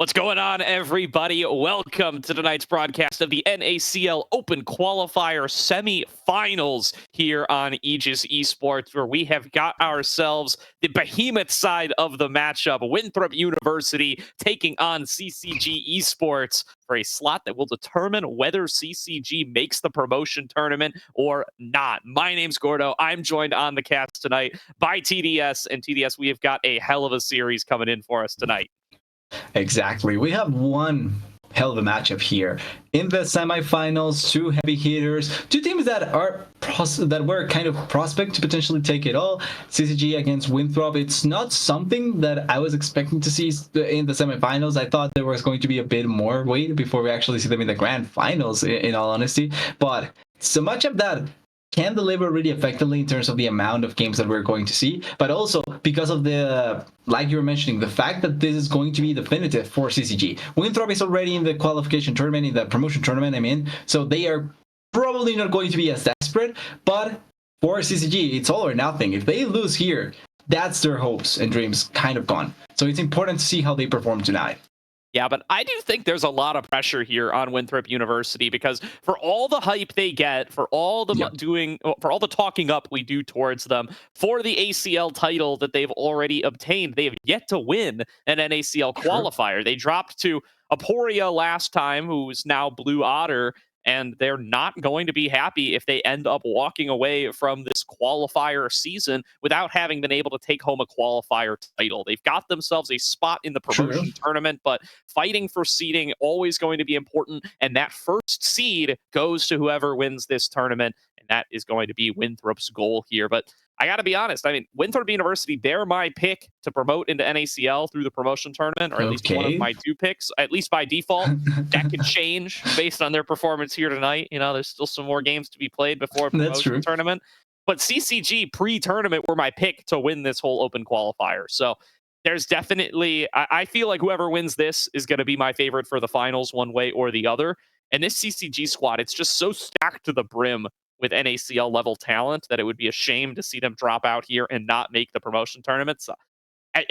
What's going on, everybody? Welcome to tonight's broadcast of the NACL Open Qualifier semifinals here on Aegis Esports, where we have got ourselves the behemoth side of the matchup, Winthrop University taking on CCG Esports for a slot that will determine whether CCG makes the promotion tournament or not. My name's Gordo. I'm joined on the cast tonight by TDS, and TDS, we have got a hell of a series coming in for us tonight. Exactly. We have one hell of a matchup here. In the semifinals, two heavy hitters, two teams that were kind of prospect to potentially take it all. CCG against Winthrop. It's not something that I was expecting to see in the semifinals. I thought there was going to be a bit more wait before we actually see them in the grand finals, in all honesty. But so much of that can deliver really effectively in terms of the amount of games that we're going to see, but also because of the, like you were mentioning, the fact that this is going to be definitive for CCG. Winthrop is already in the qualification tournament, in the promotion tournament, so they are probably not going to be as desperate, but for CCG, it's all or nothing. If they lose here, that's their hopes and dreams kind of gone. So it's important to see how they perform tonight. Yeah, but I do think there's a lot of pressure here on Winthrop University because for all the hype they get, for all the for all the talking up we do towards them, for the ACL title that they've already obtained, they have yet to win an NACL qualifier. Sure. They dropped to Aporia last time, who's now Blue Otter, and they're not going to be happy if they end up walking away from this qualifier season without having been able to take home a qualifier title. They've got themselves a spot in the promotion tournament, but fighting for seeding always going to be important, and that first seed goes to whoever wins this tournament, and that is going to be Winthrop's goal here. But I got to be honest. I mean, Winthrop University, they're my pick to promote into NACL through the promotion tournament, or at least one of my two picks, at least by default. That could change based on their performance here tonight. You know, there's still some more games to be played before the promotion tournament. But CCG pre-tournament were my pick to win this whole open qualifier. So there's definitely, I feel like whoever wins this is going to be my favorite for the finals one way or the other. And this CCG squad, it's just so stacked to the brim with NACL level talent that it would be a shame to see them drop out here and not make the promotion tournament. So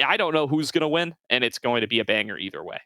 I don't know who's going to win, and it's going to be a banger either way.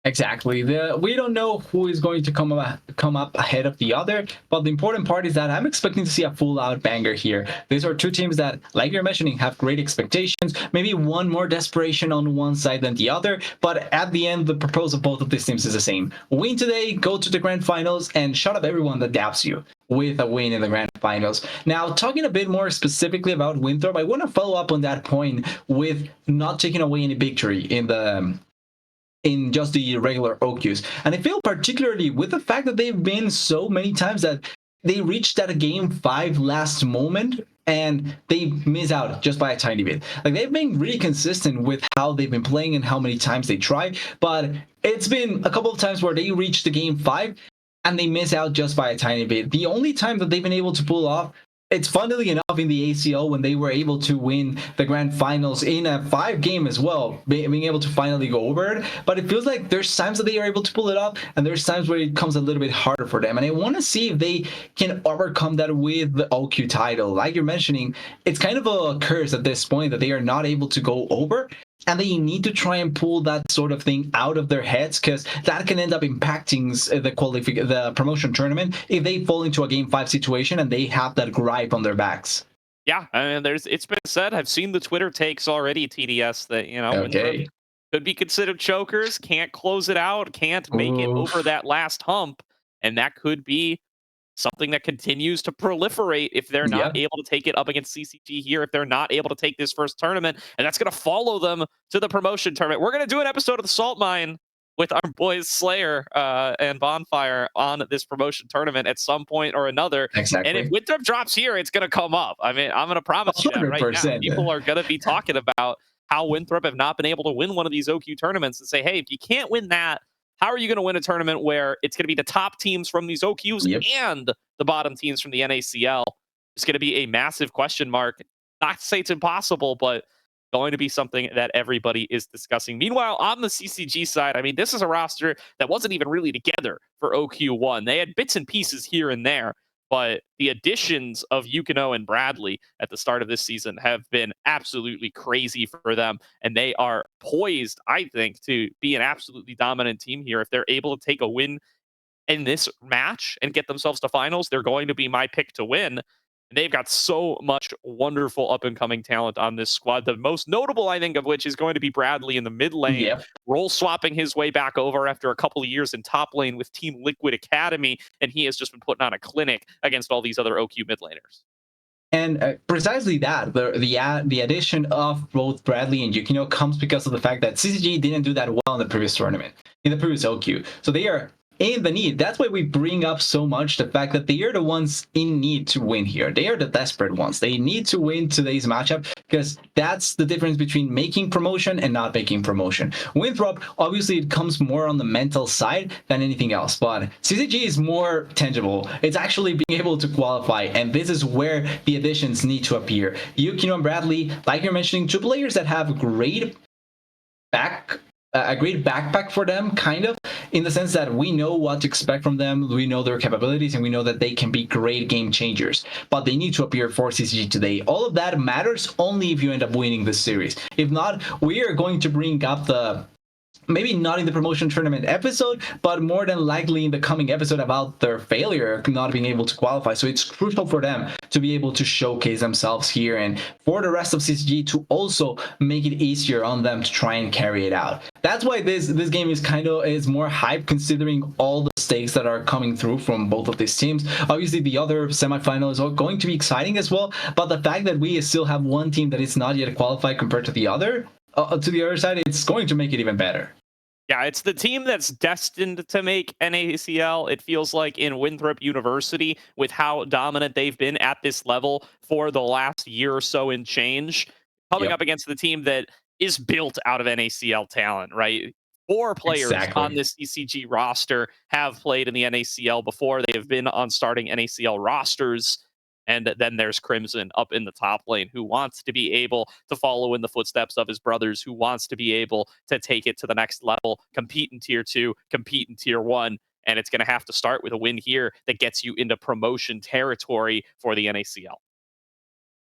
Exactly. We don't know who is going to come up ahead of the other, but the important part is that I'm expecting to see a full-out banger here. These are two teams that, like you're mentioning, have great expectations, maybe one more desperation on one side than the other, but at the end, the purpose of both of these teams is the same. Win today, go to the grand finals, and shut up everyone that doubts you with a win in the grand finals. Now, talking a bit more specifically about Winthrop, I want to follow up on that point with not taking away any victory in just the regular OQs. And I feel particularly with the fact that they've been so many times that they reached that game 5 last moment and they miss out just by a tiny bit. Like, they've been really consistent with how they've been playing and how many times they try, but it's been a couple of times where they reach the game 5 and they miss out just by a tiny bit. The only time that they've been able to pull off, it's funnily enough in the ACL when they were able to win the grand finals in a 5 game as well, being able to finally go over it. But it feels like there's times that they are able to pull it off, and there's times where it comes a little bit harder for them. And I want to see if they can overcome that with the OQ title. Like you're mentioning, it's kind of a curse at this point that they are not able to go over. And they need to try and pull that sort of thing out of their heads, because that can end up impacting the promotion tournament if they fall into a game 5 situation and they have that gripe on their backs. Yeah, I mean, it's been said. I've seen the Twitter takes already, TDS, that Winthrop could be considered chokers, can't close it out, can't make it over that last hump, and that could be something that continues to proliferate if they're not able to take it up against CCG here, if they're not able to take this first tournament, and that's going to follow them to the promotion tournament. We're going to do an episode of the Salt Mine with our boys Slayer and Bonfire on this promotion tournament at some point or another. Exactly. And if Winthrop drops here, it's going to come up. I mean, I'm going to promise you that right now. People are going to be talking about how Winthrop have not been able to win one of these OQ tournaments and say, hey, if you can't win that, how are you going to win a tournament where it's going to be the top teams from these OQs and the bottom teams from the NACL? It's going to be a massive question mark. Not to say it's impossible, but going to be something that everybody is discussing. Meanwhile, on the CCG side, I mean, this is a roster that wasn't even really together for OQ1. They had bits and pieces here and there, But the additions of Yukino and Bradley at the start of this season have been absolutely crazy for them. And they are poised, I think, to be an absolutely dominant team here. If they're able to take a win in this match and get themselves to finals, they're going to be my pick to win. And they've got so much wonderful up and coming talent on this squad. The most notable, I think, of which is going to be Bradley in the mid lane, Yep. role swapping his way back over after a couple of years in top lane with Team Liquid Academy. And he has just been putting on a clinic against all these other OQ mid laners. And precisely that, the addition of both Bradley and Yukino comes because of the fact that CCG didn't do that well in the previous tournament, in the previous OQ. So they are in the need. That's why we bring up so much the fact that they are the ones in need to win here. They are the desperate ones. They need to win today's matchup because that's the difference between making promotion and not making promotion. Winthrop, obviously, it comes more on the mental side than anything else, but CCG is more tangible. It's actually being able to qualify, and this is where the additions need to appear. Yukino and Bradley, like you're mentioning, two players that have a great backpack for them, kind of, in the sense that we know what to expect from them, we know their capabilities, and we know that they can be great game changers. But they need to appear for CCG today. All of that matters only if you end up winning this series. If not, we are going to bring up the maybe not in the promotion tournament episode, but more than likely in the coming episode about their failure not being able to qualify. So it's crucial for them to be able to showcase themselves here, and for the rest of CCG to also make it easier on them to try and carry it out. That's why this game is more hype, considering all the stakes that are coming through from both of these teams. Obviously, the other semifinal is going to be exciting as well, but the fact that we still have one team that is not yet qualified compared to the other side, it's going to make it even better. Yeah, it's the team that's destined to make NACL. It feels like in Winthrop University, with how dominant they've been at this level for the last year or so and change, coming Yep. up against the team that is built out of NACL talent, right? Four players on Exactly. this CCG roster have played in the NACL before. They have been on starting NACL rosters. And then there's Crimson up in the top lane, who wants to be able to follow in the footsteps of his brothers, who wants to be able to take it to the next level, compete in tier 2, compete in tier 1. And it's going to have to start with a win here that gets you into promotion territory for the NACL.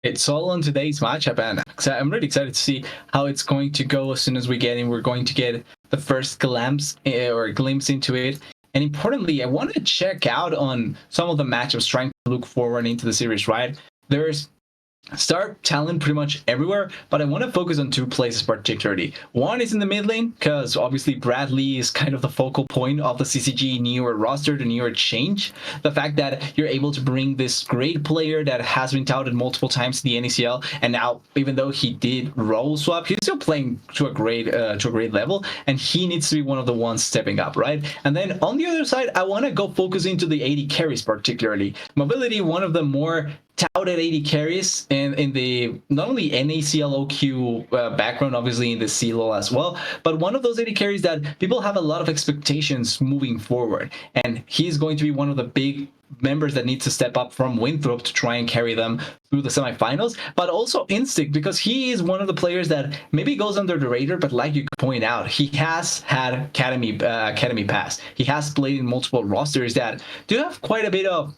It's all on today's matchup, and I'm really excited to see how it's going to go. As soon as we get in, we're going to get the first glimpse into it. And importantly, I want to check out on some of the matchups, trying to look forward into the series, right? There's star talent pretty much everywhere, but I want to focus on two places particularly. One is in the mid lane, because obviously Bradley is kind of the focal point of the CCG newer roster, the newer change. The fact that you're able to bring this great player that has been touted multiple times to the NACL, and now, even though he did role swap, he's still playing to a great level, and he needs to be one of the ones stepping up, right? And then on the other side, I want to go focus into the AD carries particularly. Mobility, one of the more touted AD carries in the not only NACL OQ background, obviously in the CLO as well, but one of those AD carries that people have a lot of expectations moving forward, and he's going to be one of the big members that needs to step up from Winthrop to try and carry them through the semifinals. But also Instinct, because he is one of the players that maybe goes under the radar, but like you point out, he has had academy pass. He has played in multiple rosters that do have quite a bit of,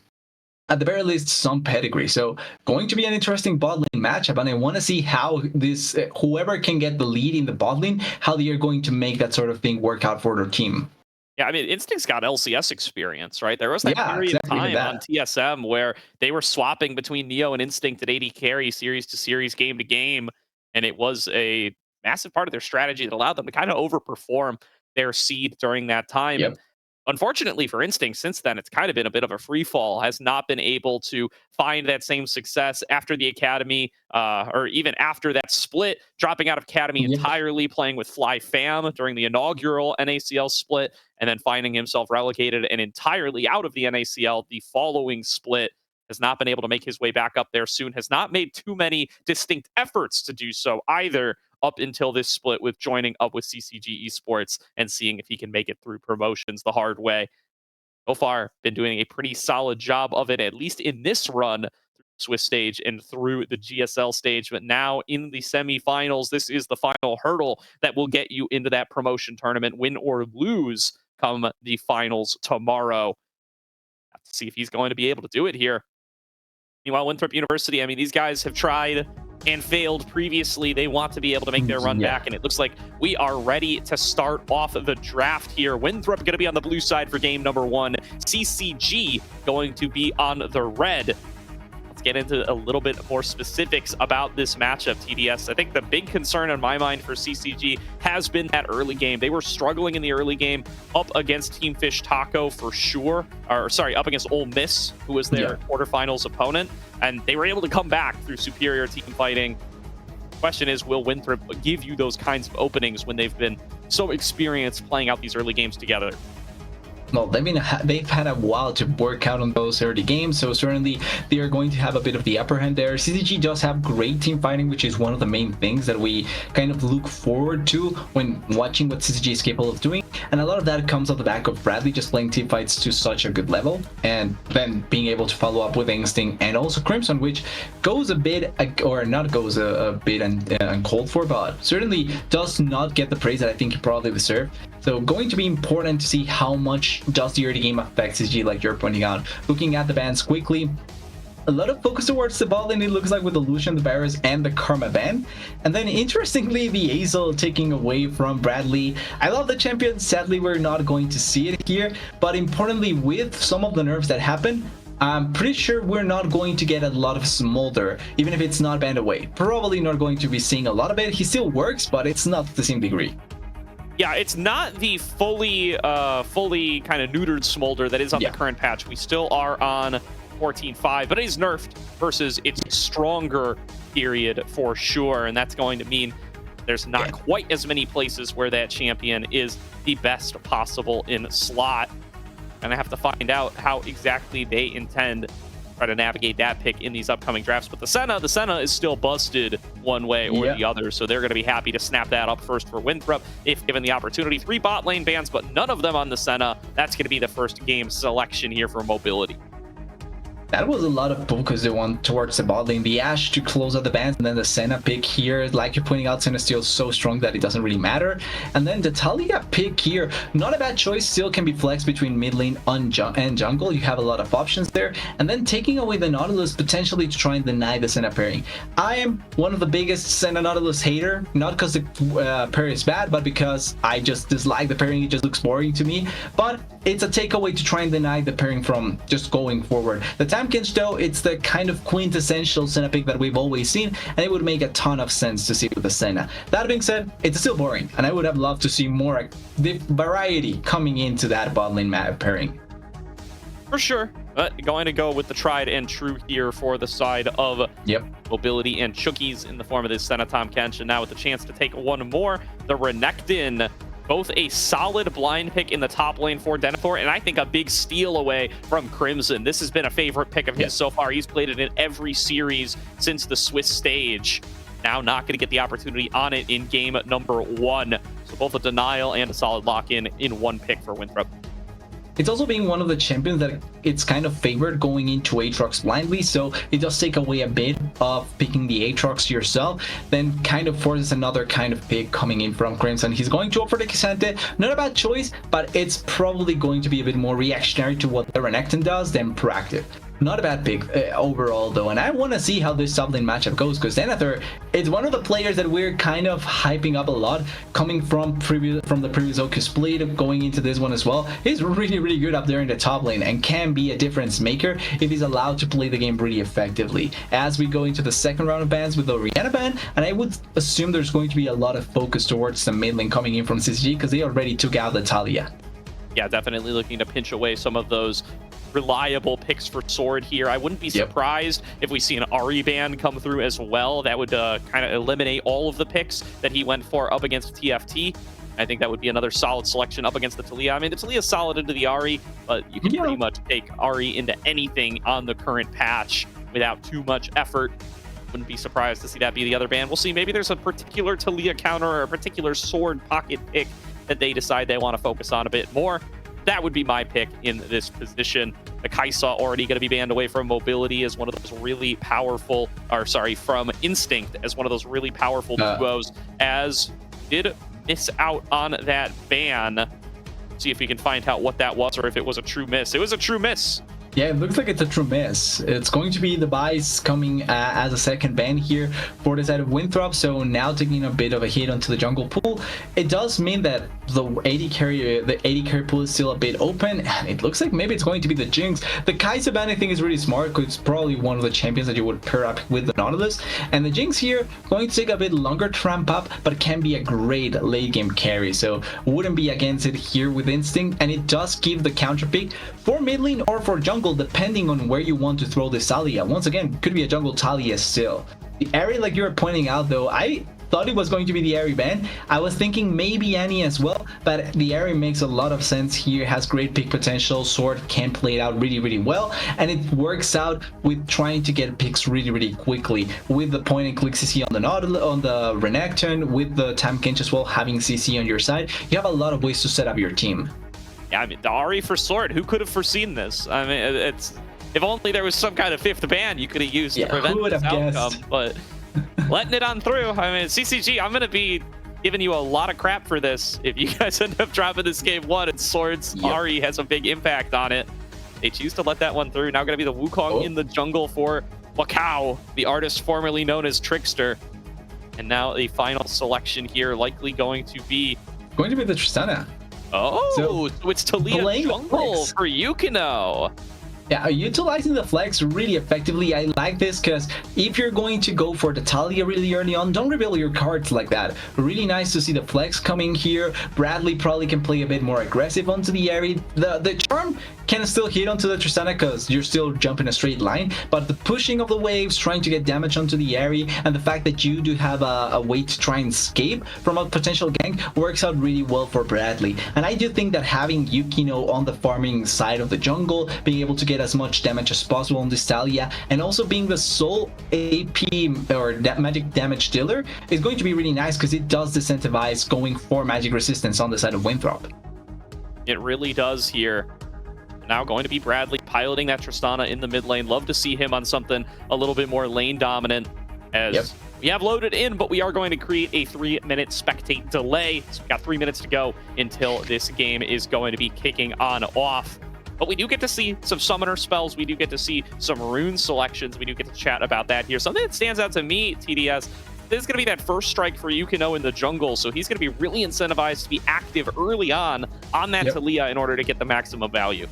at the very least, some pedigree. So going to be an interesting bot lane matchup, and I want to see how this whoever can get the lead in the bot lane, how they are going to make that sort of thing work out for their team. Yeah, I mean, Instinct's got LCS experience, right? There was that Yeah, period of exactly, even time on that. TSM where they were swapping between Neo and Instinct at AD carry, series to series, game to game, and it was a massive part of their strategy that allowed them to kind of overperform their seed during that time. And Yep. unfortunately for Instinct, since then, it's kind of been a bit of a free fall, has not been able to find that same success after the Academy, or even after that split, dropping out of Academy Yep. entirely, playing with Fly Fam during the inaugural NACL split, and then finding himself relegated and entirely out of the NACL the following split. Has not been able to make his way back up there soon, has not made too many distinct efforts to do so either up until this split, with joining up with CCG Esports and seeing if he can make it through promotions the hard way. So far, been doing a pretty solid job of it, at least in this run through the Swiss stage and through the GSL stage. But now in the semifinals, this is the final hurdle that will get you into that promotion tournament, win or lose come the finals tomorrow. see if he's going to be able to do it here. Meanwhile, Winthrop University, I mean, these guys have tried and failed previously. They want to be able to make their run back, and it looks like we are ready to start off the draft here. Winthrop going to be on the blue side for game number 1. CCG going to be on the red. Let's get into a little bit more specifics about this matchup, TDS. I think the big concern in my mind for CCG has been that early game. They were struggling in the early game up against Team Fish Taco for sure. Or sorry, up against Ole Miss, who was their quarterfinals opponent. And they were able to come back through superior team fighting. Question is, will Winthrop give you those kinds of openings when they've been so experienced playing out these early games together? Well, they've had a while to work out on those early games, so certainly they are going to have a bit of the upper hand there. CCG does have great team fighting, which is one of the main things that we kind of look forward to when watching what CCG is capable of doing. And a lot of that comes off the back of Bradley just playing team fights to such a good level, and then being able to follow up with Instinct and also Crimson, which goes a bit, or not goes a bit uncalled for, but certainly does not get the praise that I think he probably deserved. So going to be important to see how much does the early game affect CCG, like you're pointing out. Looking at the bans quickly, a lot of focus towards the bot lane, it looks like, with the Lucian, the Varus, and the Karma ban. And then interestingly, the Azel taking away from Bradley. I love the champion. Sadly, we're not going to see it here. But importantly, with some of the nerfs that happen, I'm pretty sure we're not going to get a lot of Smolder, even if it's not banned away. Probably not going to be seeing a lot of it. He still works, but it's not the same degree. Yeah, it's not the fully kind of neutered Smolder that is on the current patch. We still are on 14.5, but it is nerfed versus its stronger period for sure, and that's going to mean there's not quite as many places where that champion is the best possible in slot. And I have to find out how exactly they intend try to navigate that pick in these upcoming drafts. But the Senna is still busted one way or the other, so they're going to be happy to snap that up first for Winthrop if given the opportunity. 3 bot lane bans, but none of them on the Senna. That's going to be the first game selection here for mobility. That was a lot of focus they want towards the bot lane. The Ashe to close out the bans, and then the Senna pick here. Like you're pointing out, Senna is still so strong that it doesn't really matter. And then the Talia pick here, not a bad choice. Still can be flexed between mid lane and jungle. You have a lot of options there. And then taking away the Nautilus, potentially to try and deny the Senna pairing. I am one of the biggest Senna Nautilus hater, not because the pair is bad, but because I just dislike the pairing. It just looks boring to me. But it's a takeaway to try and deny the pairing from just going forward. The Tamkins, though, it's the kind of quintessential Senna pick that we've always seen, and it would make a ton of sense to see with the Senna. That being said, it's still boring, and I would have loved to see more variety coming into that bot lane map pairing. For sure, but going to go with the tried and true here for the side of mobility and Chookies in the form of this Senna Tahm Kench, and now with the chance to take one more, the Renekton. Both a solid blind pick in the top lane for Denethor, and I think a big steal away from Crimson. This has been a favorite pick of his so far. He's played it in every series since the Swiss stage. Now not going to get the opportunity on it in game number 1. So both a denial and a solid lock-in in one pick for Winthrop. It's also being one of the champions that it's kind of favored going into Aatrox blindly, so it does take away a bit of picking the Aatrox yourself, then kind of forces another kind of pick coming in from Crimson. He's going to offer the K'Sante, not a bad choice, but it's probably going to be a bit more reactionary to what the Renekton does than proactive. Not a bad pick overall, though, and I want to see how this top lane matchup goes, because Denethor is one of the players that we're kind of hyping up a lot, coming from the previous Oku split, going into this one as well. He's really good up there in the top lane and can be a difference maker if he's allowed to play the game really effectively. As we go into the second round of bans with the Orianna ban, and I would assume there's going to be a lot of focus towards the mid lane coming in from CCG, because they already took out the Talia. Yeah, definitely looking to pinch away some of those reliable picks for Sword here. I wouldn't be surprised if we see an Ahri ban come through as well. That would kind of eliminate all of the picks that he went for up against TFT. I think that would be another solid selection up against the Talia. I mean, the Talia is solid into the Ahri, but you can pretty much take Ahri into anything on the current patch without too much effort. Wouldn't be surprised to see that be the other ban. We'll see. Maybe there's a particular Talia counter or a particular Sword pocket pick that they decide they want to focus on a bit more. That would be my pick in this position. The Kaisa already going to be banned away from mobility as one of those really powerful, or sorry, from Instinct as one of those really powerful duos, as did miss out on that ban. See if we can find out what that was or if it was a true miss. It was a true miss. Yeah, it looks like it's a true miss. It's going to be the buys coming as a second ban here for the side of Winthrop, so now taking a bit of a hit onto the jungle pool. It does mean that the AD carry pool is still a bit open, and it looks like maybe it's going to be the Jinx. The Kai'Sa ban, I think, is really smart because it's probably one of the champions that you would pair up with the Nautilus, and the Jinx here going to take a bit longer to ramp up, but can be a great late game carry, so wouldn't be against it here with Instinct, and it does give the counter pick for mid lane or for jungle, depending on where you want to throw this Talia. Once again, could be a jungle Talia still. The Ahri, like you were pointing out though, I thought it was going to be the Ahri ban. I was thinking maybe Annie as well, but the Ahri makes a lot of sense here, has great pick potential, Sword can play it out really well, and it works out with trying to get picks really quickly with the point and click CC on the Nautilus, on the Renekton, with the Tahm Kench as well, having CC on your side. You have a lot of ways to set up your team. Yeah, I mean, the Ahri for Sword, who could have foreseen this? I mean, it's, if only there was some kind of fifth ban you could have used to prevent this outcome, but letting it on through. I mean, CCG, I'm going to be giving you a lot of crap for this if you guys end up dropping this game 1 and Sword's Ahri has a big impact on it. They choose to let that one through. Now going to be the Wukong in the jungle for Wakao, the artist formerly known as Trickster. And now the final selection here likely going to be the Tristana. Oh, so it's Talia jungle for Yukino. Yeah, utilizing the flex really effectively. I like this because if you're going to go for the Talia really early on, don't reveal your cards like that. Really nice to see the flex coming here. Bradley probably can play a bit more aggressive onto the Ahri. The charm can still hit onto the Tristana because you're still jumping a straight line, but the pushing of the waves, trying to get damage onto the Ahri, and the fact that you do have a way to try and escape from a potential gank works out really well for Bradley. And I do think that having Yukino on the farming side of the jungle, being able to get as much damage as possible on this Talia, and also being the sole AP or that magic damage dealer is going to be really nice because it does disincentivize going for magic resistance on the side of Winthrop. It really does here. Now going to be Bradley piloting that Tristana in the mid lane. Love to see him on something a little bit more lane dominant, as we have loaded in, but we are going to create a 3-minute spectate delay. So we got 3 minutes to go until this game is going to be kicking on off. But we do get to see some summoner spells. We do get to see some rune selections. We do get to chat about that here. Something that stands out to me, TDS, this is going to be that first strike for Yukino in the jungle. So he's going to be really incentivized to be active early on that Talia in order to get the maximum value.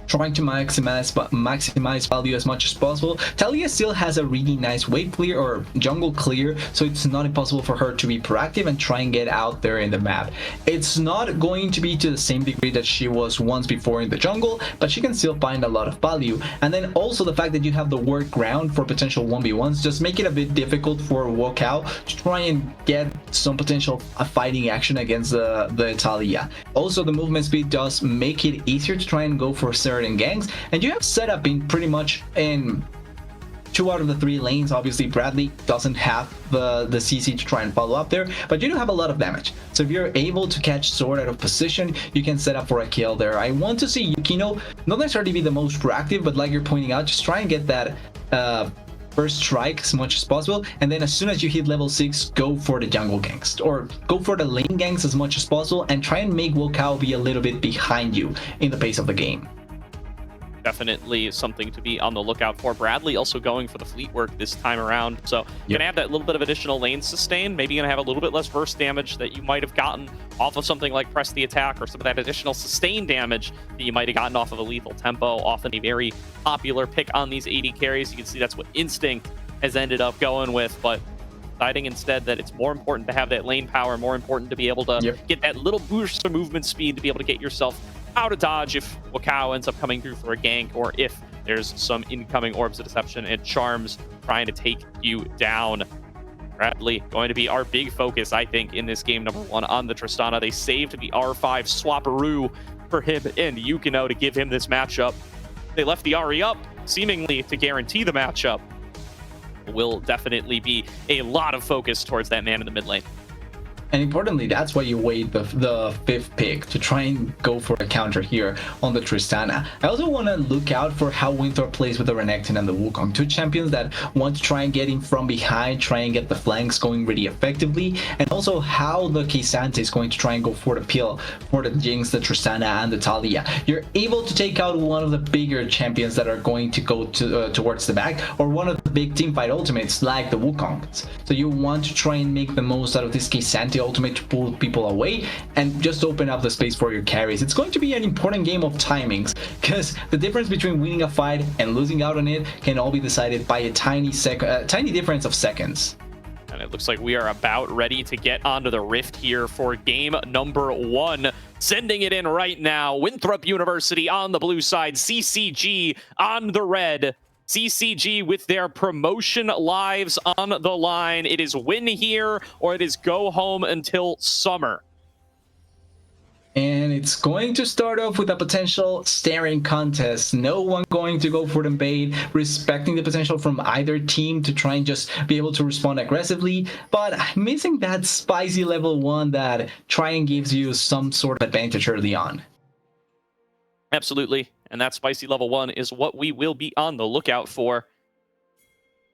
Trying to maximize value as much as possible. Talia still has a really nice wave clear or jungle clear, so it's not impossible for her to be proactive and try and get out there in the map. It's not going to be to the same degree that she was once before in the jungle, but she can still find a lot of value. And then also the fact that you have the work ground for potential 1v1s just make it a bit difficult for Wakao to try and get some potential fighting action against the Talia. Also, the movement speed does make it easier to try and go for certain ganks, and you have setup in pretty much in 2 out of the 3 lanes. Obviously Bradley doesn't have the CC to try and follow up there, but you do have a lot of damage, so if you're able to catch Sword out of position, you can set up for a kill there. I want to see Yukino not necessarily be the most proactive, but like you're pointing out, just try and get that first strike as much as possible, and then as soon as you hit level 6, go for the jungle ganks or go for the lane ganks as much as possible, and try and make Wakao be a little bit behind you in the pace of the game. Definitely something to be on the lookout for. Bradley also going for the fleet work this time around, so gonna have that little bit of additional lane sustain, maybe gonna have a little bit less burst damage that you might have gotten off of something like press the attack, or some of that additional sustain damage that you might have gotten off of a lethal tempo. Often a very popular pick on these AD carries. You can see that's what Instinct has ended up going with, but deciding instead that it's more important to have that lane power, more important to be able to get that little boost of movement speed to be able to get yourself out of dodge if Wakao ends up coming through for a gank, or if there's some incoming orbs of deception and charms trying to take you down. Bradley going to be our big focus, I think, in this game number 1 on the Tristana. They saved the R5 swapperoo for him and Yukino to give him this matchup. They left the Ahri up seemingly to guarantee the matchup. Will definitely be a lot of focus towards that man in the mid lane. And importantly, that's why you wait the fifth pick to try and go for a counter here on the Tristana. I also want to look out for how Winthrop plays with the Renekton and the Wukong, two champions that want to try and get in from behind, try and get the flanks going really effectively, and also how the K'Sante is going to try and go for the peel for the Jinx, the Tristana, and the Talia. You're able to take out one of the bigger champions that are going to go towards the back, or one of the big teamfight ultimates like the Wukongs. So you want to try and make the most out of this K'Sante ultimate to pull people away and just open up the space for your carries. It's going to be an important game of timings, because the difference between winning a fight and losing out on it can all be decided by a tiny difference of seconds. And it looks like we are about ready to get onto the Rift here for game number 1. Sending it in right now. Winthrop University on the blue side, CCG on the red. CCG with their promotion lives on the line. It is win here or it is go home until summer. And it's going to start off with a potential staring contest. No one going to go for the bait, respecting the potential from either team to try and just be able to respond aggressively, but missing that spicy level 1 that try and gives you some sort of advantage early on. Absolutely. And that spicy level 1 is what we will be on the lookout for.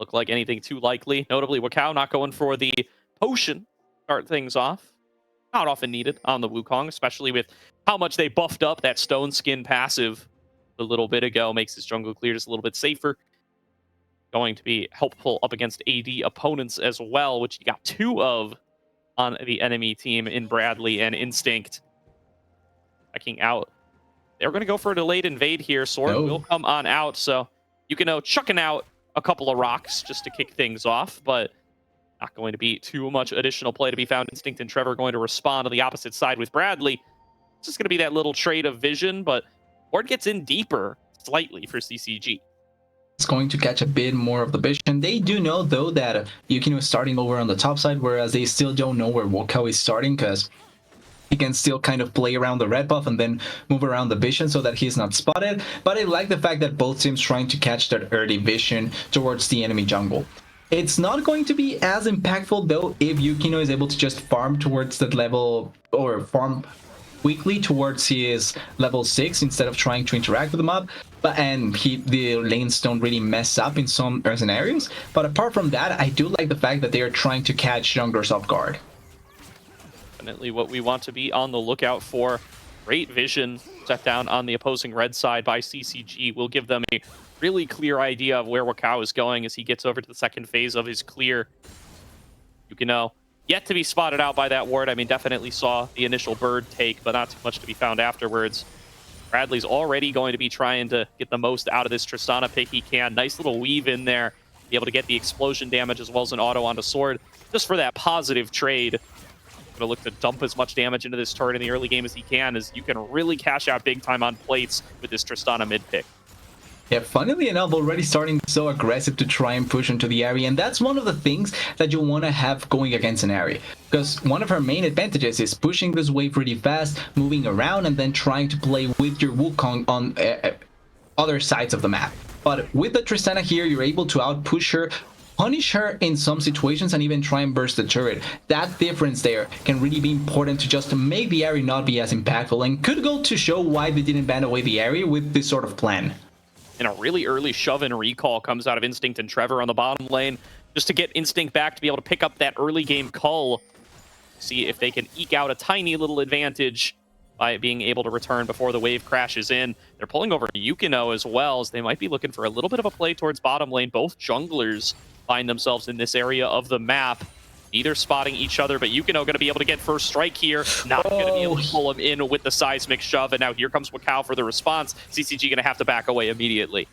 Look like anything too likely. Notably, Wakao not going for the potion. Start things off. Not often needed on the Wukong, especially with how much they buffed up that stone skin passive a little bit ago. Makes his jungle clear just a little bit safer. Going to be helpful up against AD opponents as well, which you got 2 of on the enemy team in Bradley and Instinct. Checking out. They're going to go for a delayed invade here. Sword will come on out, so you can chucking out a couple of rocks just to kick things off, but not going to be too much additional play to be found. Instinct and Trevor going to respond to the opposite side with Bradley. It's just going to be that little trade of vision, but Ward gets in deeper slightly for CCG. It's going to catch a bit more of the vision. They do know, though, that Yukino is starting over on the top side, whereas they still don't know where Wakao is starting, because he can still kind of play around the red buff and then move around the vision so that he's not spotted. But I like the fact that both teams trying to catch that early vision towards the enemy jungle. It's not going to be as impactful, though, if Yukino is able to just farm towards that level, or farm quickly towards his level 6 instead of trying to interact with the mob. And the lanes don't really mess up in some scenarios. But apart from that, I do like the fact that they are trying to catch junglers off guard. Definitely what we want to be on the lookout for. Great vision set down on the opposing red side by CCG will give them a really clear idea of where Wakao is going as he gets over to the second phase of his clear. Yukino yet to be spotted out by that ward. I mean, definitely saw the initial bird take, but not too much to be found afterwards. Bradley's already going to be trying to get the most out of this Tristana pick he can. Nice little weave in there. Be able to get the explosion damage as well as an auto onto Sword, just for that positive trade. Going to look to dump as much damage into this turret in the early game as he can, as you can really cash out big time on plates with this Tristana mid pick. Yeah, funnily enough, already starting so aggressive to try and push into the area, and that's one of the things that you want to have going against an area, because one of her main advantages is pushing this wave really fast, moving around, and then trying to play with your Wukong on other sides of the map. But with the Tristana here, you're able to outpush her, punish her in some situations, and even try and burst the turret. That difference there can really be important to just make the area not be as impactful, and could go to show why they didn't ban away the area with this sort of plan. And a really early shove and recall comes out of Instinct and Trevor on the bottom lane, just to get Instinct back to be able to pick up that early game cull. See if they can eke out a tiny little advantage by being able to return before the wave crashes in. They're pulling over Yukino as well, as they might be looking for a little bit of a play towards bottom lane. Both junglers find themselves in this area of the map. Neither spotting each other, but Yukino going to be able to get first strike here. Not going to be able to pull him in with the seismic shove, and now here comes Wakao for the response. CCG going to have to back away immediately.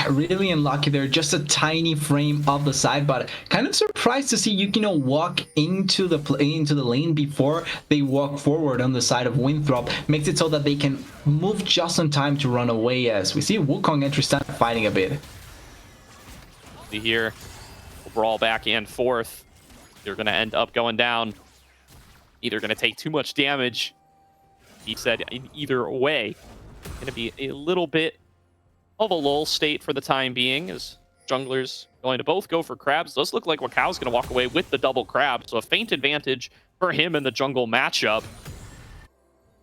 Really unlucky there, just a tiny frame of the side, but kind of surprised to see Yukino walk into the lane before they walk forward on the side of Winthrop. Makes it so that they can move just in time to run away, as we see Wukong and Tristana fighting a bit. See here, we'll brawl back and forth. They're going to end up going down. Either going to take too much damage. He said in either way. Going to be a little bit of a lull state for the time being, as junglers going to both go for crabs. Does look like Wakao's going to walk away with the double crab, so a faint advantage for him in the jungle matchup,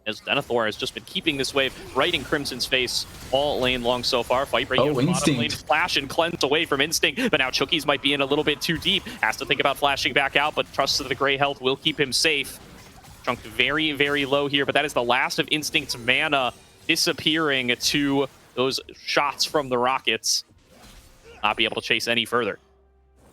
as Denethor has just been keeping this wave right in Crimson's face all lane long so far. Fight breaking out the bottom lane, flash and cleanse away from Instinct, but now Chookies might be in a little bit too deep. Has to think about flashing back out, but trusts that the gray health will keep him safe. Chunked very, very low here, but that is the last of Instinct's mana disappearing to those shots from the rockets. Not be able to chase any further.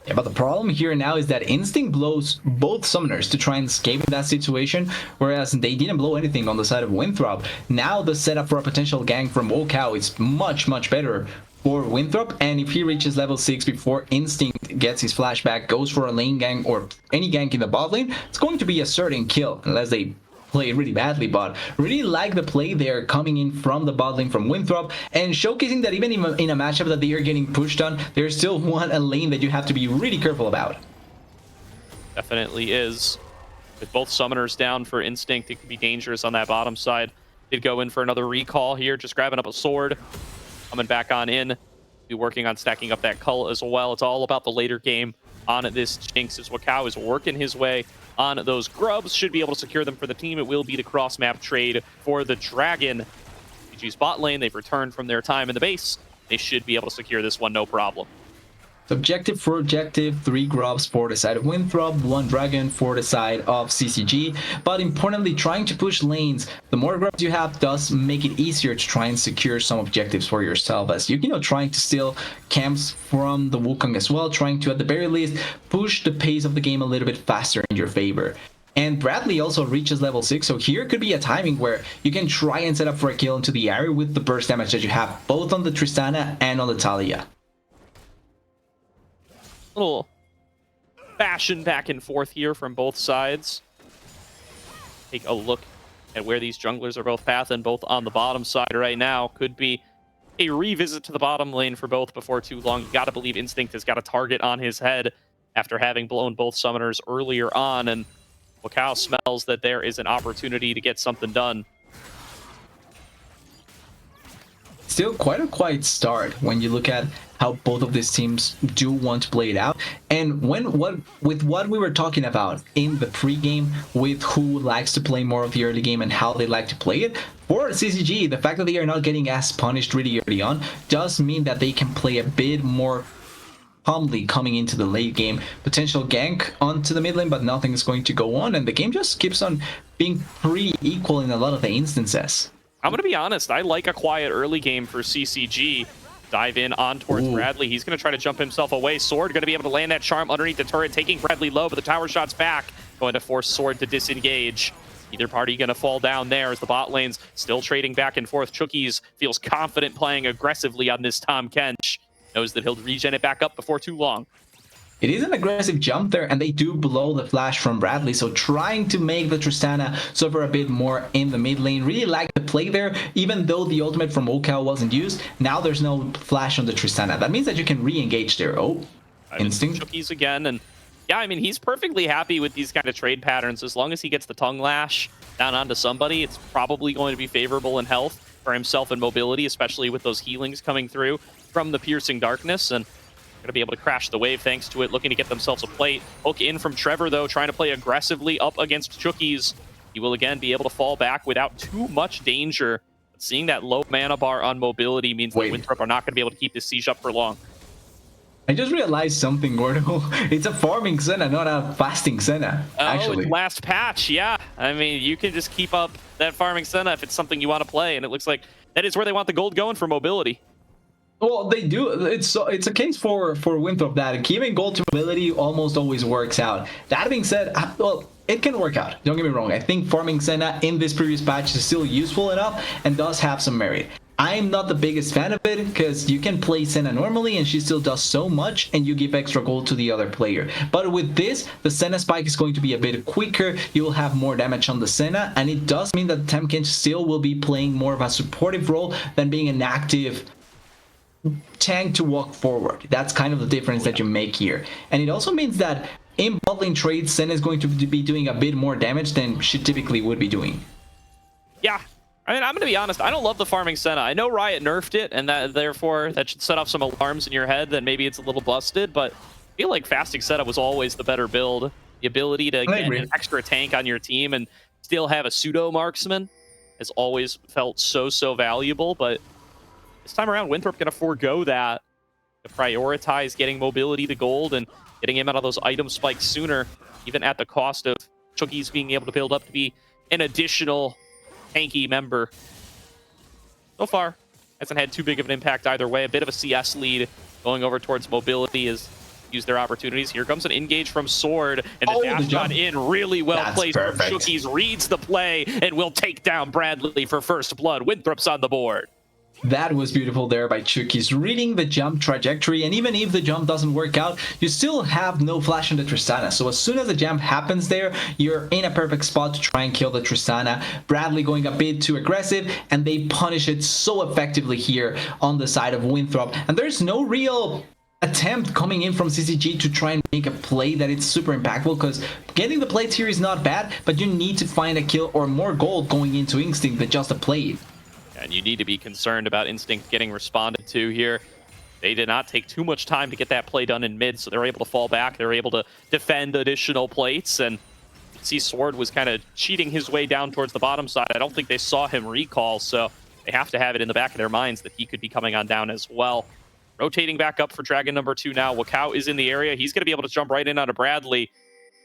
Yeah, but the problem here now is that Instinct blows both summoners to try and escape that situation, whereas they didn't blow anything on the side of Winthrop. Now the setup for a potential gank from Wokow is much, much better for Winthrop, and if he reaches level 6 before Instinct gets his flashback, goes for a lane gank or any gank in the bot lane, it's going to be a certain kill, unless they play really badly. But really like the play there coming in from the bot lane from Winthrop, and showcasing that even in a matchup that they are getting pushed on, there's still a lane that you have to be really careful about. Definitely is. With both summoners down for Instinct, it could be dangerous on that bottom side. Did go in for another recall here, just grabbing up a sword. Coming back on in. Be working on stacking up that cull as well. It's all about the later game on this Jinx, as Wokow is working his way on those grubs. Should be able to secure them for the team. It will be the cross-map trade for the Dragon. CCG's bot lane, they've returned from their time in the base. They should be able to secure this one, no problem. Objective for objective, 3 grubs for the side of Winthrop, 1 dragon for the side of CCG. But importantly, trying to push lanes, the more grubs you have does make it easier to try and secure some objectives for yourself, as you know, trying to steal camps from the Wukong as well, trying to at the very least push the pace of the game a little bit faster in your favor. And Bradley also reaches level 6, so here could be a timing where you can try and set up for a kill into the area with the burst damage that you have both on the Tristana and on the Talia. Little fashion back and forth here from both sides. Take a look at where these junglers are both pathing, both on the bottom side right now. Could be a revisit to the bottom lane for both before too long. You gotta believe Instinct has got a target on his head after having blown both summoners earlier on, and Wokow smells that there is an opportunity to get something done. Still quite a quiet start when you look at how both of these teams do want to play it out, and with what we were talking about in the pregame with who likes to play more of the early game and how they like to play it, for CCG, the fact that they are not getting as punished really early on does mean that they can play a bit more calmly coming into the late game. Potential gank onto the mid lane, but nothing is going to go on, and the game just keeps on being pretty equal in a lot of the instances. I'm going to be honest, I like a quiet early game for CCG. Dive in on towards Bradley. He's going to try to jump himself away. Sword going to be able to land that charm underneath the turret, taking Bradley low, but the tower shot's back. Going to force Sword to disengage. Either party going to fall down there as the bot lane's still trading back and forth. Chookies feels confident playing aggressively on this Tahm Kench. Knows that he'll regen it back up before too long. It is an aggressive jump there, and they do blow the flash from Bradley, so trying to make the Tristana suffer a bit more in the mid lane. Really like the play there, even though the ultimate from Wokow wasn't used. Now there's no flash on the Tristana. That means that you can re-engage there. Oh, Instinct. Chookies again, and yeah, I mean, he's perfectly happy with these kind of trade patterns. As long as he gets the tongue lash down onto somebody, it's probably going to be favorable in health for himself and mobility, especially with those healings coming through from the piercing darkness, and going to be able to crash the wave thanks to it, looking to get themselves a plate. Hook in from Trevor, though, trying to play aggressively up against Chookies. He will again be able to fall back without too much danger. But seeing that low mana bar on mobility means that Winthrop are not going to be able to keep this siege up for long. I just realized something, Gordo. It's a farming Senna, not a fasting Senna, actually. It's last patch, yeah. I mean, you can just keep up that farming Senna if it's something you want to play, and it looks like that is where they want the gold going for mobility. Well, they do. It's a case for Winthrop that keeping gold to mobility almost always works out. That being said, well, it can work out. Don't get me wrong. I think farming Senna in this previous patch is still useful enough and does have some merit. I'm not the biggest fan of it because you can play Senna normally and she still does so much and you give extra gold to the other player. But with this, the Senna spike is going to be a bit quicker. You will have more damage on the Senna, and it does mean that Tahm Kench still will be playing more of a supportive role than being an active tank to walk forward. That's kind of the difference that you make here. And it also means that in bot lane trades, Senna is going to be doing a bit more damage than she typically would be doing. Yeah. I mean, I'm going to be honest, I don't love the farming Senna. I know Riot nerfed it, and that therefore that should set off some alarms in your head that maybe it's a little busted, but I feel like fasting Senna was always the better build. The ability to I get agree. an extra tank on your team and still have a pseudo marksman has always felt so valuable, but this time around, Winthrop going to forego that to prioritize getting mobility to gold and getting him out of those item spikes sooner, even at the cost of Chookies being able to build up to be an additional tanky member. So far, hasn't had too big of an impact either way. A bit of a CS lead going over towards mobility is use their opportunities. Here comes an engage from Sword, and the dash shot in really well placed from Chookies, reads the play, and will take down Bradley for first blood. Winthrop's on the board. That was beautiful there by Chookies, reading the jump trajectory, and even if the jump doesn't work out, you still have no flash on the Tristana. So as soon as the jump happens there, you're in a perfect spot to try and kill the Tristana. Bradley going a bit too aggressive, and they punish it so effectively here on the side of Winthrop. And there's no real attempt coming in from CCG to try and make a play that it's super impactful, because getting the plates here is not bad, but you need to find a kill or more gold going into Instinct than just a play. And you need to be concerned about Instinct getting responded to here. They did not take too much time to get that play done in mid, so they're able to fall back. They're able to defend additional plates, and you see Sword was kind of cheating his way down towards the bottom side. I don't think they saw him recall, so they have to have it in the back of their minds that he could be coming on down as well. Rotating back up for Dragon number 2 now. Wakao is in the area. He's going to be able to jump right in onto Bradley,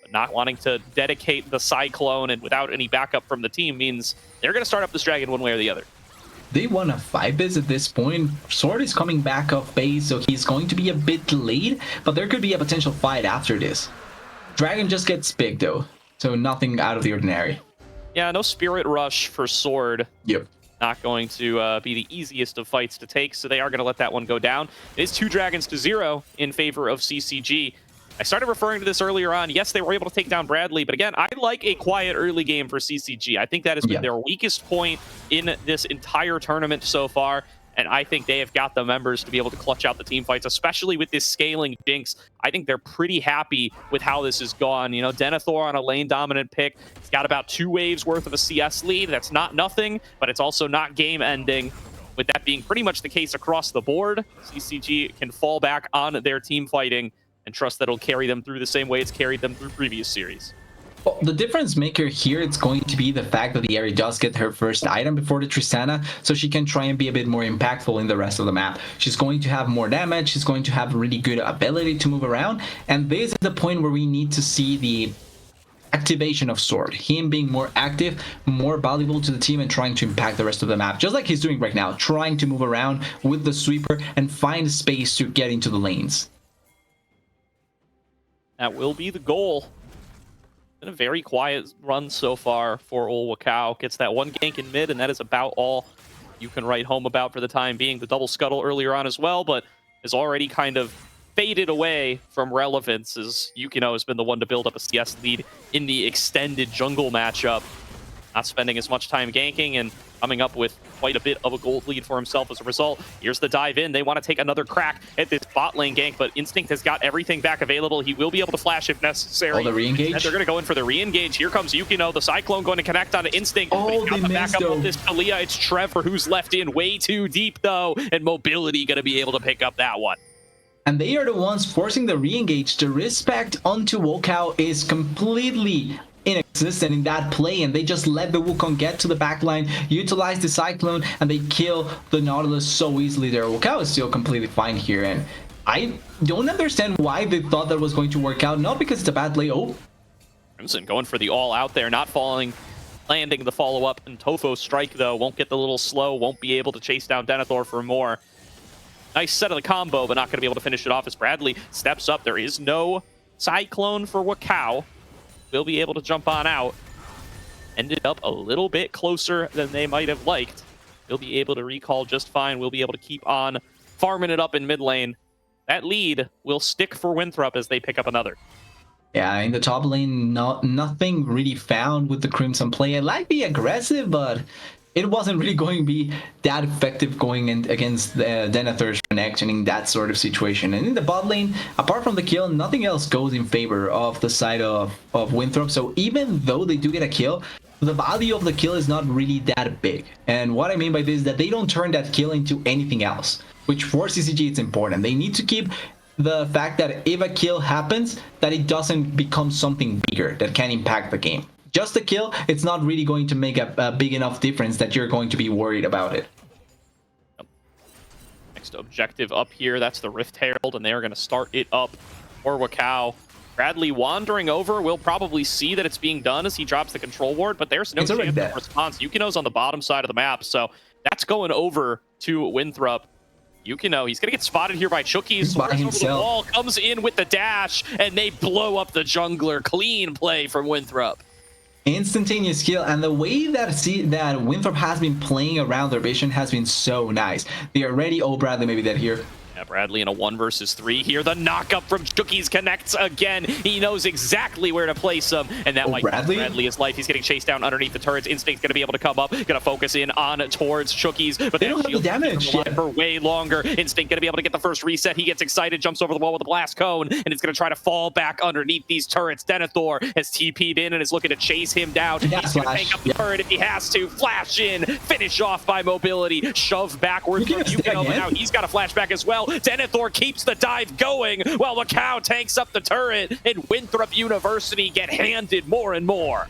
but not wanting to dedicate the Cyclone and without any backup from the team means they're going to start up this Dragon one way or the other. They won a 5-biz at this point. Sword is coming back off base, so he's going to be a bit late, but there could be a potential fight after this. Dragon just gets big though, so nothing out of the ordinary. Yeah, no Spirit Rush for Sword. Yep. Not going to be the easiest of fights to take, so they are going to let that one go down. It is 2 dragons to 0 in favor of CCG. I started referring to this earlier on. Yes, they were able to take down Bradley, but again, I like a quiet early game for CCG. I think that has been their weakest point in this entire tournament so far, and I think they have got the members to be able to clutch out the team fights, especially with this scaling Jinx. I think they're pretty happy with how this has gone. You know, Denethor on a lane dominant pick. He's got about 2 waves worth of a CS lead. That's not nothing, but it's also not game ending. With that being pretty much the case across the board, CCG can fall back on their team fighting and trust that it'll carry them through the same way it's carried them through previous series. Well, the difference maker here, it's going to be the fact that the Aerie does get her first item before the Tristana, so she can try and be a bit more impactful in the rest of the map. She's going to have more damage, she's going to have really good ability to move around, and this is the point where we need to see the activation of Sword. Him being more active, more valuable to the team, and trying to impact the rest of the map, just like he's doing right now, trying to move around with the sweeper and find space to get into the lanes. That will be the goal. Been a very quiet run so far for Ol Wakao. Gets that 1 gank in mid, and that is about all you can write home about for the time being. The double scuttle earlier on as well, but is already kind of faded away from relevance, as Yukino has been the one to build up a CS lead in the extended jungle matchup. Not spending as much time ganking and coming up with quite a bit of a gold lead for himself as a result. Here's the dive in. They want to take another crack at this bot lane gank, but Instinct has got everything back available. He will be able to flash if necessary. Oh, the re-engage? And they're going to go in for the re-engage. Here comes Yukino. The Cyclone going to connect onto Instinct. Oh, but he's got the backup of this Talia. It's Trevor who's left in way too deep, though, and Mobility going to be able to pick up that one. And they are the ones forcing the re-engage. The respect onto Wakao is completely inexistent in that play, and they just let the Wukong get to the backline, utilize the Cyclone, and they kill the Nautilus so easily there. Wakao is still completely fine here, and I don't understand why they thought that was going to work out. Not because it's a bad play. Oh, Crimson going for the all out there, not falling, landing the follow-up, and Tofo strike, though, won't get the little slow, won't be able to chase down Denethor for more. Nice set of the combo, but not going to be able to finish it off as Bradley steps up. There is no Cyclone for Wakao. Will be able to jump on out. Ended up a little bit closer than they might have liked. He'll be able to recall just fine. We'll be able to keep on farming it up in mid lane. That lead will stick for Winthrop as they pick up another. Yeah, in the top lane, nothing really found with the Crimson play. I like the aggressive, but it wasn't really going to be that effective going in against Denethor's connection in that sort of situation. And in the bot lane, apart from the kill, nothing else goes in favor of the side of Winthrop. So even though they do get a kill, the value of the kill is not really that big. And what I mean by this is that they don't turn that kill into anything else, which for CCG it's important. They need to keep the fact that if a kill happens, that it doesn't become something bigger that can impact the game. Just a kill, it's not really going to make a big enough difference that you're going to be worried about it. Next objective up here, that's the Rift Herald, and they are going to start it up for Wakao. Bradley wandering over will probably see that it's being done as he drops the control ward, but there's no chance of response. Yukino's on the bottom side of the map, so that's going over to Winthrop. Yukino, he's going to get spotted here by Chookies. Over the wall, comes in with the dash, and they blow up the jungler. Clean play from Winthrop. Instantaneous kill, and the way that Winthrop has been playing around their vision has been so nice. They are ready. Oh, Bradley, maybe that here. Yeah, Bradley in a 1 versus 3 here. The knockup from Chookies connects again. He knows exactly where to place him, and that might cost Bradley his life. He's getting chased down underneath the turrets. Instinct's going to be able to come up, going to focus in on towards Chookies, but they don't have the damage for way longer. Instinct going to be able to get the first reset. He gets excited, jumps over the wall with a blast cone, and it's going to try to fall back underneath these turrets. Denethor has TP'd in and is looking to chase him down. He's going to tank up the turret if he has to. Flash in, finish off by mobility, shove backwards from Yukino, but now he's got a flashback as well. Denethor keeps the dive going while Wakao tanks up the turret, and Winthrop University get handed more and more.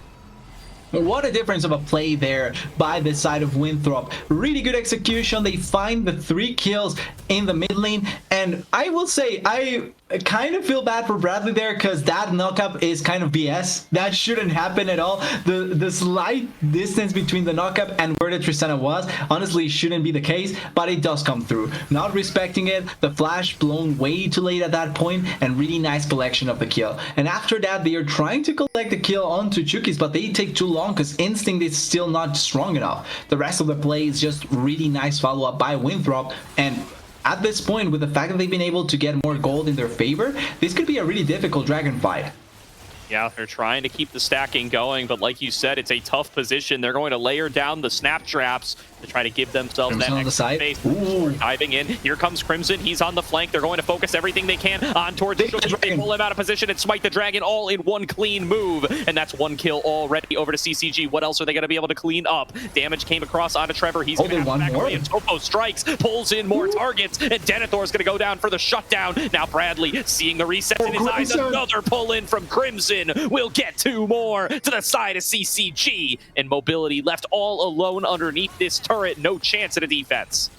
What a difference of a play there by the side of Winthrop. Really good execution. They find the 3 kills in the mid lane, and I will say I kind of feel bad for Bradley there because that knockup is kind of BS. That shouldn't happen at all. The slight distance between the knockup and where the Tristana was honestly shouldn't be the case, but it does come through. Not respecting it, the flash blown way too late at that point, and really nice collection of the kill. And after that, they are trying to collect the kill onto Chookies, but they take too long because Instinct is still not strong enough. The rest of the play is just really nice follow-up by Winthrop, and at this point, with the fact that they've been able to get more gold in their favor, this could be a really difficult dragon fight. Yeah, they're trying to keep the stacking going, but like you said, it's a tough position. They're going to layer down the snap traps to try to give themselves Crimson that extra space. Diving in. Here comes Crimson. He's on the flank. They're going to focus everything they can on towards the Chookies. They pull him out of position and smite the dragon all in one clean move. And that's 1 kill already over to CCG. What else are they going to be able to clean up? Damage came across onto Trevor. He's going to have to back away. And Topo strikes, pulls in more targets, and Denethor is going to go down for the shutdown. Now Bradley, seeing the reset in his eyes, another pull in from Crimson. We'll get 2 more to the side of CCG, and Mobility left all alone underneath this turret. No chance at a defense.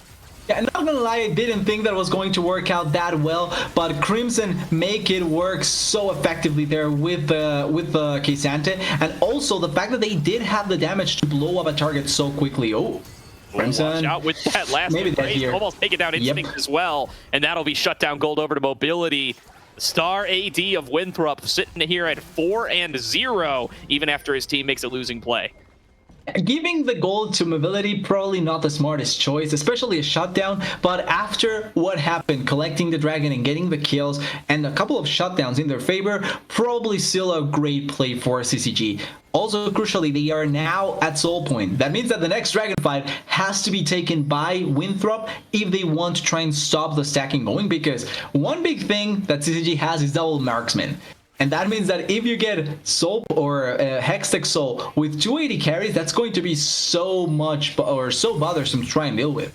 Yeah, I'm not gonna lie, I didn't think that was going to work out that well, but Crimson make it work so effectively there with the K'Sante, and also the fact that they did have the damage to blow up a target so quickly. Oh, Crimson. Watch out with that last raise, almost take it down Instinct as well, and that'll be shut down gold over to Mobility. Star AD of Winthrop sitting here at 4-0, even after his team makes a losing play. Giving the gold to Mobility, probably not the smartest choice, especially a shutdown, but after what happened, collecting the dragon and getting the kills and a couple of shutdowns in their favor, probably still a great play for CCG. Also, crucially, they are now at soul point. That means that the next dragon fight has to be taken by Winthrop if they want to try and stop the stacking going, because one big thing that CCG has is double marksman. And that means that if you get Soul or Hextech Soul with 280 carries, that's going to be so much or so bothersome to try and deal with.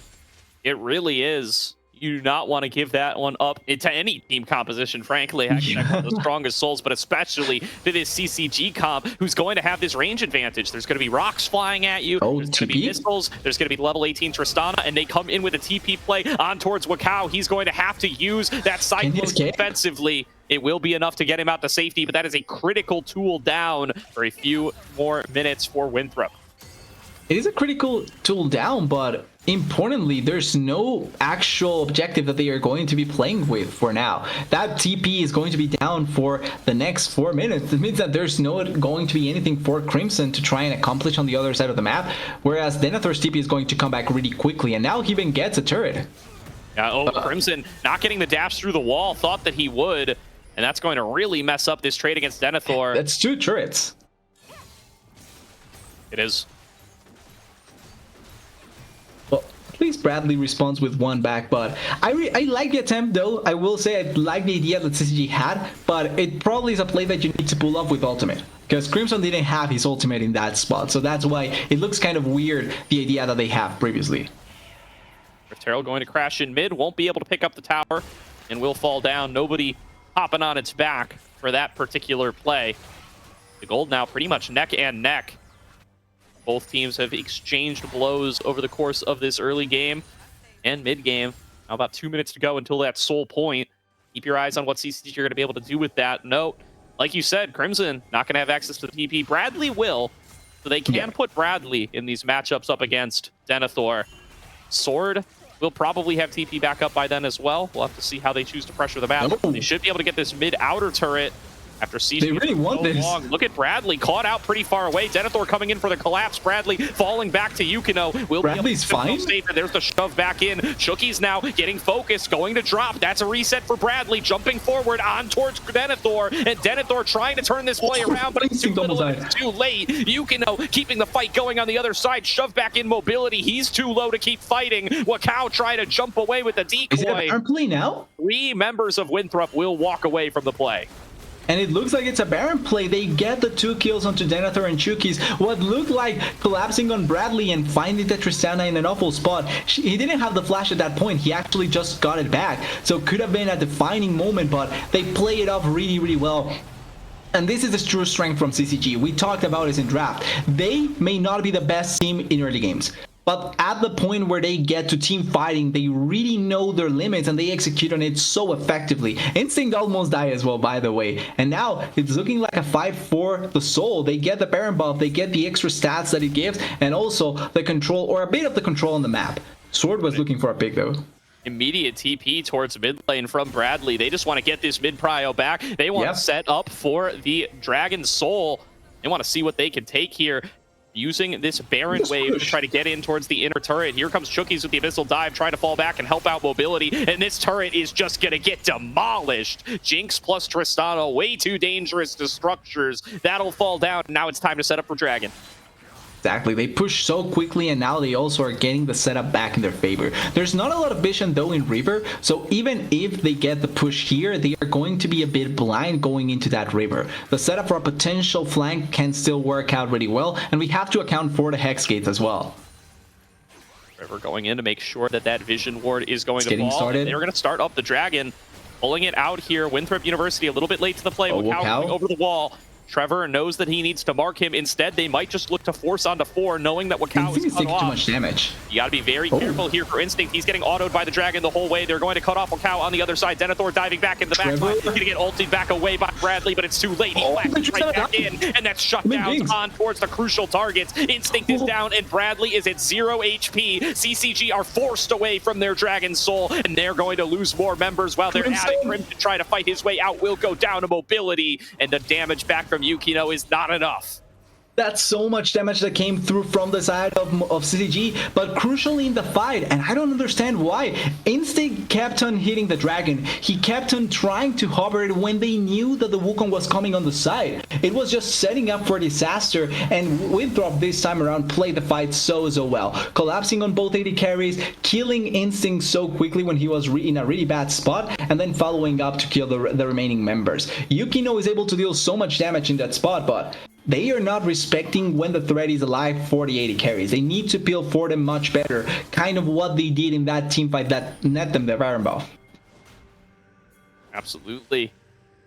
It really is. You do not want to give that one up to any team composition, frankly. Hextech the strongest souls, but especially to this CCG comp, who's going to have this range advantage. There's going to be rocks flying at you. Oh, there's going to be missiles. There's going to be level 18 Tristana, and they come in with a TP play on towards Wakao. He's going to have to use that Cyclone defensively. It will be enough to get him out to safety, but that is a critical tool down for a few more minutes for Winthrop. It is a critical tool down, but importantly, there's no actual objective that they are going to be playing with for now. That TP is going to be down for the next 4 minutes. It means that there's not going to be anything for Crimson to try and accomplish on the other side of the map, whereas Denethor's TP is going to come back really quickly, and now he even gets a turret. Crimson not getting the dash through the wall, thought that he would, and that's going to really mess up this trade against Denethor. That's 2 turrets. It is. Well, at least Bradley responds with 1 back, but I like the attempt, though. I will say I like the idea that CCG had, but it probably is a play that you need to pull up with ultimate, because Crimson didn't have his ultimate in that spot, so that's why it looks kind of weird, the idea that they have previously. Rift Herald going to crash in mid, won't be able to pick up the tower. and will fall down. Nobody hopping on its back for that particular play. The gold now pretty much neck and neck. Both teams have exchanged blows over the course of this early game and mid game. Now about 2 minutes to go until that soul point. Keep your eyes on what CCG are going to be able to do with that. Note, like you said, Crimson not going to have access to the TP. Bradley will, so they can put Bradley in these matchups up against Denethor. Sword will probably have TP back up by then as well. We'll have to see how they choose to pressure the map. They should be able to get this mid-outer turret after CCG. They really want this. Look at Bradley caught out pretty far away. Denethor coming in for the collapse. Bradley falling back to Yukino. Will Bradley's fine. Safer. There's the shove back in. Chucky's now getting focused, going to drop. That's a reset for Bradley, jumping forward on towards Denethor, and Denethor trying to turn this play around, but it's too little and it's too late. Yukino keeping the fight going on the other side. Shove back in mobility. He's too low to keep fighting. Wakao trying to jump away with the decoy. Is it a Baron play now? 3 members of Winthrop will walk away from the play. And it looks like it's a Baron play. They get the 2 kills onto Denethor and Chuki's. What looked like collapsing on Bradley and finding the Tristana in an awful spot. He didn't have the flash at that point. He actually just got it back. So it could have been a defining moment, but they play it off really, really well. And this is the true strength from CCG. We talked about this in draft. They may not be the best team in early games, but at the point where they get to team fighting, they really know their limits and they execute on it so effectively. Instinct almost died as well, by the way. And now it's looking like a fight for the soul. They get the Baron buff, they get the extra stats that it gives, and also the control, or a bit of the control on the map. Sword was looking for a pick though. Immediate TP towards mid lane from Bradley. They just want to get this mid prio back. They want to set up for the Dragon Soul. They want to see what they can take here, using this Baron wave to try to get in towards the inner turret. Here comes Chukies with the Abyssal Dive, trying to fall back and help out mobility, and this turret is just going to get demolished. Jinx plus Tristana, way too dangerous to structures. That'll fall down. Now it's time to set up for Dragon. Exactly, they push so quickly and now they also are getting the setup back in their favor. There's not a lot of vision though in river, so even if they get the push here, they are going to be a bit blind going into that river. The setup for a potential flank can still work out really well, and we have to account for the hex gates as well. River going in to make sure that that vision ward is going to fall. Started. They're going to start up the Dragon, pulling it out here. Winthrop University a little bit late to the play. Wakao coming over the wall. Trevor knows that he needs to mark him. Instead, they might just look to force onto 4, knowing that Wakao is cut off. Too much damage. You got to be very careful here for Instinct. He's getting autoed by the Dragon the whole way. They're going to cut off Wakao on the other side. Denethor diving back into the back line. He's going to get ulted back away by Bradley, but it's too late. He flashes right back in, and that's shut down on towards the crucial targets. Instinct is down, and Bradley is at 0 HP. CCG are forced away from their Dragon Soul, and they're going to lose more members while they're adding Crimson to try to fight his way out. Will go down to mobility, and the damage back from Yukino is not enough. That's so much damage that came through from the side of CCG, but crucially in the fight, and I don't understand why. Instinct kept on hitting the Dragon. He kept on trying to hover it when they knew that the Wukong was coming on the side. It was just setting up for disaster, and Winthrop this time around played the fight so well. Collapsing on both AD carries, killing Instinct so quickly when he was in a really bad spot, and then following up to kill the remaining members. Yukino is able to deal so much damage in that spot, but they are not respecting when the threat is alive for the AD carries. They need to peel for them much better. Kind of what they did in that team fight that net them the Baron buff. Absolutely.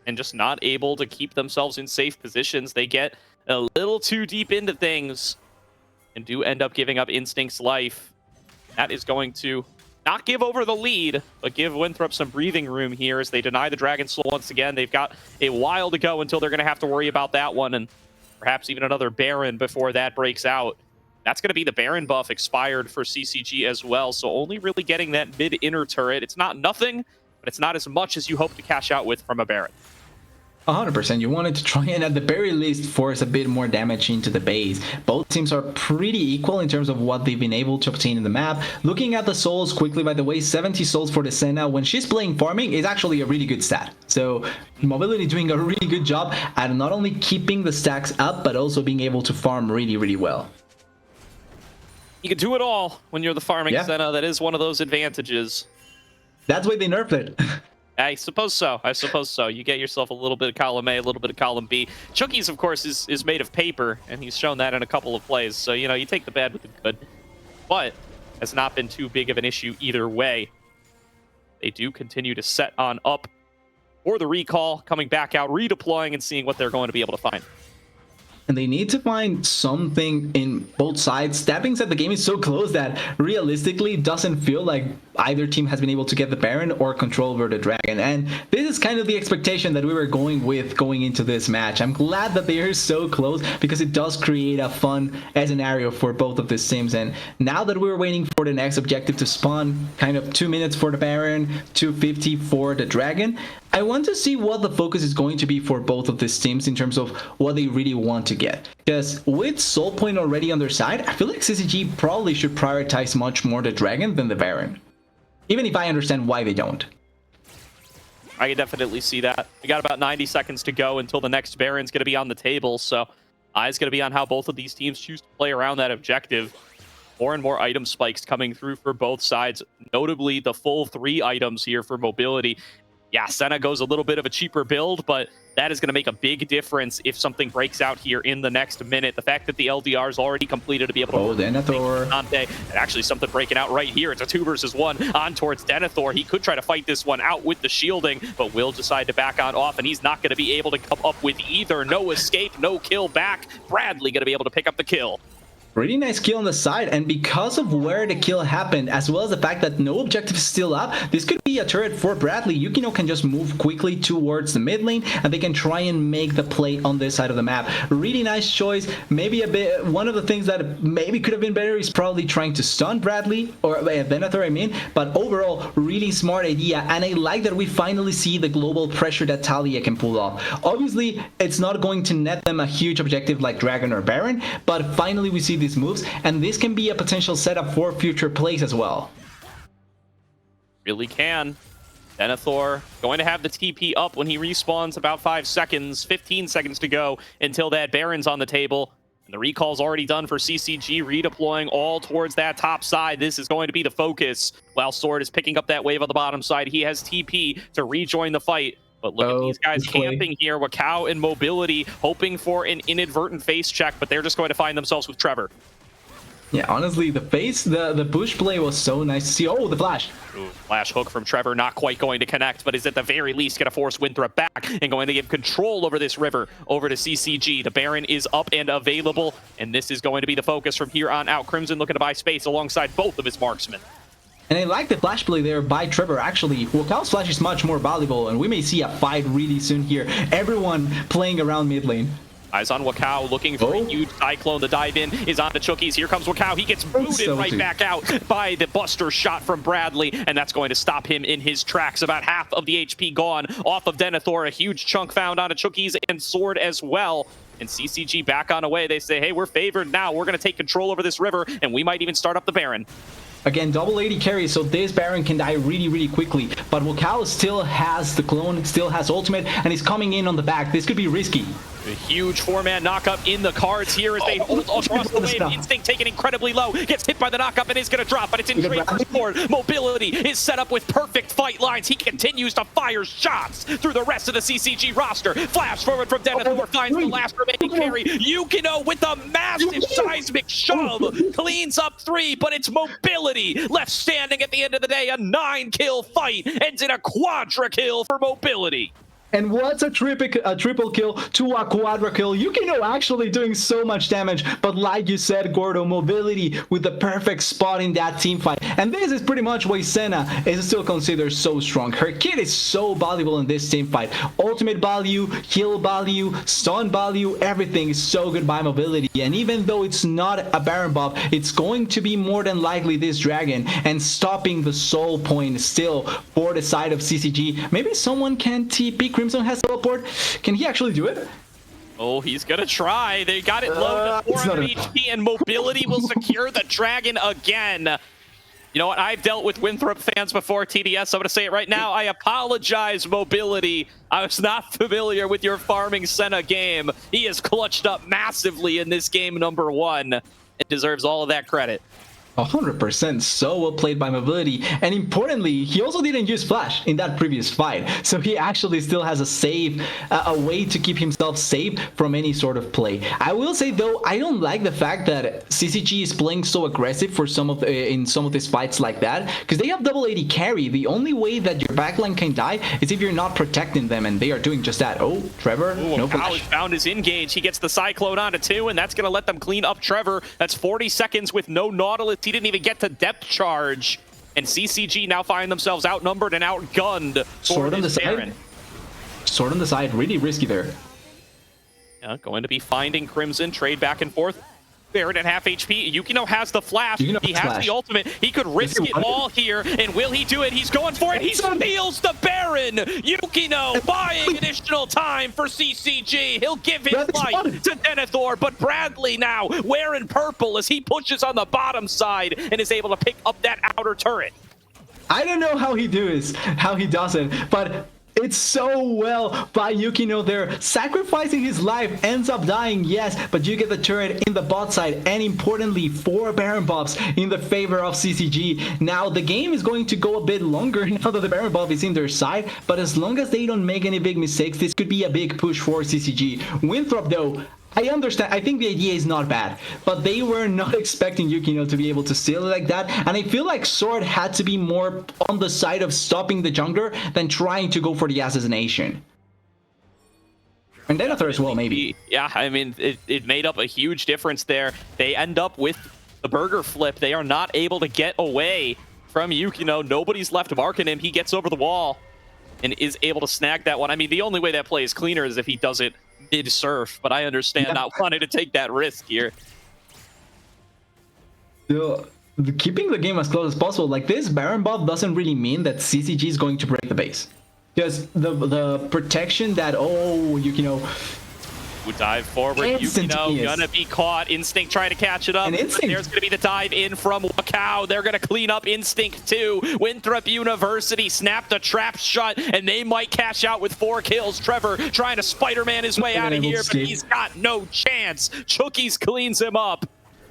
And just not able to keep themselves in safe positions. They get a little too deep into things and do end up giving up Instinct's life. That is going to not give over the lead, but give Winthrop some breathing room here as they deny the Dragon Soul once again. They've got a while to go until they're going to have to worry about that one, and perhaps even another Baron before that breaks out. That's going to be the Baron buff expired for CCG as well, so only really getting that mid-inner turret. It's not nothing, but it's not as much as you hope to cash out with from a Baron. 100%. You wanted to try and at the very least force a bit more damage into the base. Both teams are pretty equal in terms of what they've been able to obtain in the map. Looking at the souls quickly, by the way, 70 souls for the Senna when she's playing farming is actually a really good stat. So Mobility doing a really good job at not only keeping the stacks up, but also being able to farm really, really well. You can do it all when you're the farming Senna. That is one of those advantages. That's why they nerfed it. I suppose so. I suppose so. You get yourself a little bit of column A, a little bit of column B. Chucky's, of course, is made of paper, and he's shown that in a couple of plays. So, you know, you take the bad with the good. But has not been too big of an issue either way. They do continue to set on up for the recall, coming back out, redeploying, and seeing what they're going to be able to find. And they need to find something in both sides. That being said, the game is so close that realistically it doesn't feel like either team has been able to get the Baron or control over the Dragon. And this is kind of the expectation that we were going with going into this match. I'm glad that they are so close because it does create a fun scenario for both of these teams. And now that we're waiting for the next objective to spawn, kind of 2 minutes for the Baron, 250 for the Dragon, I want to see what the focus is going to be for both of these teams in terms of what they really want to get. Because with Soul Point already on their side, I feel like CCG probably should prioritize much more the Dragon than the Baron. Even if I understand why they don't. I can definitely see that. We got about 90 seconds to go until the next Baron's going to be on the table, so eyes going to be on how both of these teams choose to play around that objective. More and more item spikes coming through for both sides, notably the full 3 items here for mobility. Yeah, Senna goes a little bit of a cheaper build, but that is going to make a big difference if something breaks out here in the next minute. The fact that the LDR is already completed to be able to... Denethor. And actually something breaking out right here. It's a 2 versus 1 on towards Denethor. He could try to fight this one out with the shielding, but will decide to back on off, and he's not going to be able to come up with either. No escape, no kill back. Bradley going to be able to pick up the kill. Really nice kill on the side, and because of where the kill happened, as well as the fact that no objective is still up, this could be a turret for Bradley. Yukino can just move quickly towards the mid lane, and they can try and make the play on this side of the map. Really nice choice. Maybe a bit, one of the things that maybe could have been better is probably trying to stun Bradley, or Denethor, I mean, but overall, really smart idea, and I like that we finally see the global pressure that Talia can pull off. Obviously, it's not going to net them a huge objective like Dragon or Baron, but finally we see these moves, and this can be a potential setup for future plays as well. Really can. Denethor going to have the TP up when he respawns, about 5 seconds, 15 seconds to go until that Baron's on the table. And the recall's already done for CCG, redeploying all towards that top side. This is going to be the focus. While Sword is picking up that wave on the bottom side, he has TP to rejoin the fight. But look at these guys camping here. Wakao and Mobility hoping for an inadvertent face check, but they're just going to find themselves with Trevor. Yeah, honestly, the push play was so nice to see. Oh, the flash. Ooh, flash hook from Trevor, not quite going to connect, but is at the very least going to force Winthrop back and going to give control over this river over to CCG. The Baron is up and available, and this is going to be the focus from here on out. Crimson looking to buy space alongside both of his marksmen. And I like the flash play there by Trevor. Actually, Wakao's flash is much more valuable, and we may see a fight really soon here. Everyone playing around mid lane. Eyes on Wakao, looking for a huge Cyclone. The dive in is on the Chookies. Here comes Wakao. He gets booted right back out by the Buster shot from Bradley, and that's going to stop him in his tracks. About half of the HP gone off of Denethor. A huge chunk found on a Chookies and Sword as well. And CCG back on away. They say, hey, we're favored now. We're going to take control over this river, and we might even start up the Baron. Again, double 80 carry, so this Baron can die really, really quickly. But Wakao still has the clone, still has ultimate, and he's coming in on the back. This could be risky. A huge 4-man knockup in the cards here as they hold across the wave. Instinct taken incredibly low. Gets hit by the knockup and is going to drop, but it's in trade for Sword. Mobility is set up with perfect fight lines. He continues to fire shots through the rest of the CCG roster. Flash forward from Denethor, finds the last remaining carry. Yukino with a massive seismic shove. Cleans up 3, but it's Mobility left standing at the end of the day. A 9-kill fight ends in a quadra kill for Mobility. And what's a triple kill to a quadra kill? Yukino actually doing so much damage, but like you said, Gordo, Mobility with the perfect spot in that team fight. And this is pretty much why Senna is still considered so strong. Her kit is so valuable in this team fight. Ultimate value, heal value, stun value, everything is so good by Mobility. And even though it's not a Baron buff, it's going to be more than likely this Dragon, and stopping the soul point still for the side of CCG. Maybe someone can TP. Crimson has teleport. Can he actually do it? Oh, he's gonna try. They got it low to 400 HP, and Mobility will secure the Dragon again. You know what? I've dealt with Winthrop fans before, TDS. I'm gonna say it right now. I apologize, Mobility. I was not familiar with your farming Senna game. He is clutched up massively in this game number 1. It deserves all of that credit. 100%, so well played by Mobility, and importantly, he also didn't use Flash in that previous fight, so he actually still has a save, a way to keep himself safe from any sort of play. I will say though, I don't like the fact that CCG is playing so aggressive for some of in some of these fights like that, because they have double AD carry. The only way that your backline can die is if you're not protecting them, and they are doing just that. Oh, Trevor, no Flash. Found his engage. He gets the Cyclone onto 2, and that's going to let them clean up Trevor. That's 40 seconds with no Nautilus. He didn't even get to depth charge, and CCG now find themselves outnumbered and outgunned. Sword on the side. Sword on the side, really risky there. Yeah, going to be finding Crimson, trade back and forth. Baron at half HP. Yukino has the flash. He has the ultimate. He could risk it all here. And will he do it? He's going for it. He steals the Baron. Yukino buying additional time for CCG. He'll give his life to Denethor. But Bradley now wearing purple as he pushes on the bottom side and is able to pick up that outer turret. I don't know how he does it, but it's so well by Yukino there. Sacrificing his life, ends up dying, yes, but you get the turret in the bot side, and importantly, 4 Baron buffs in the favor of CCG. Now, the game is going to go a bit longer now that the Baron buff is in their side, but as long as they don't make any big mistakes, this could be a big push for CCG. Winthrop, though, I understand. I think the idea is not bad, but they were not expecting Yukino to be able to steal it like that. And I feel like Sword had to be more on the side of stopping the jungler than trying to go for the assassination. And Denethor as well, maybe. Yeah, I mean, it made up a huge difference there. They end up with the burger flip. They are not able to get away from Yukino. Nobody's left marking him. He gets over the wall and is able to snag that one. I mean, the only way that play is cleaner is if he does it mid-surf, but I understand not wanting to take that risk here. Keeping the game as close as possible, like this Baron buff doesn't really mean that CCG is going to break the base. Because the protection that, Yukino Who dive forward, Yukino gonna be caught. Instinct trying to catch it up. There's gonna be the dive in from Wakao. They're gonna clean up Instinct too. Winthrop University snapped a trap shot, and they might cash out with 4 kills. Trevor trying to Spider-Man his way out of here, but he's got no chance. Chookies cleans him up,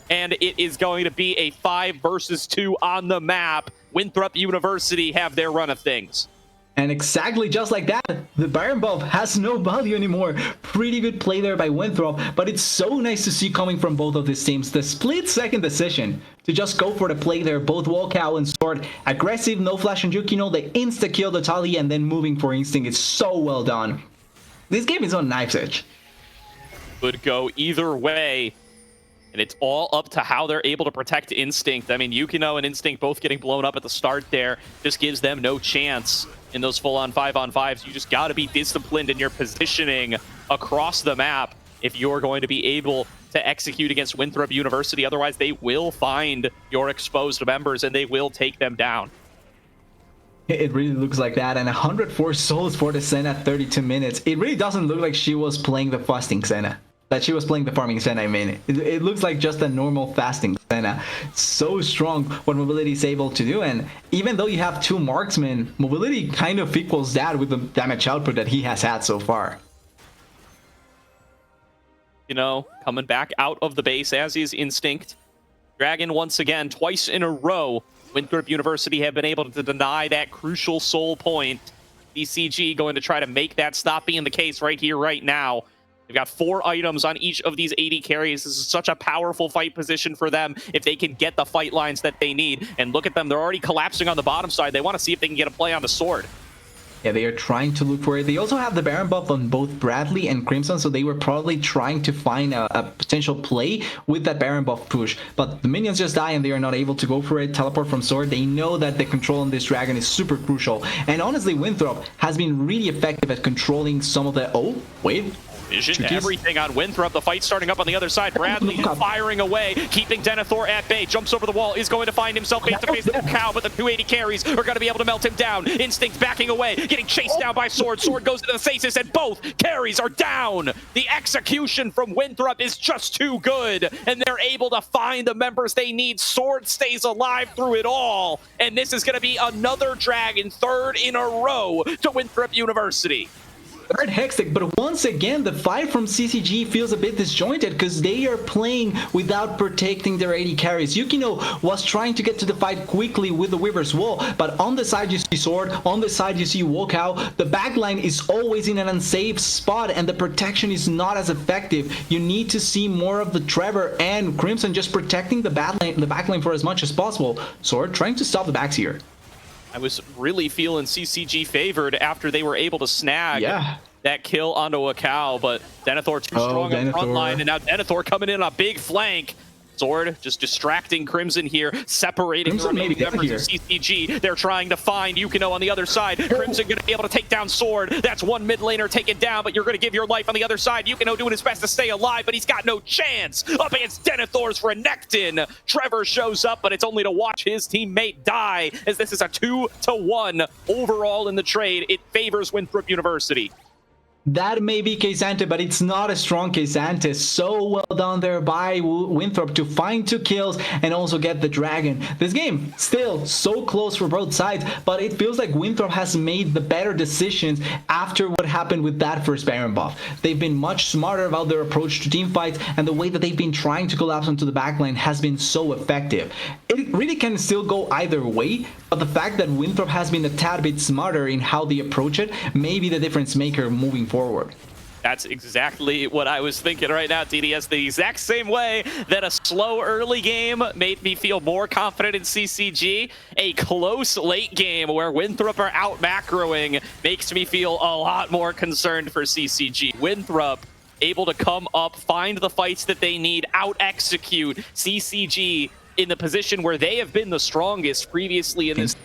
and it is going to be a 5 versus 2 on the map. Winthrop University have their run of things. And exactly just like that, the Baron buff has no value anymore. Pretty good play there by Winthrop, but it's so nice to see coming from both of these teams. The split-second decision to just go for the play there, both Walkout and Sword. Aggressive, no flash on Yukino, they insta-kill the Tali and then moving for Instinct. It's so well done. This game is on knife's edge. Could go either way. And it's all up to how they're able to protect Instinct. I mean, Yukino and Instinct both getting blown up at the start there just gives them no chance in those full-on 5-on-5s. You just got to be disciplined in your positioning across the map if you're going to be able to execute against Winthrop University. Otherwise, they will find your exposed members and they will take them down. It really looks like that, and 104 souls for the Senna at 32 minutes. It really doesn't look like she was playing the fasting Senna. That she was playing the farming Senna, I mean. It looks like just a normal fasting Senna. So strong what Mobility is able to do, and even though you have 2 marksmen, Mobility kind of equals that with the damage output that he has had so far. You know, coming back out of the base as is Instinct. Dragon once again, twice in a row. Winthrop University have been able to deny that crucial soul point. CCG going to try to make that stop being the case right here, right now. They've got 4 items on each of these AD carries. This is such a powerful fight position for them if they can get the fight lines that they need. And look at them. They're already collapsing on the bottom side. They want to see if they can get a play on the sword. Yeah, they are trying to look for it. They also have the Baron buff on both Bradley and Crimson, so they were probably trying to find a potential play with that Baron buff push. But the minions just die and they are not able to go for it. Teleport from sword. They know that the control on this dragon is super crucial. And honestly, Winthrop has been really effective at controlling some of the... Oh, wait. Vision everything on Winthrop. The fight starting up on the other side. Bradley firing away, keeping Denethor at bay. Jumps over the wall, is going to find himself face-to-face with Cow, but the 280 carries are going to be able to melt him down. Instinct backing away, getting chased down by Sword. Sword goes into the stasis, and both carries are down. The execution from Winthrop is just too good, and they're able to find the members they need. Sword stays alive through it all, and this is going to be another Dragon, 3rd in a row to Winthrop University. Third Hextech, but once again, the fight from CCG feels a bit disjointed because they are playing without protecting their AD carries. Yukino was trying to get to the fight quickly with the Weaver's Wall, but on the side you see Sword, on the side you see Walkout. The backline is always in an unsafe spot and the protection is not as effective. You need to see more of the Trevor and Crimson just protecting the backline for as much as possible. Sword trying to stop the backs here. I was really feeling CCG favored after they were able to snag that kill onto a cow, but Denethor too strong on the front line, and now Denethor coming in on a big flank. Sword just distracting Crimson here, separating the remaining members of CCG. They're trying to find Yukino on the other side. Crimson going to be able to take down Sword. That's one mid laner taken down, but you're going to give your life on the other side. Yukino doing his best to stay alive, but he's got no chance up against Denethor's Renekton. Trevor shows up, but it's only to watch his teammate die, as this is a 2-1 overall in the trade. It favors Winthrop University. That may be K'Sante, but it's not a strong K'Sante. So well done there by Winthrop to find 2 kills and also get the dragon. This game still so close for both sides, but it feels like Winthrop has made the better decisions after what happened with that first Baron buff. They've been much smarter about their approach to team fights, and the way that they've been trying to collapse onto the backline has been so effective. It really can still go either way, but the fact that Winthrop has been a tad bit smarter in how they approach it may be the difference maker moving forward. That's exactly what I was thinking right now, TDS. The exact same way that a slow early game made me feel more confident in CCG, a close late game where Winthrop are out macroing makes me feel a lot more concerned for CCG. Winthrop able to come up, find the fights that they need, out-execute CCG in the position where they have been the strongest previously in this.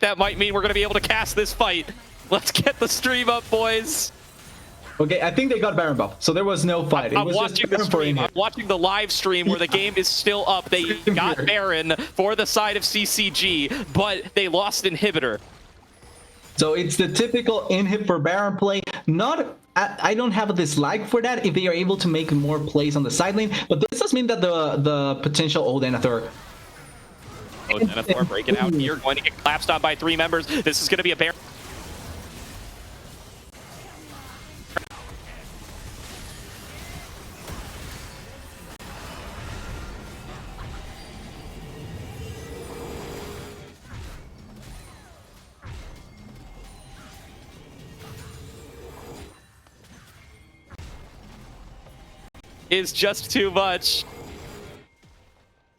That might mean we're going to be able to cast this fight. Let's get the stream up, boys. Okay, I think they got Baron buff, so there was no fight. I'm watching the stream. I'm watching the live stream where the game is still up. They got Baron for the side of CCG, but they lost Inhibitor. So it's the typical inhib for Baron play. I don't have a dislike for that if they are able to make more plays on the side lane, but this does mean that the potential old Denethor. Oh, Denethor breaking out here, going to get collapsed on by 3 members. This is going to be a Baron. Is just too much.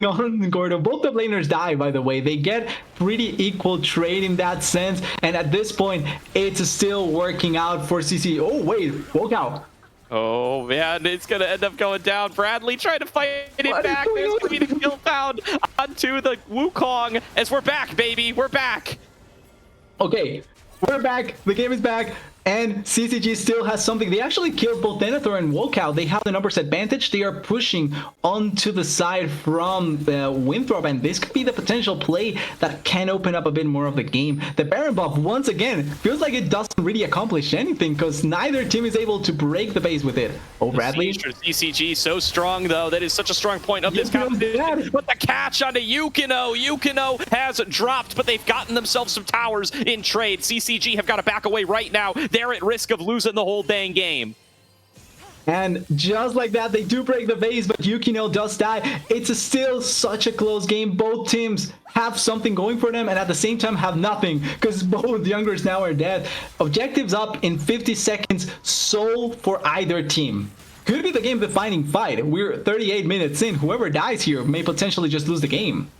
Gordo, both the laners die, by the way. They get pretty equal trade in that sense, and at this point it's still working out for CC. Oh wait, Walkout. Oh man, it's gonna end up going down. Bradley trying to fight it back. There's gonna be the kill found onto the Wukong, as we're back, baby, we're back. Okay, we're back, the game is back. And CCG still has something. They actually killed both Denethor and Walkout. They have the numbers advantage. They are pushing onto the side from Winthrop, and this could be the potential play that can open up a bit more of the game. The Baron buff, once again, feels like it doesn't really accomplish anything because neither team is able to break the base with it. Oh, Bradley. CCG so strong, though. That is such a strong point of this competition. But the catch onto Yukino. Yukino has dropped, but they've gotten themselves some towers in trade. CCG have got to back away right now. They're at risk of losing the whole dang game. And just like that, they do break the base, but Yukino does die. It's still such a close game. Both teams have something going for them and at the same time have nothing because both youngers now are dead. Objectives up in 50 seconds, soul for either team. Could be the game-defining fight. We're 38 minutes in. Whoever dies here may potentially just lose the game.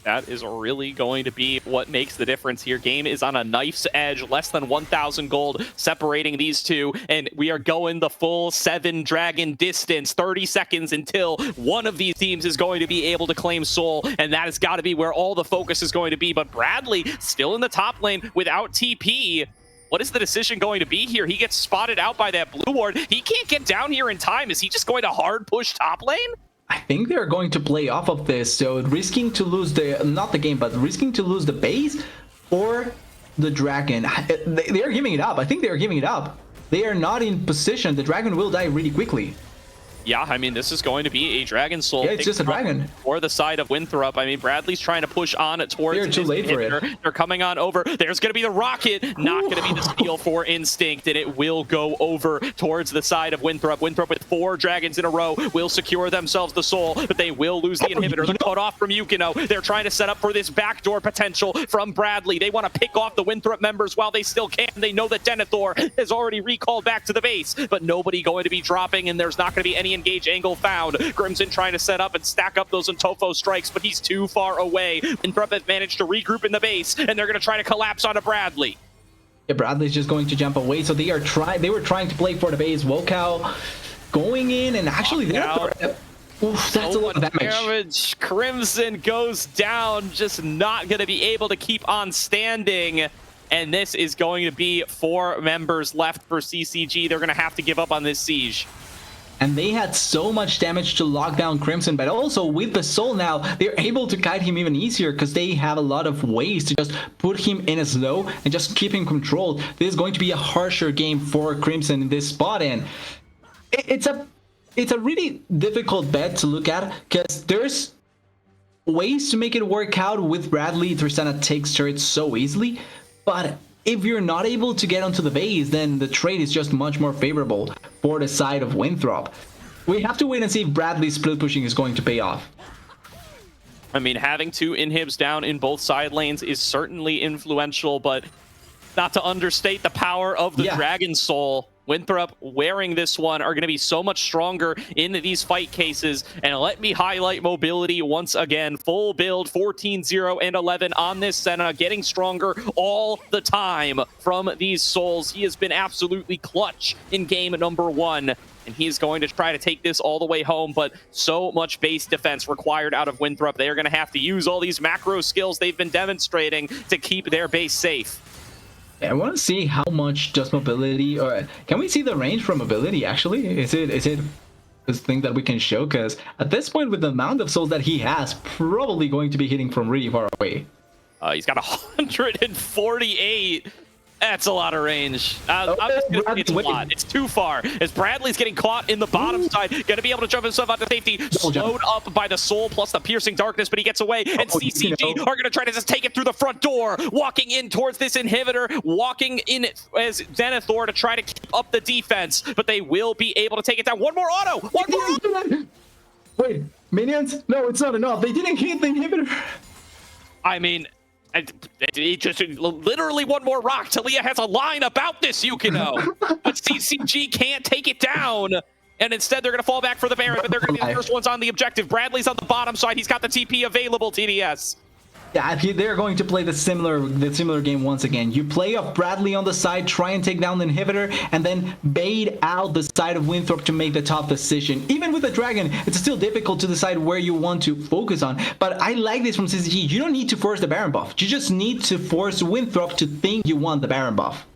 That is really going to be what makes the difference here. Game is on a knife's edge, less than 1,000 gold separating these two, and we are going the full 7 dragon distance, 30 seconds until one of these teams is going to be able to claim soul, and that has got to be where all the focus is going to be. But Bradley still in the top lane without TP. What is the decision going to be here? He gets spotted out by that blue ward. He can't get down here in time. Is he just going to hard push top lane? I think they're going to play off of this, so risking to lose the, not the game, but risking to lose the base or the dragon. They're giving it up. I think they're giving it up. They are not in position. The dragon will die really quickly. Yeah, I mean, this is going to be a Dragon Soul. Yeah, it's just a dragon. Or the side of Winthrop. I mean, Bradley's trying to push on towards. They're too late for it. They're coming on over. There's going to be the rocket. Not going to be the steal for Instinct, and it will go over towards the side of Winthrop. Winthrop with 4 dragons in a row will secure themselves the soul, but they will lose the inhibitor. They're cut off from Yukino. They're trying to set up for this backdoor potential from Bradley. They want to pick off the Winthrop members while they still can. They know that Denethor has already recalled back to the base, but nobody going to be dropping, and there's not going to be any engage angle found. Crimson trying to set up and stack up those Antofo strikes, but he's too far away. Winthrop has managed to regroup in the base, and they're going to try to collapse onto Bradley. Yeah, Bradley's just going to jump away, so they were trying to play for the base. Wokow going in, and actually that's a lot of damage. Crimson goes down, just not going to be able to keep on standing. And this is going to be 4 members left for CCG. They're going to have to give up on this siege. And they had so much damage to lock down Crimson, but also with the soul now, they're able to kite him even easier because they have a lot of ways to just put him in a slow and just keep him controlled. This is going to be a harsher game for Crimson in this spot, and it's a really difficult bet to look at because there's ways to make it work out with Bradley. Tristana takes turrets so easily, but if you're not able to get onto the base, then the trade is just much more favorable for the side of Winthrop. We have to wait and see if Bradley's split pushing is going to pay off. I mean, having 2 inhibs down in both side lanes is certainly influential, but not to understate the power of the Dragon Soul. Winthrop wearing this one are going to be so much stronger in these fight cases. And let me highlight mobility once again. Full build 14, 0, and 11 on this Senna, getting stronger all the time from these souls. He has been absolutely clutch in game number 1. And he's going to try to take this all the way home, but so much base defense required out of Winthrop. They are going to have to use all these macro skills they've been demonstrating to keep their base safe. I want to see how much does mobility, or can we see the range from mobility actually? Is it this thing that we can show? Because at this point, with the amount of souls that he has, probably going to be hitting from really far away. He's got 148. That's a lot of range. I'm just gonna say it's a lot. It's too far. As Bradley's getting caught in the bottom side, gonna be able to jump himself out to safety. Slowed up by the soul plus the piercing darkness, but he gets away. And CCG are gonna try to just take it through the front door, walking in towards this inhibitor, walking in as Denethor to try to keep up the defense, but they will be able to take it down. One more auto. One more auto. Wait, minions? No, it's not enough. They didn't hit the inhibitor. I mean, it just literally one more rock. Talia has a line about this, Yukino. But CCG can't take it down. And instead, they're going to fall back for the Baron, but they're going to be the first ones on the objective. Bradley's on the bottom side. He's got the TP available, TDS. Yeah, they're going to play the similar game once again. You play off Bradley on the side, try and take down the inhibitor, and then bait out the side of Winthrop to make the tough decision. Even with the dragon, it's still difficult to decide where you want to focus on. But I like this from CCG. You don't need to force the Baron buff. You just need to force Winthrop to think you want the Baron buff.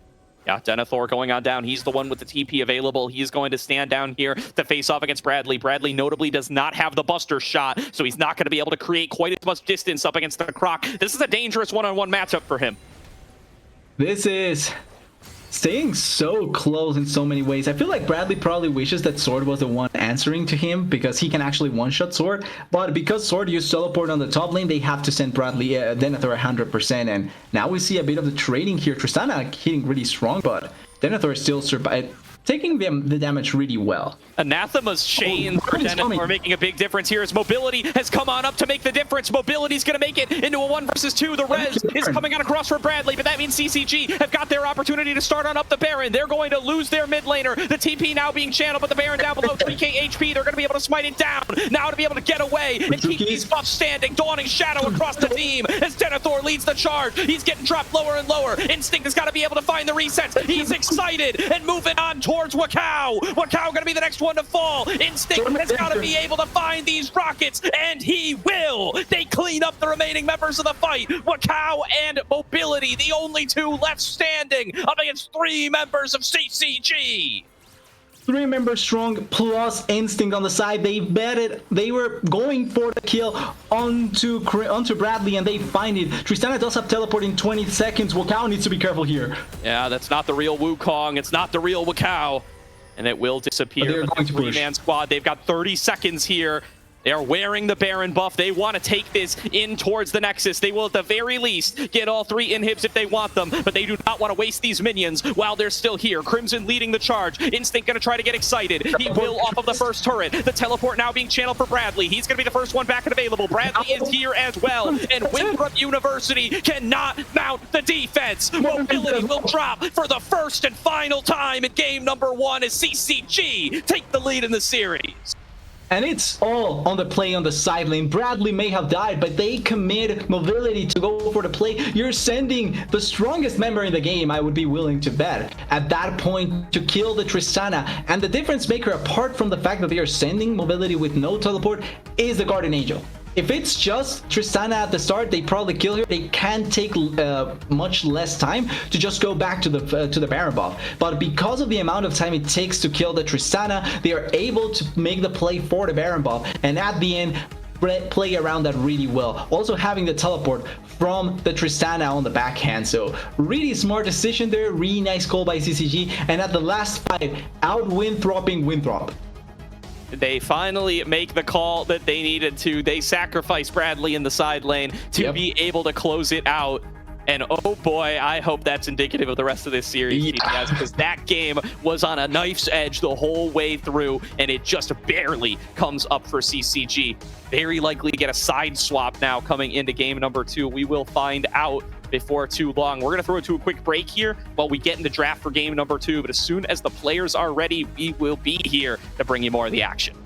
Yeah, Denethor going on down. He's the one with the TP available. He's going to stand down here to face off against Bradley. Bradley notably does not have the Buster shot, so he's not going to be able to create quite as much distance up against the Croc. This is a dangerous one-on-one matchup for him. This is staying so close in so many ways. I feel like Bradley probably wishes that Sword was the one answering to him because he can actually one-shot Sword. But because Sword used teleport on the top lane, they have to send Bradley Denethor 100%. And now we see a bit of the trading here. Tristana hitting really strong, but Denethor is still taking the damage really well. Anathema's chains for Denethor are making a big difference here as mobility has come on up to make the difference. Mobility's going to make it into a 1 versus 2. The res is coming on across for Bradley, but that means CCG have got their opportunity to start on up the Baron. They're going to lose their mid laner. The TP now being channeled, but the Baron down below 3k HP. They're going to be able to smite it down. Now to be able to get away and keep these buffs standing. Dawning Shadow across the team as Denethor leads the charge. He's getting dropped lower and lower. Instinct has got to be able to find the resets. He's excited and moving on towards Wokow. Wokow gonna be the next one to fall. Instinct has got to be able to find these rockets, and he will. They clean up the remaining members of the fight. Wokow and Mobility, the only 2 left standing up against 3 members of CCG. 3-member strong plus instinct on the side. They betted, they were going for the kill onto Bradley, and they find it. Tristana does have teleport in 20 seconds. Wakao needs to be careful here. Yeah, that's not the real Wukong. It's not the real Wakao. And it will disappear. They're going to push. 3-man squad. They've got 30 seconds here. They are wearing the Baron buff. They want to take this in towards the Nexus. They will, at the very least, get all 3 inhibs if they want them, but they do not want to waste these minions while they're still here. Crimson leading the charge. Instinct going to try to get excited. He will off of the first turret. The teleport now being channeled for Bradley. He's going to be the first one back and available. Bradley is here as well, and Winthrop University cannot mount the defense. Mobility will drop for the first and final time in game number 1 as CCG take the lead in the series. And it's all on the play on the side lane. Bradley may have died, but they commit mobility to go for the play. You're sending the strongest member in the game, I would be willing to bet, at that point to kill the Tristana. And the difference maker, apart from the fact that they are sending mobility with no teleport, is the Guardian Angel. If it's just Tristana at the start, they probably kill her. They can take much less time to just go back to the Baron buff. But because of the amount of time it takes to kill the Tristana, they are able to make the play for the Baron buff. And at the end, play around that really well. Also having the teleport from the Tristana on the backhand. So really smart decision there. Really nice call by CCG. And at the last fight, out Winthroping Winthrop. They finally make the call that they needed to. They sacrifice Bradley in the side lane to be able to close it out. And oh boy, I hope that's indicative of the rest of this series, because that game was on a knife's edge the whole way through, and it just barely comes up for CCG. Very likely to get a side swap now coming into game number 2. We will find out before too long. We're going to throw it to a quick break here while we get in the draft for game number 2. But as soon as the players are ready, we will be here to bring you more of the action.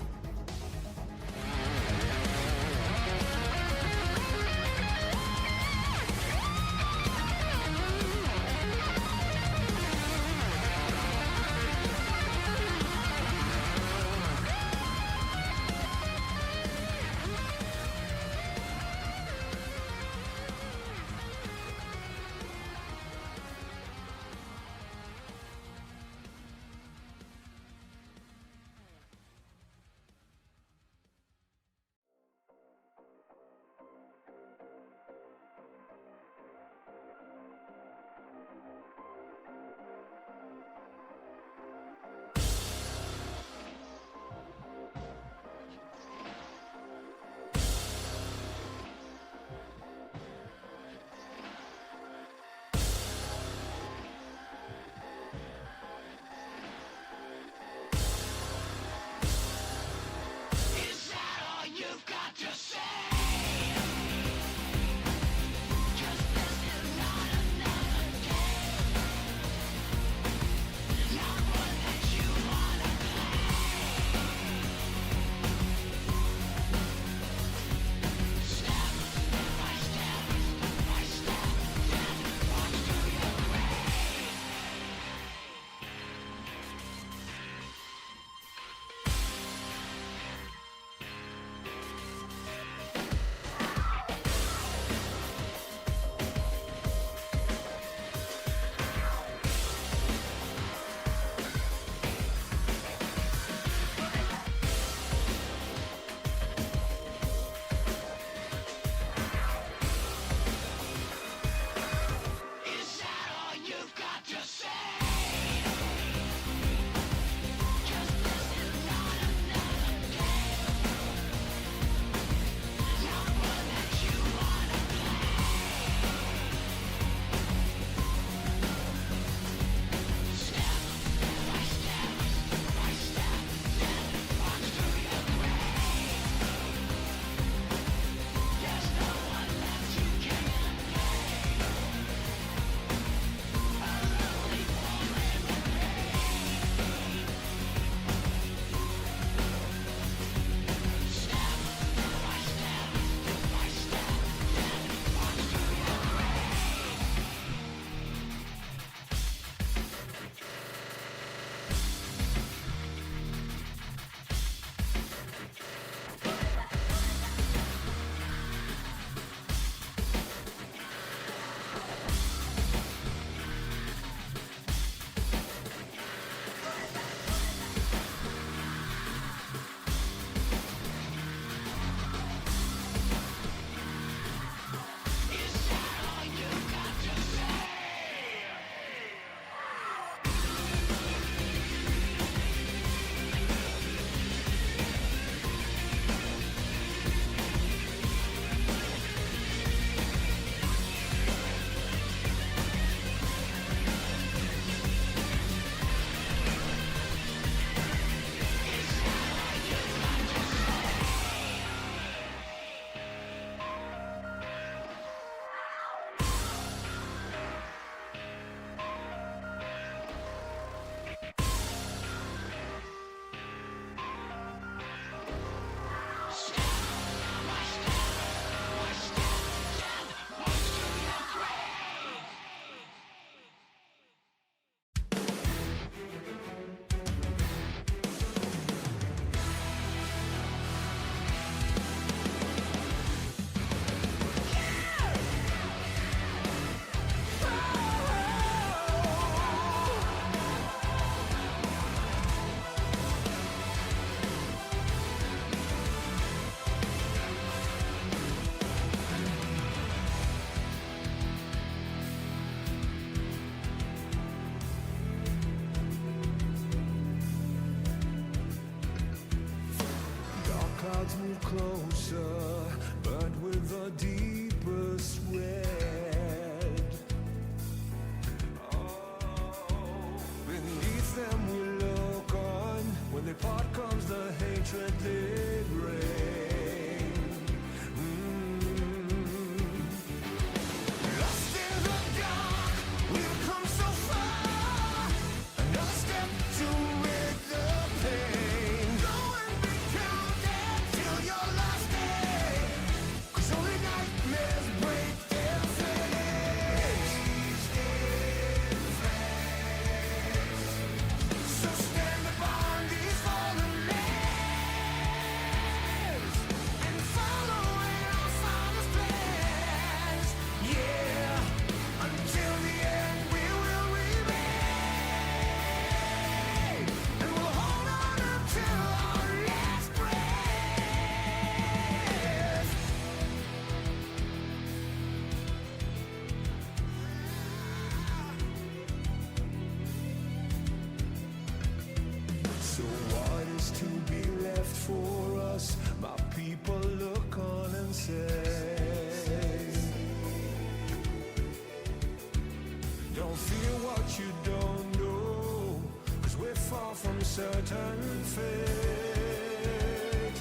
certain fate.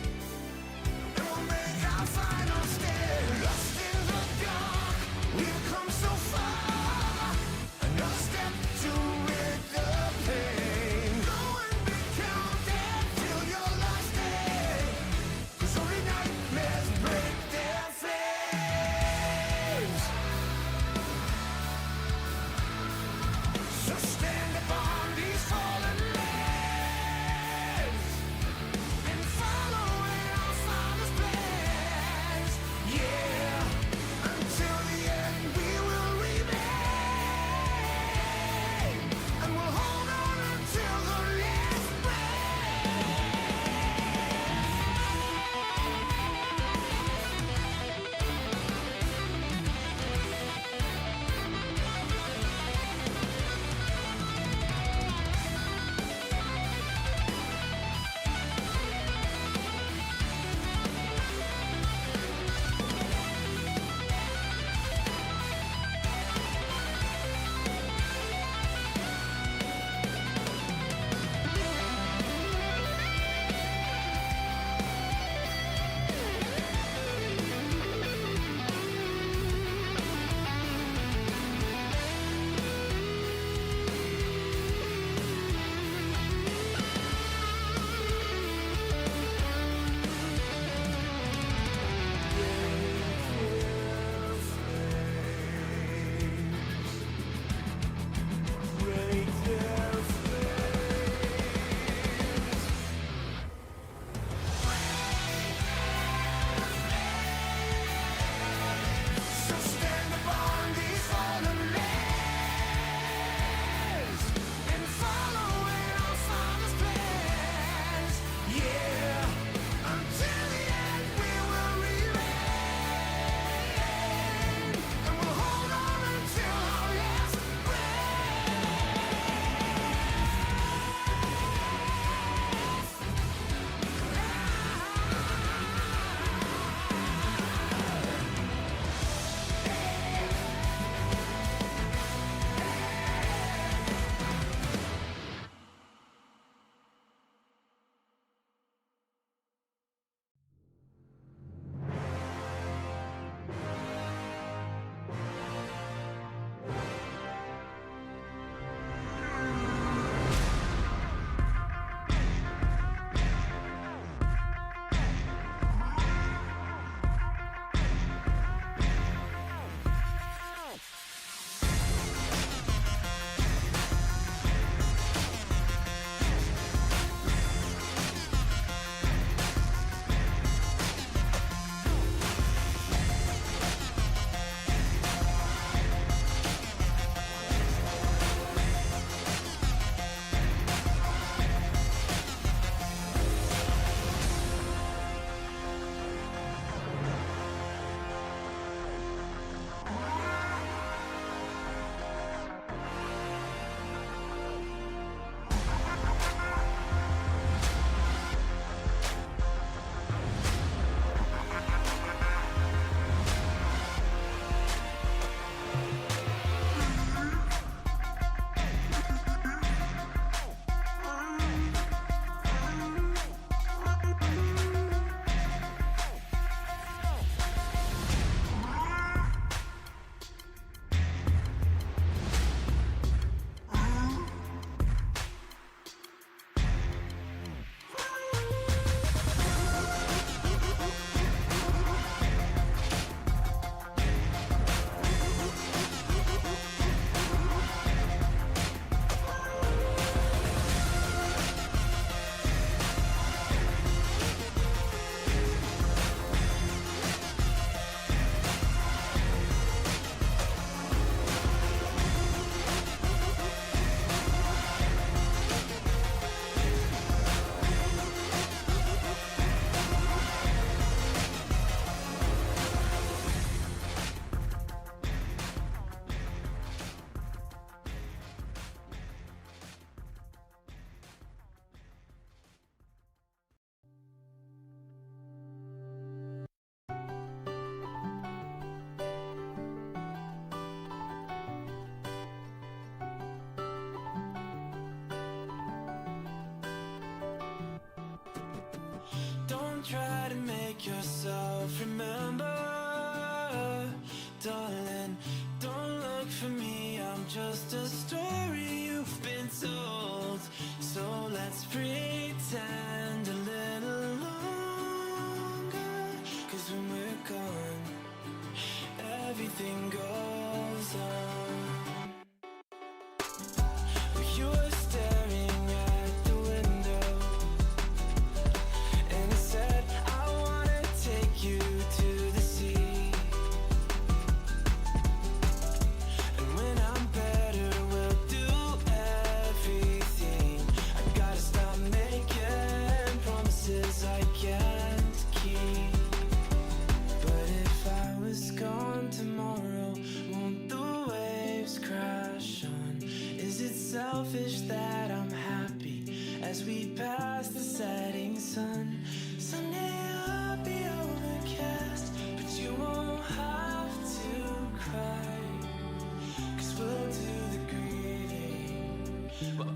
And we'll make our final stand. Lost in the dark, we've come so far. Another step to rid the pain. Go and be counted till your last day. 'Cause only nightmares break their flames. So stand upon these fallen lands.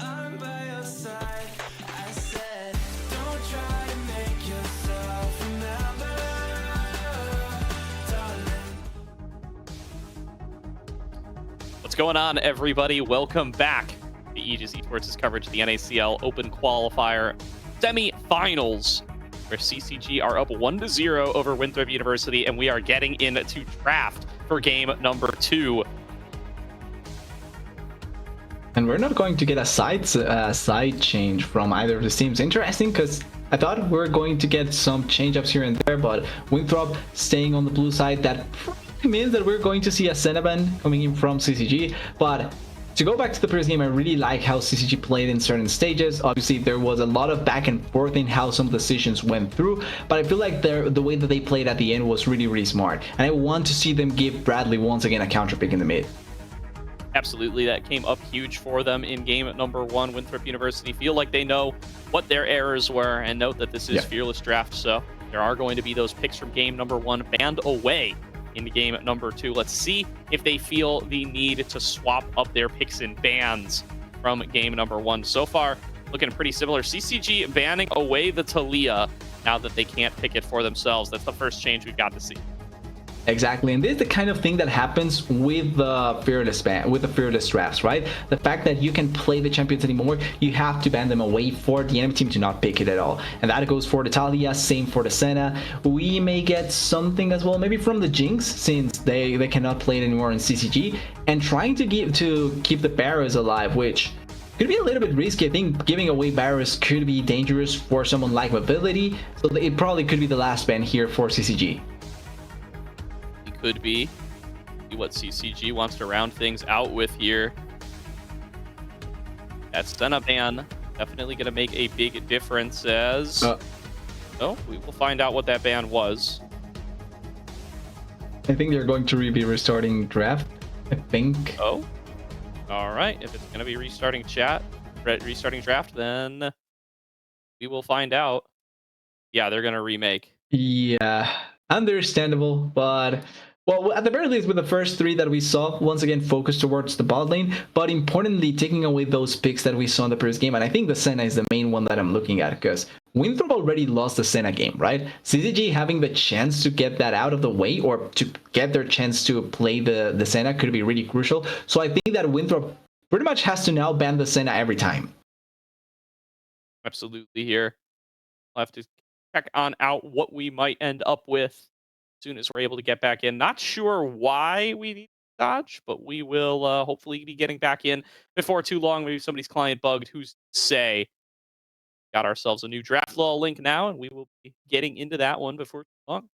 I'm by your side. I said, don't try to make yourself remember, darling. What's going on, everybody? Welcome back to Aegis Esports' coverage of the NACL Open Qualifier semi-finals, where CCG are up 1-0 over Winthrop University, and we are getting into draft for game number 2. And we're not going to get a side change from either of the teams. Interesting, because I thought we were going to get some change-ups here and there, but Winthrop staying on the blue side, that probably means that we're going to see a Senaban coming in from CCG. But to go back to the previous game, I really like how CCG played in certain stages. Obviously, there was a lot of back and forth in how some decisions went through, but I feel like the way that they played at the end was really, really smart. And I want to see them give Bradley once again a counter pick in the mid. Absolutely, that came up huge for them in game number 1. Winthrop University feel like they know what their errors were, and note that this is Fearless Draft, so there are going to be those picks from game number 1 banned away into game number 2. Let's see if they feel the need to swap up their picks and bans from game number 1. So far, looking pretty similar. CCG banning away the Talia now that they can't pick it for themselves. That's the first change we've got to see. Exactly, and this is the kind of thing that happens with the fearless drafts, right? The fact that you can play the champions anymore, you have to ban them away for the enemy team to not pick it at all. And that goes for the Talia, same for the Senna. We may get something as well, maybe from the Jinx, since they cannot play it anymore in CCG, and trying to keep the Barrows alive, which could be a little bit risky. I think giving away Barrows could be dangerous for someone like Mobility, so it probably could be the last ban here for CCG. Could be. See what CCG wants to round things out with here. That Senna ban definitely going to make a big difference as... Oh, we will find out what that ban was. I think they're going to be restarting draft, I think. Oh, all right. If it's going to be restarting draft, then we will find out. Yeah, they're going to remake. Yeah, understandable, but... Well, at the very least, with the first 3 that we saw, once again, focused towards the bot lane, but importantly, taking away those picks that we saw in the previous game, and I think the Senna is the main one that I'm looking at, because Winthrop already lost the Senna game, right? CCG having the chance to get that out of the way, or to get their chance to play the Senna could be really crucial, so I think that Winthrop pretty much has to now ban the Senna every time. Absolutely here. We'll have to check on out what we might end up with soon as we're able to get back in. Not sure why we need to dodge, but we will hopefully be getting back in before too long. Maybe somebody's client bugged. Who's to say? Got ourselves a new draft law link now, and we will be getting into that one before too long.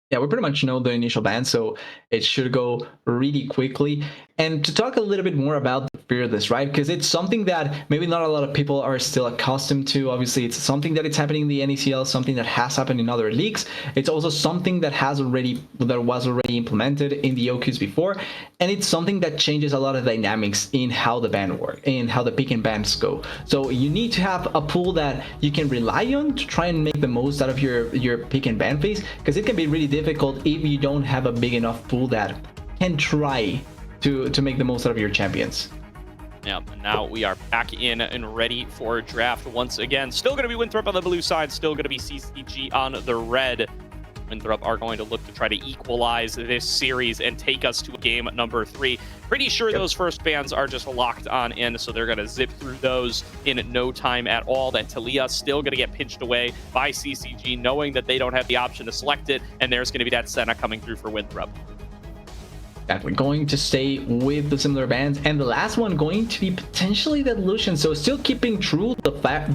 Yeah, we pretty much know the initial ban, so it should go really quickly. And to talk a little bit more about the Fearless, right? Because it's something that maybe not a lot of people are still accustomed to. Obviously, it's something that it's happening in the NACL, something that has happened in other leagues. It's also something that was already implemented in the OQs before, and it's something that changes a lot of dynamics in how the ban works, in how the pick and bans go. So you need to have a pool that you can rely on to try and make the most out of your pick and ban phase, because it can be really difficult if you don't have a big enough pool that can try to make the most out of your champions. Yeah, and now we are back in and ready for draft once again. Still going to be Winthrop on the blue side, still going to be CCG on the red. Winthrop are going to look to try to equalize this series and take us to game number 3. Pretty sure those first bans are just locked on in, so they're going to zip through those in no time at all. That Talia still going to get pinched away by CCG, knowing that they don't have the option to select it, and there's going to be that Senna coming through for Winthrop. Exactly, going to stay with the similar bands, and the last one going to be potentially the Lucian. So still keeping true the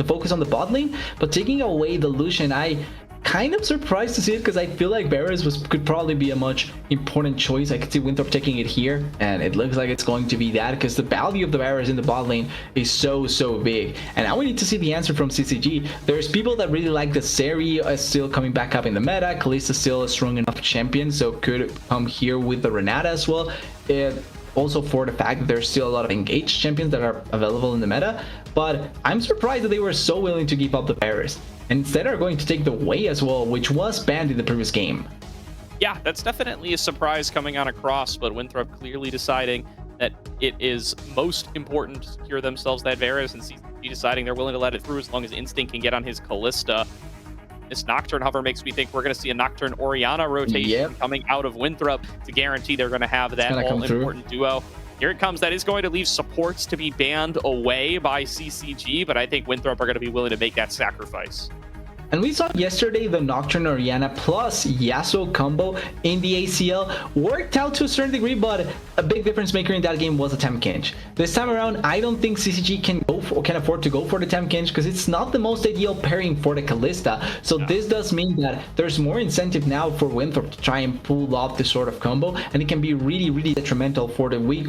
focus on the bot lane, but taking away the Lucian. I kind of surprised to see it, because I feel like Barrows could probably be a much important choice. I could see Winthrop taking it here, and it looks like it's going to be that, because the value of the Barrows in the bot lane is so big. And now we need to see the answer from CCG. There's people that really like the Seri still coming back up in the meta. Kalista still a strong enough champion, so could come here with the Renata as well. Also for the fact that there's still a lot of engaged champions that are available in the meta, but I'm surprised that they were so willing to give up the Barrows, and instead are going to take the Way as well, which was banned in the previous game. Yeah, that's definitely a surprise coming on across, but Winthrop clearly deciding that it is most important to secure themselves that Varus, and CCG deciding they're willing to let it through as long as Instinct can get on his Callista. This Nocturne hover makes me think we're going to see a Nocturne Orianna rotation coming out of Winthrop to guarantee they're going to have that all-important duo. Here it comes. That is going to leave supports to be banned away by CCG, but I think Winthrop are going to be willing to make that sacrifice. And we saw yesterday the Nocturne Orianna plus Yasuo combo in the ACL worked out to a certain degree, but a big difference maker in that game was a Temkinch. This time around, I don't think CCG can afford to go for the Temkinch because it's not the most ideal pairing for the Callista. So this does mean that there's more incentive now for Winthrop to try and pull off this sort of combo, and it can be really, really detrimental for the weak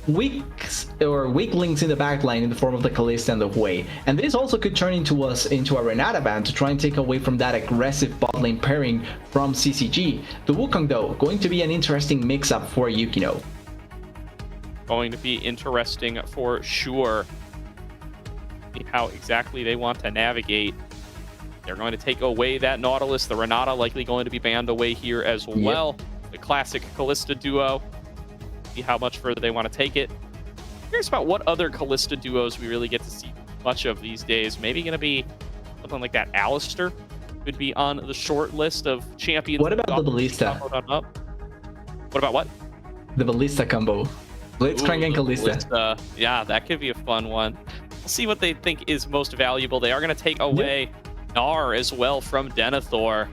links in the backline in the form of the Callista and the Hui. And this also could turn into a Renata ban to try and take away from that aggressive bot lane pairing from CCG. The Wukong though, going to be an interesting mix-up for Yukino. Going to be interesting for sure. See how exactly they want to navigate. They're going to take away that Nautilus. The Renata likely going to be banned away here as well. The classic Callista duo. See how much further they want to take it. Curious about what other Callista duos we really get to see much of these days. Maybe going to be something like that. Alistair could be on the short list of champions. What about the Ballista? What about what? The Ballista combo. Blitzcrank and Callista. Yeah, that could be a fun one. We'll see what they think is most valuable. They are going to take away Gnar as well from Denethor.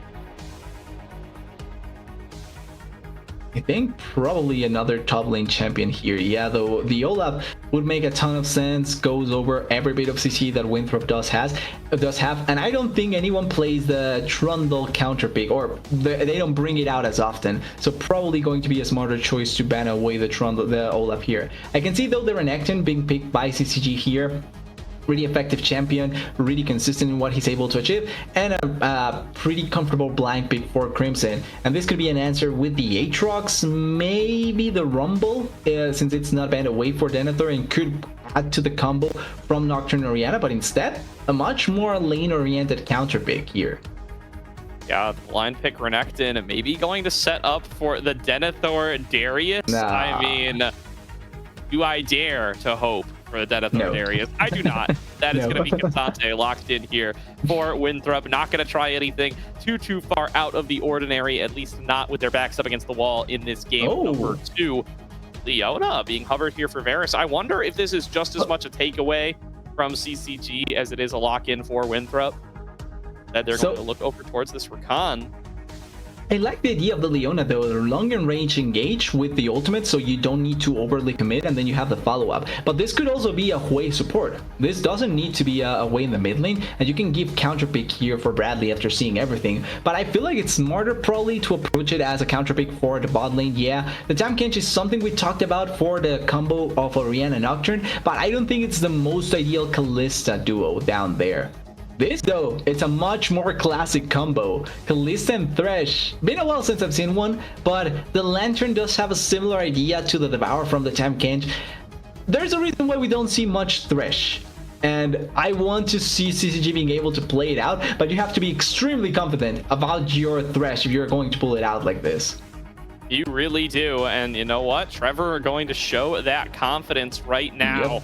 I think probably another top lane champion here. Yeah, though the Olaf would make a ton of sense, goes over every bit of CC that Winthrop does have, and I don't think anyone plays the Trundle counter pick, or they don't bring it out as often, so probably going to be a smarter choice to ban away the Olaf here. I can see though the Renekton being picked by CCG here. Really effective champion, really consistent in what he's able to achieve, and a pretty comfortable blind pick for Crimson. And this could be an answer with the Aatrox, maybe the Rumble, since it's not banned away for Denethor, and could add to the combo from Nocturne Orianna, but instead, a much more lane-oriented counter pick here. Yeah, the blind pick Renekton, maybe going to set up for the Denethor Darius. I mean, do I dare to hope for the Denethor Darius? I do not. That is going to be K'Sante locked in here for Winthrop. Not going to try anything too far out of the ordinary, at least not with their backs up against the wall in this game. Number 2, Leona being hovered here for Varus. I wonder if this is just as much a takeaway from CCG as it is a lock-in for Winthrop, that they're going to look over towards this Rakan. I like the idea of the Leona though, long and range engage with the ultimate, so you don't need to overly commit, and then you have the follow-up. But this could also be a Hui support. This doesn't need to be a Hui in the mid lane, and you can give counter pick here for Bradley after seeing everything. But I feel like it's smarter probably to approach it as a counter pick for the bot lane. Yeah, the Tamkinch is something we talked about for the combo of Orianna Nocturne, but I don't think it's the most ideal Callista duo down there. This though, it's a much more classic combo. Callista and Thresh. Been a while since I've seen one, but the Lantern does have a similar idea to the Devour from the Tamkinch. There's a reason why we don't see much Thresh, and I want to see CCG being able to play it out, but you have to be extremely confident about your Thresh if you're going to pull it out like this. You really do, and you know what? Trevor are going to show that confidence right now.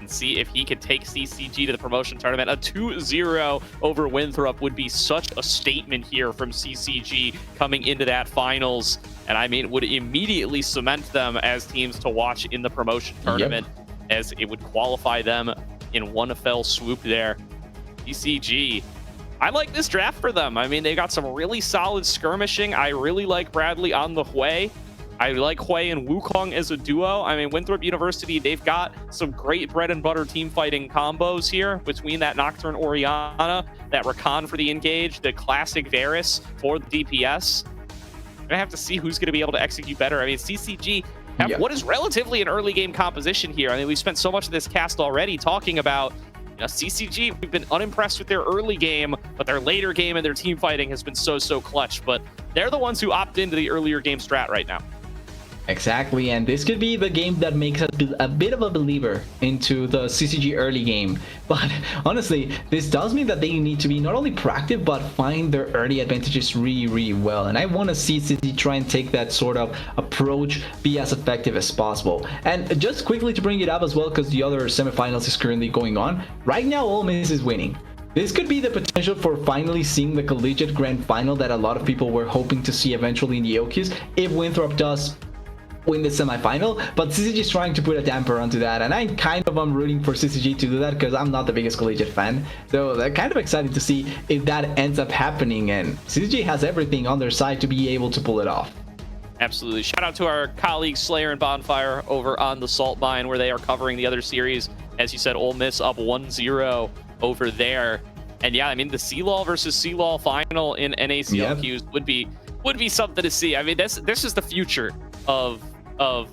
See if he could take CCG to the promotion tournament. A 2-0 over Winthrop would be such a statement here from CCG coming into that finals, and I mean, would immediately cement them as teams to watch in the promotion tournament, as it would qualify them in one fell swoop there. CCG, I like this draft for them. I mean, they got some really solid skirmishing. I really like Bradley on the Hui. I like Hui and Wukong as a duo. I mean, Winthrop University, they've got some great bread and butter team fighting combos here between that Nocturne Orianna, that Rakan for the engage, the classic Varus for the DPS. We're gonna have to see who's gonna be able to execute better. I mean, CCG have what is relatively an early game composition here. I mean, we've spent so much of this cast already talking about, you know, CCG. We've been unimpressed with their early game, but their later game and their team fighting has been so clutch. But they're the ones who opt into the earlier game strat right now. Exactly, and this could be the game that makes us a bit of a believer into the CCG early game. But honestly, this does mean that they need to be not only proactive, but find their early advantages really, really well. And I want to see CCG try and take that sort of approach, be as effective as possible. And just quickly to bring it up as well, because the other semifinals is currently going on. Right now, Ole Miss is winning. This could be the potential for finally seeing the collegiate grand final that a lot of people were hoping to see eventually in the Okies if Winthrop does win the semifinal, but CCG is trying to put a damper onto that, and I kind of am rooting for CCG to do that because I'm not the biggest collegiate fan, so they're kind of excited to see if that ends up happening, and CCG has everything on their side to be able to pull it off. Absolutely. Shout out to our colleagues Slayer and Bonfire over on the Salt Mine, where they are covering the other series. As you said, Ole Miss up 1-0 over there, and yeah, I mean the CLAW versus CLAW final in NACL would be something to see. I mean, this is the future of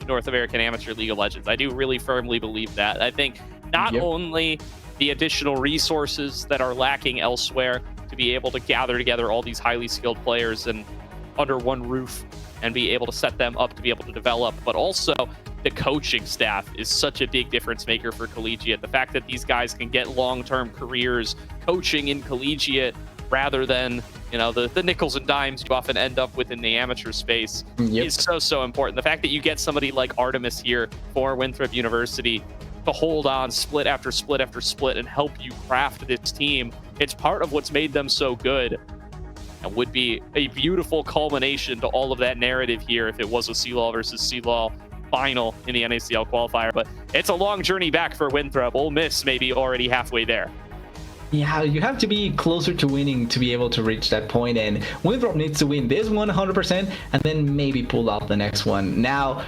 North American Amateur League of Legends. I do really firmly believe that. I think not only the additional resources that are lacking elsewhere to be able to gather together all these highly skilled players and under one roof and be able to set them up to be able to develop, but also the coaching staff is such a big difference maker for collegiate. The fact that these guys can get long-term careers coaching in collegiate rather than, you know, the nickels and dimes you often end up with in the amateur space is so important. The fact that you get somebody like Artemis here for Winthrop University to hold on split after split after split and help you craft this team, it's part of what's made them so good, and would be a beautiful culmination to all of that narrative here if it was a CLAW versus CLAW final in the NACL qualifier. But it's a long journey back for Winthrop. Ole Miss may be already halfway there. Yeah, you have to be closer to winning to be able to reach that point, and Winthrop needs to win this one 100% and then maybe pull out the next one. Now,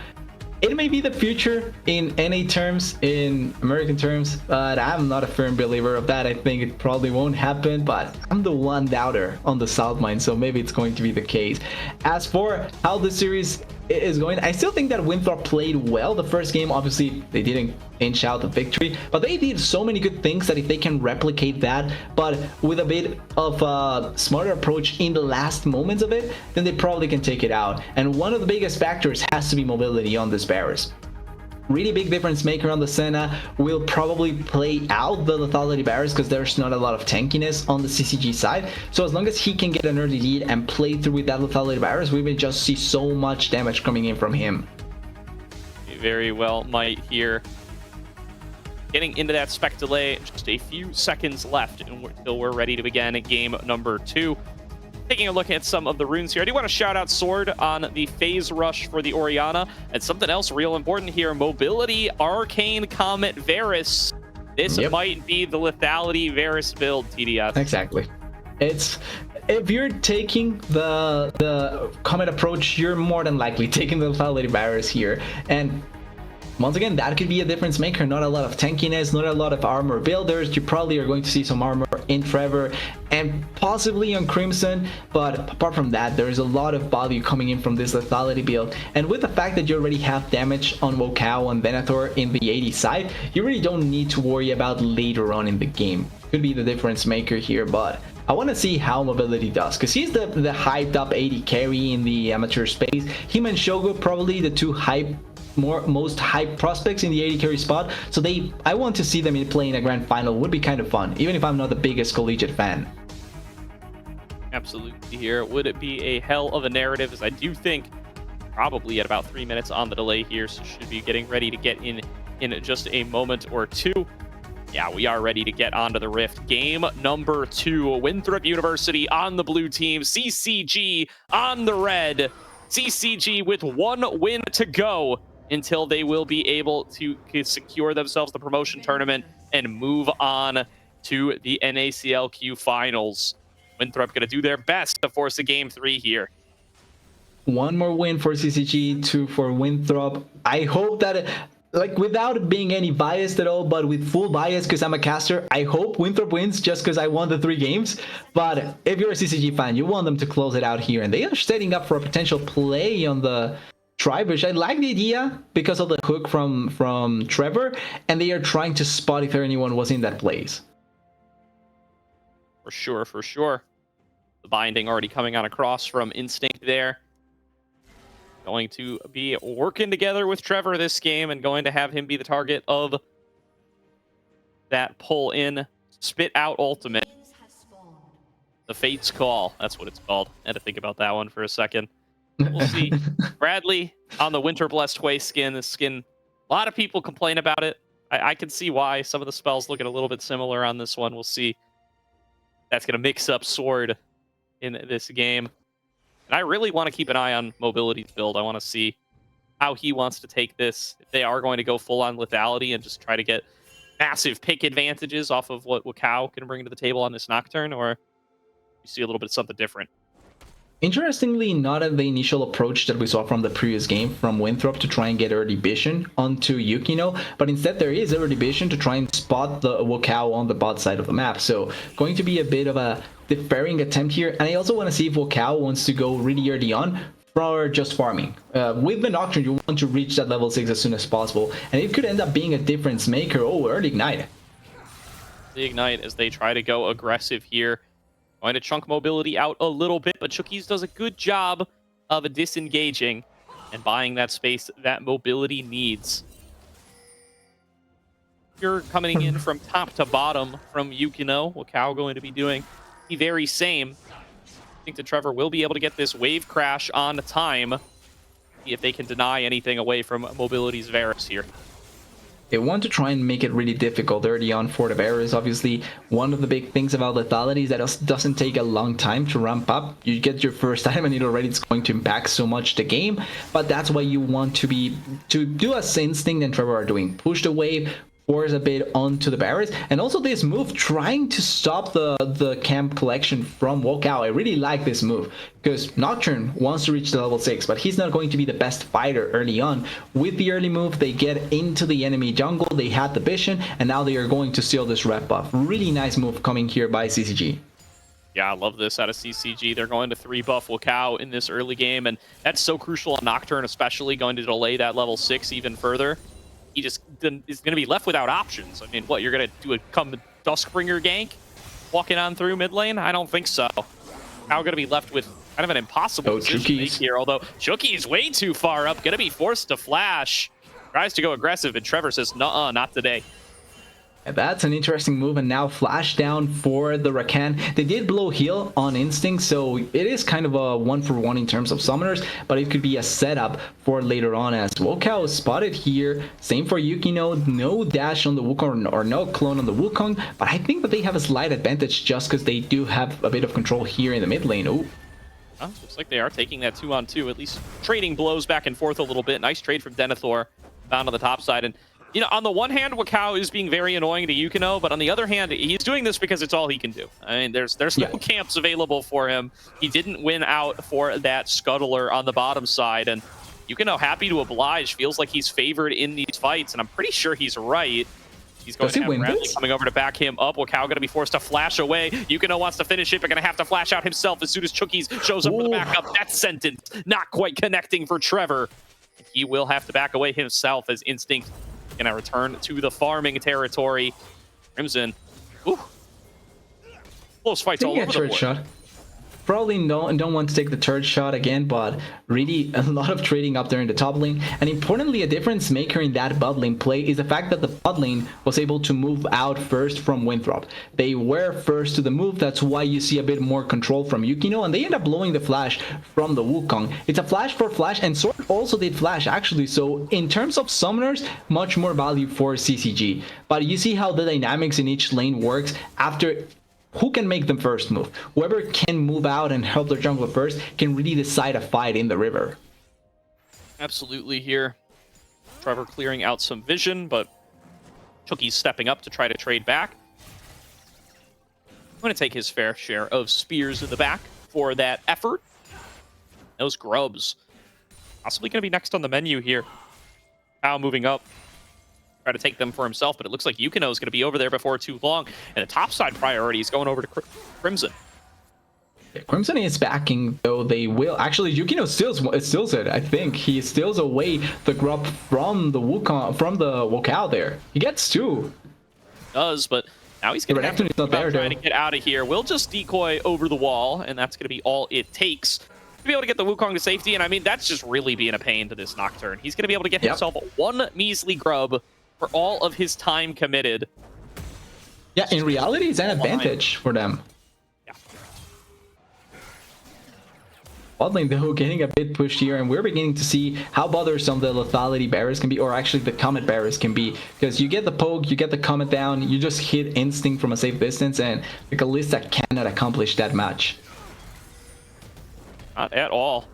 it may be the future in NA terms, in American terms, but I'm not a firm believer of that. I think it probably won't happen, but I'm the one doubter on the South Mine, so maybe it's going to be the case. As for how the series is going, I still think that Winthrop played well. The first game, obviously, they didn't inch out the victory, but they did so many good things that if they can replicate that, but with a bit of a smarter approach in the last moments of it, then they probably can take it out. And one of the biggest factors has to be mobility on this Barris. Really big difference maker on the Senna will probably play out the lethality barriers because there's not a lot of tankiness on the CCG side. So as long as he can get an early lead and play through with that lethality barriers, we will just see so much damage coming in from him. Very well might here. Getting into that spec delay, just a few seconds left until we're ready to begin game number 2. Taking a look at some of the runes here, I do want to shout out Sword on the phase rush for the Orianna, and something else real important here, mobility Arcane Comet Varus. This might be the lethality Varus build, TDS. Exactly. It's, if you're taking the Comet approach, you're more than likely taking the lethality Varus here, and once again, that could be a difference maker. Not a lot of tankiness, not a lot of armor builders. You probably are going to see some armor in Trevor and possibly on Crimson, but apart from that, there is a lot of value coming in from this lethality build. And with the fact that you already have damage on Wokao and Venator in the 80 side, you really don't need to worry about later on in the game. Could be the difference maker here, but I want to see how mobility does, because he's the hyped up 80 carry in the amateur space. Him and Shogo probably the two most hyped prospects in the 80 carry spot, so I want to see them playing a grand final. Would be kind of fun, even if I'm not the biggest collegiate fan. Absolutely here. Would it be a hell of a narrative, as I do think probably at about 3 minutes on the delay here, so should be getting ready to get in just a moment or two. Yeah, we are ready to get onto the Rift. Game number 2, Winthrop University on the blue team, CCG on the red. CCG with 1 win to go until they will be able to secure themselves the promotion tournament and move on to the NACLQ finals. Winthrop going to do their best to force a game 3 here. 1 more win for CCG, 2 for Winthrop. I hope that, like, without being any biased at all, but with full bias because I'm a caster, I hope Winthrop wins just because I won the 3 games. But if you're a CCG fan, you want them to close it out here, and they are setting up for a potential play on the Tribush. I like the idea because of the hook from Trevor, and they are trying to spot if anyone was in that place. For sure, for sure. The binding already coming on across from Instinct there. going to be working together with Trevor this game and going to have him be the target of that pull in, spit out ultimate. The Fate's Call. That's what it's called. I had to think about that one for a second. We'll see. Bradley on the Winter Blessed Way skin. This skin, a lot of people complain about it. I can see why. Some of the spells looking a little bit similar on this one. We'll see. That's going to mix up Sword in this game. And I really want to keep an eye on Mobility's build. I want to see how he wants to take this. If they are going to go full on lethality and just try to get massive pick advantages off of what Wakao can bring to the table on this Nocturne, or you see a little bit of something different. Interestingly, not the initial approach that we saw from the previous game from Winthrop to try and get early vision onto Yukino, but instead there is early vision to try and spot the Wakao on the bot side of the map. So going to be a bit of a differing attempt here, and I also want to see if Wakao wants to go really early on or just farming. With the Nocturne, you want to reach that level 6 as soon as possible, and it could end up being a difference maker. Oh, early Ignite. The Ignite as they try to go aggressive here. Going to chunk Mobility out a little bit, but Chookies does a good job of disengaging and buying that space that Mobility needs. You're coming in from top to bottom from Yukino. Wakao going to be doing the very same. I think that Trevor will be able to get this wave crash on time. See if they can deny anything away from Mobility's Varus here. They want to try and make it really difficult early on for the Varus. Obviously, one of the big things about lethality is that it doesn't take a long time to ramp up. You get your first item and it's going to impact so much the game. But that's why you want to do a Instinct and Trevor are doing. Push the wave, force a bit onto the Varus, and also this move trying to stop the camp collection from Wakao. I really like this move because Nocturne wants to reach the level 6, but he's not going to be the best fighter early on. With the early move, they get into the enemy jungle, they had the vision, and now they are going to steal this rep buff. Really nice move coming here by CCG. Yeah, I love this out of CCG. They're going to 3-buff Wakao in this early game, and that's so crucial on Nocturne, especially going to delay that level 6 even further. He just is going to be left without options. I mean, what, you're going to do a come Duskbringer gank walking on through mid lane? I don't think so. Now going to be left with kind of an impossible decision to make here, although Chookie is way too far up, going to be forced to flash. Tries to go aggressive, and Trevor says, nuh-uh, not today. And that's an interesting move, and now flash down for the Rakan. They did blow heal on Instinct, so it is kind of a 1-for-1 in terms of summoners, but it could be a setup for later on as Wakao is spotted here. Same for Yukino, no dash on the Wukong or no clone on the Wukong, but I think that they have a slight advantage just because they do have a bit of control here in the mid lane. Oh. Looks like they are taking that 2-on-2, at least trading blows back and forth a little bit. Nice trade from Denethor down on the top side, and you know, on the one hand, Wakao is being very annoying to Yukino, but on the other hand, he's doing this because it's all he can do. I mean, there's no camps available for him. He didn't win out for that Scuttler on the bottom side, and Yukino, happy to oblige, feels like he's favored in these fights, and I'm pretty sure he's right. He's going to have Bradley coming over to back him up. Wakao going to be forced to flash away. Yukino wants to finish it, but going to have to flash out himself as soon as Chookies shows up for the backup. That sentence not quite connecting for Trevor. He will have to back away himself as Instinct gonna return to the farming territory. Crimson, close fights all over the board. Shot. Probably don't want to take the third shot again, but really a lot of trading up there in the top lane. And importantly, a difference maker in that bot lane play is the fact that the bot lane was able to move out first from Winthrop. They were first to the move, that's why you see a bit more control from Yukino, and they end up blowing the flash from the Wukong. It's a flash for flash, and Sword also did flash actually, so in terms of summoners, much more value for CCG. But you see how the dynamics in each lane works after who can make the first move. Whoever can move out and help their jungler first can really decide a fight in the river. Absolutely here. Trevor clearing out some vision, but Chookie's stepping up to try to trade back. I'm going to take his fair share of spears in the back for that effort. Those grubs possibly going to be next on the menu here. Now moving up. Try to take them for himself, but it looks like Yukino is going to be over there before too long. And the topside priority is going over to Crimson. Yeah, Crimson is backing, though they will. Actually, Yukino steals it. I think he steals away the grub from the Wukong, from the Wakao there. He gets two. Does, but now he's going to have to trying to get out of here. We'll just decoy over the wall, and that's going to be all it takes. be able to get the Wukong to safety, and I mean, that's just really being a pain to this Nocturne. He's going to be able to get himself one measly grub for all of his time committed. Yeah, in reality, it's an advantage for them. Yeah. Bot lane, though, getting a bit pushed here, and we're beginning to see how bothersome the lethality barriers can be, or actually the comet barriers can be, because you get the poke, you get the comet down, you just hit instinct from a safe distance, and the Kalista cannot accomplish that much. Not at all.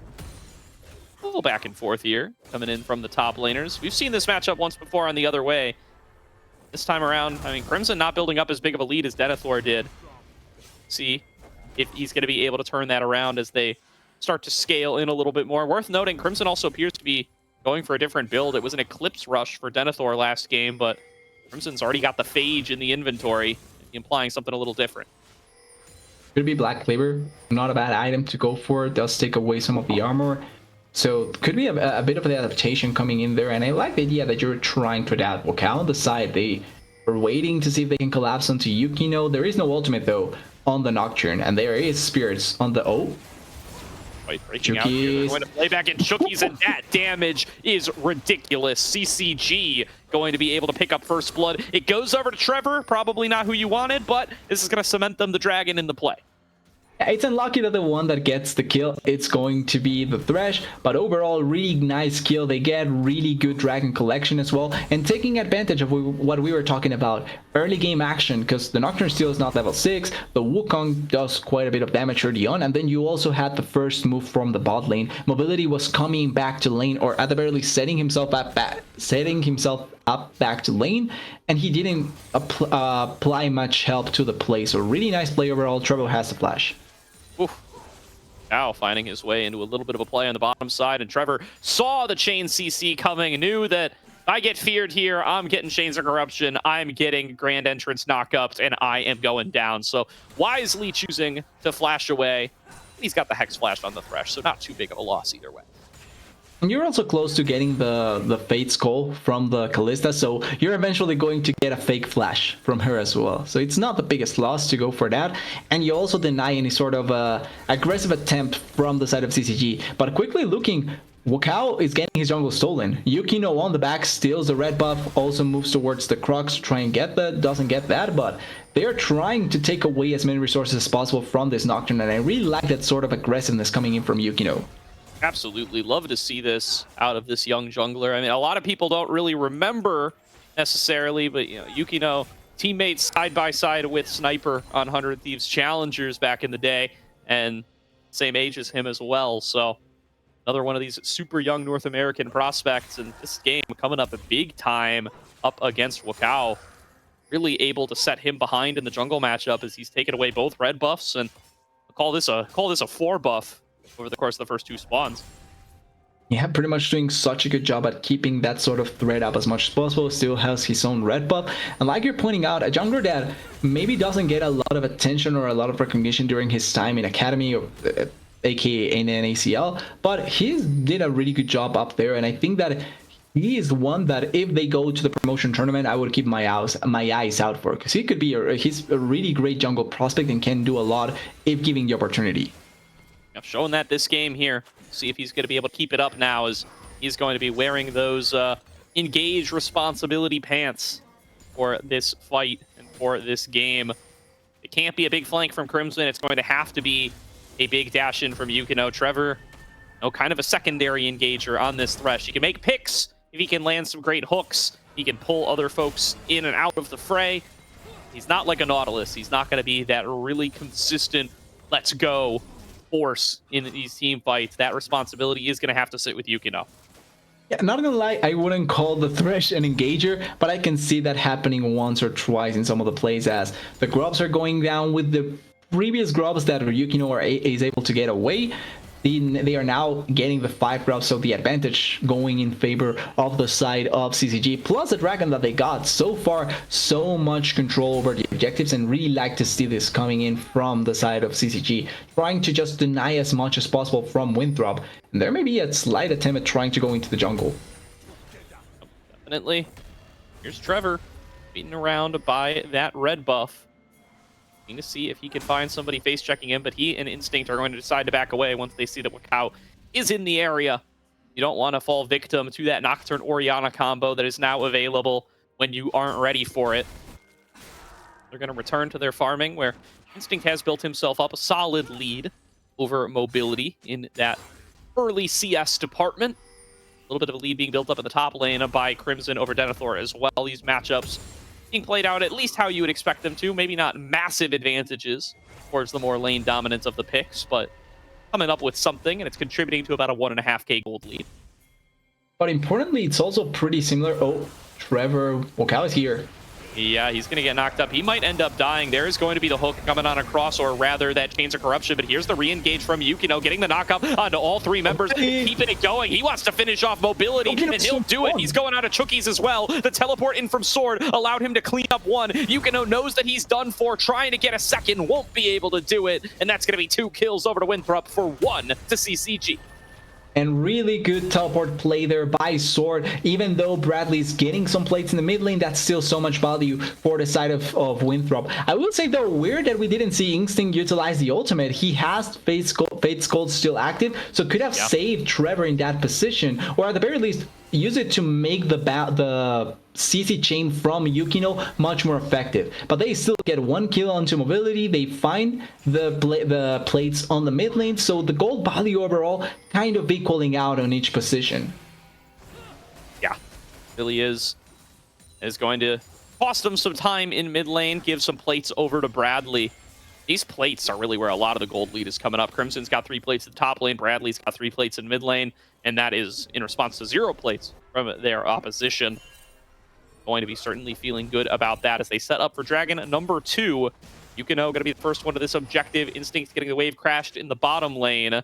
A little back and forth here, coming in from the top laners. We've seen this matchup once before on the other way. This time around, I mean, Crimson not building up as big of a lead as Denethor did. See if he's going to be able to turn that around as they start to scale in a little bit more. Worth noting, Crimson also appears to be going for a different build. It was an Eclipse Rush for Denethor last game, but Crimson's already got the Phage in the inventory, implying something a little different. Could be Black Cleaver, not a bad item to go for. It does take away some of the armor. So could be a bit of an adaptation coming in there. And I like the idea that you're trying to adapt. Wukong on the side, they are waiting to see if they can collapse onto Yukino. There is no ultimate though on the Nocturne, and there is Spirits on the Wait, breaking out here. They're going to play back in Shookies, and that damage is ridiculous. CCG going to be able to pick up first blood. It goes over to Trevor, probably not who you wanted, but this is going to cement them the dragon in the play. It's unlucky that the one that gets the kill, it's going to be the Thresh, but overall, really nice kill. They get really good dragon collection as well, and taking advantage of what we were talking about, early game action, because the Nocturne still is not level 6, the Wukong does quite a bit of damage early on, and then you also had the first move from the bot lane. Mobility was coming back to lane, or at the very least setting himself up back to lane, and he didn't apply much help to the play. So really nice play overall. Trevor has the flash. Oof. Now finding his way into a little bit of a play on the bottom side, and Trevor saw the chain CC coming, knew that if I get feared here, I'm getting Chains of Corruption, I'm getting Grand Entrance knockups, and I am going down. So wisely choosing to flash away. He's got the Hex Flash on the Thresh, so not too big of a loss either way. And you're also close to getting the Fate Skull from the Kalista, so you're eventually going to get a fake flash from her as well. So it's not the biggest loss to go for that, and you also deny any sort of aggressive attempt from the side of CCG. But quickly looking, Wukong is getting his jungle stolen. Yukino on the back steals the red buff, also moves towards the Crux to try and get that, doesn't get that, but they are trying to take away as many resources as possible from this Nocturne, and I really like that sort of aggressiveness coming in from Yukino. Absolutely. Love to see this out of this young jungler. I mean, a lot of people don't really remember necessarily, but, you know, Yukino, teammates side by side with Sniper on 100 Thieves Challengers back in the day, and same age as him as well. So another one of these super young North American prospects in this game coming up a big time up against Wukong. Really able to set him behind in the jungle matchup as he's taken away both red buffs, and call this a 4 buff over the course of the first 2 spawns. Yeah, pretty much doing such a good job at keeping that sort of threat up as much as possible. Still has his own red buff, and like you're pointing out, a jungler that maybe doesn't get a lot of attention or a lot of recognition during his time in Academy, or aka in NACL, but he did a really good job up there, and I think that he is one that if they go to the promotion tournament, I would keep my eyes out for, because he could be he's a really great jungle prospect and can do a lot if given the opportunity. Showing that this game here. See if he's going to be able to keep it up now, as he's going to be wearing those engage responsibility pants for this fight and for this game. It can't be a big flank from Crimson. It's going to have to be a big dash in from Yukino. Trevor, kind of a secondary engager on this Thresh. He can make picks if he can land some great hooks. He can pull other folks in and out of the fray. He's not like a Nautilus. He's not going to be that really consistent, let's go force in these team fights. That responsibility is going to have to sit with Yukino. Yeah, not gonna lie, I wouldn't call the Thresh an engager, but I can see that happening once or twice in some of the plays, as the grubs are going down with the previous grubs that Yukino is able to get away. They are now getting the 5 grubs, so the advantage going in favor of the side of CCG, plus the dragon that they got. So far, so much control over the objectives, and really like to see this coming in from the side of CCG, trying to just deny as much as possible from Winthrop. And there may be a slight attempt at trying to go into the jungle. Definitely. Here's Trevor beaten around by that red buff. to see if he can find somebody face checking him, but he and Instinct are going to decide to back away once they see that Wakao is in the area. You don't want to fall victim to that Nocturne Orianna combo that is now available when you aren't ready for it. They're going to return to their farming, where Instinct has built himself up a solid lead over Mobility in that early CS department. A little bit of a lead being built up in the top lane by Crimson over Denethor as well. These matchups being played out at least how you would expect them to. Maybe not massive advantages towards the more lane dominance of the picks, but coming up with something, and it's contributing to about a 1.5k gold lead. But importantly, it's also pretty similar. Oh, Trevor Wakao is here. Yeah, he's going to get knocked up. He might end up dying. There is going to be the hook coming on across, or rather that Chains of Corruption. But here's the re-engage from Yukino, getting the knock up onto all three members, keeping it going. He wants to finish off Mobility, and he'll do it. He's going out of Chookies as well. The teleport in from Sword allowed him to clean up one. Yukino knows that he's done for, trying to get a second, won't be able to do it. And that's going to be 2 kills over to Winthrop for 1 to CCG. And really good teleport play there by Sword. Even though Bradley's getting some plates in the mid lane, that's still so much value for the side of Winthrop. I will say though, weird that we didn't see Instinct utilize the ultimate. He has Fate's Gold still active, so could have saved Trevor in that position, or at the very least use it to make the CC chain from Yukino much more effective. But they still get 1 kill onto Mobility. They find the plates on the mid lane, so the gold value overall kind of equaling out on each position. Yeah, really is going to cost them some time in mid lane, give some plates over to Bradley. These plates are really where a lot of the gold lead is coming up. Crimson's got 3 plates at the top lane, Bradley's got 3 plates in mid lane, and that is in response to 0 plates from their opposition. Going to be certainly feeling good about that as they set up for Dragon number 2. Yukino going to be the first one to this objective. Instinct getting the wave crashed in the bottom lane.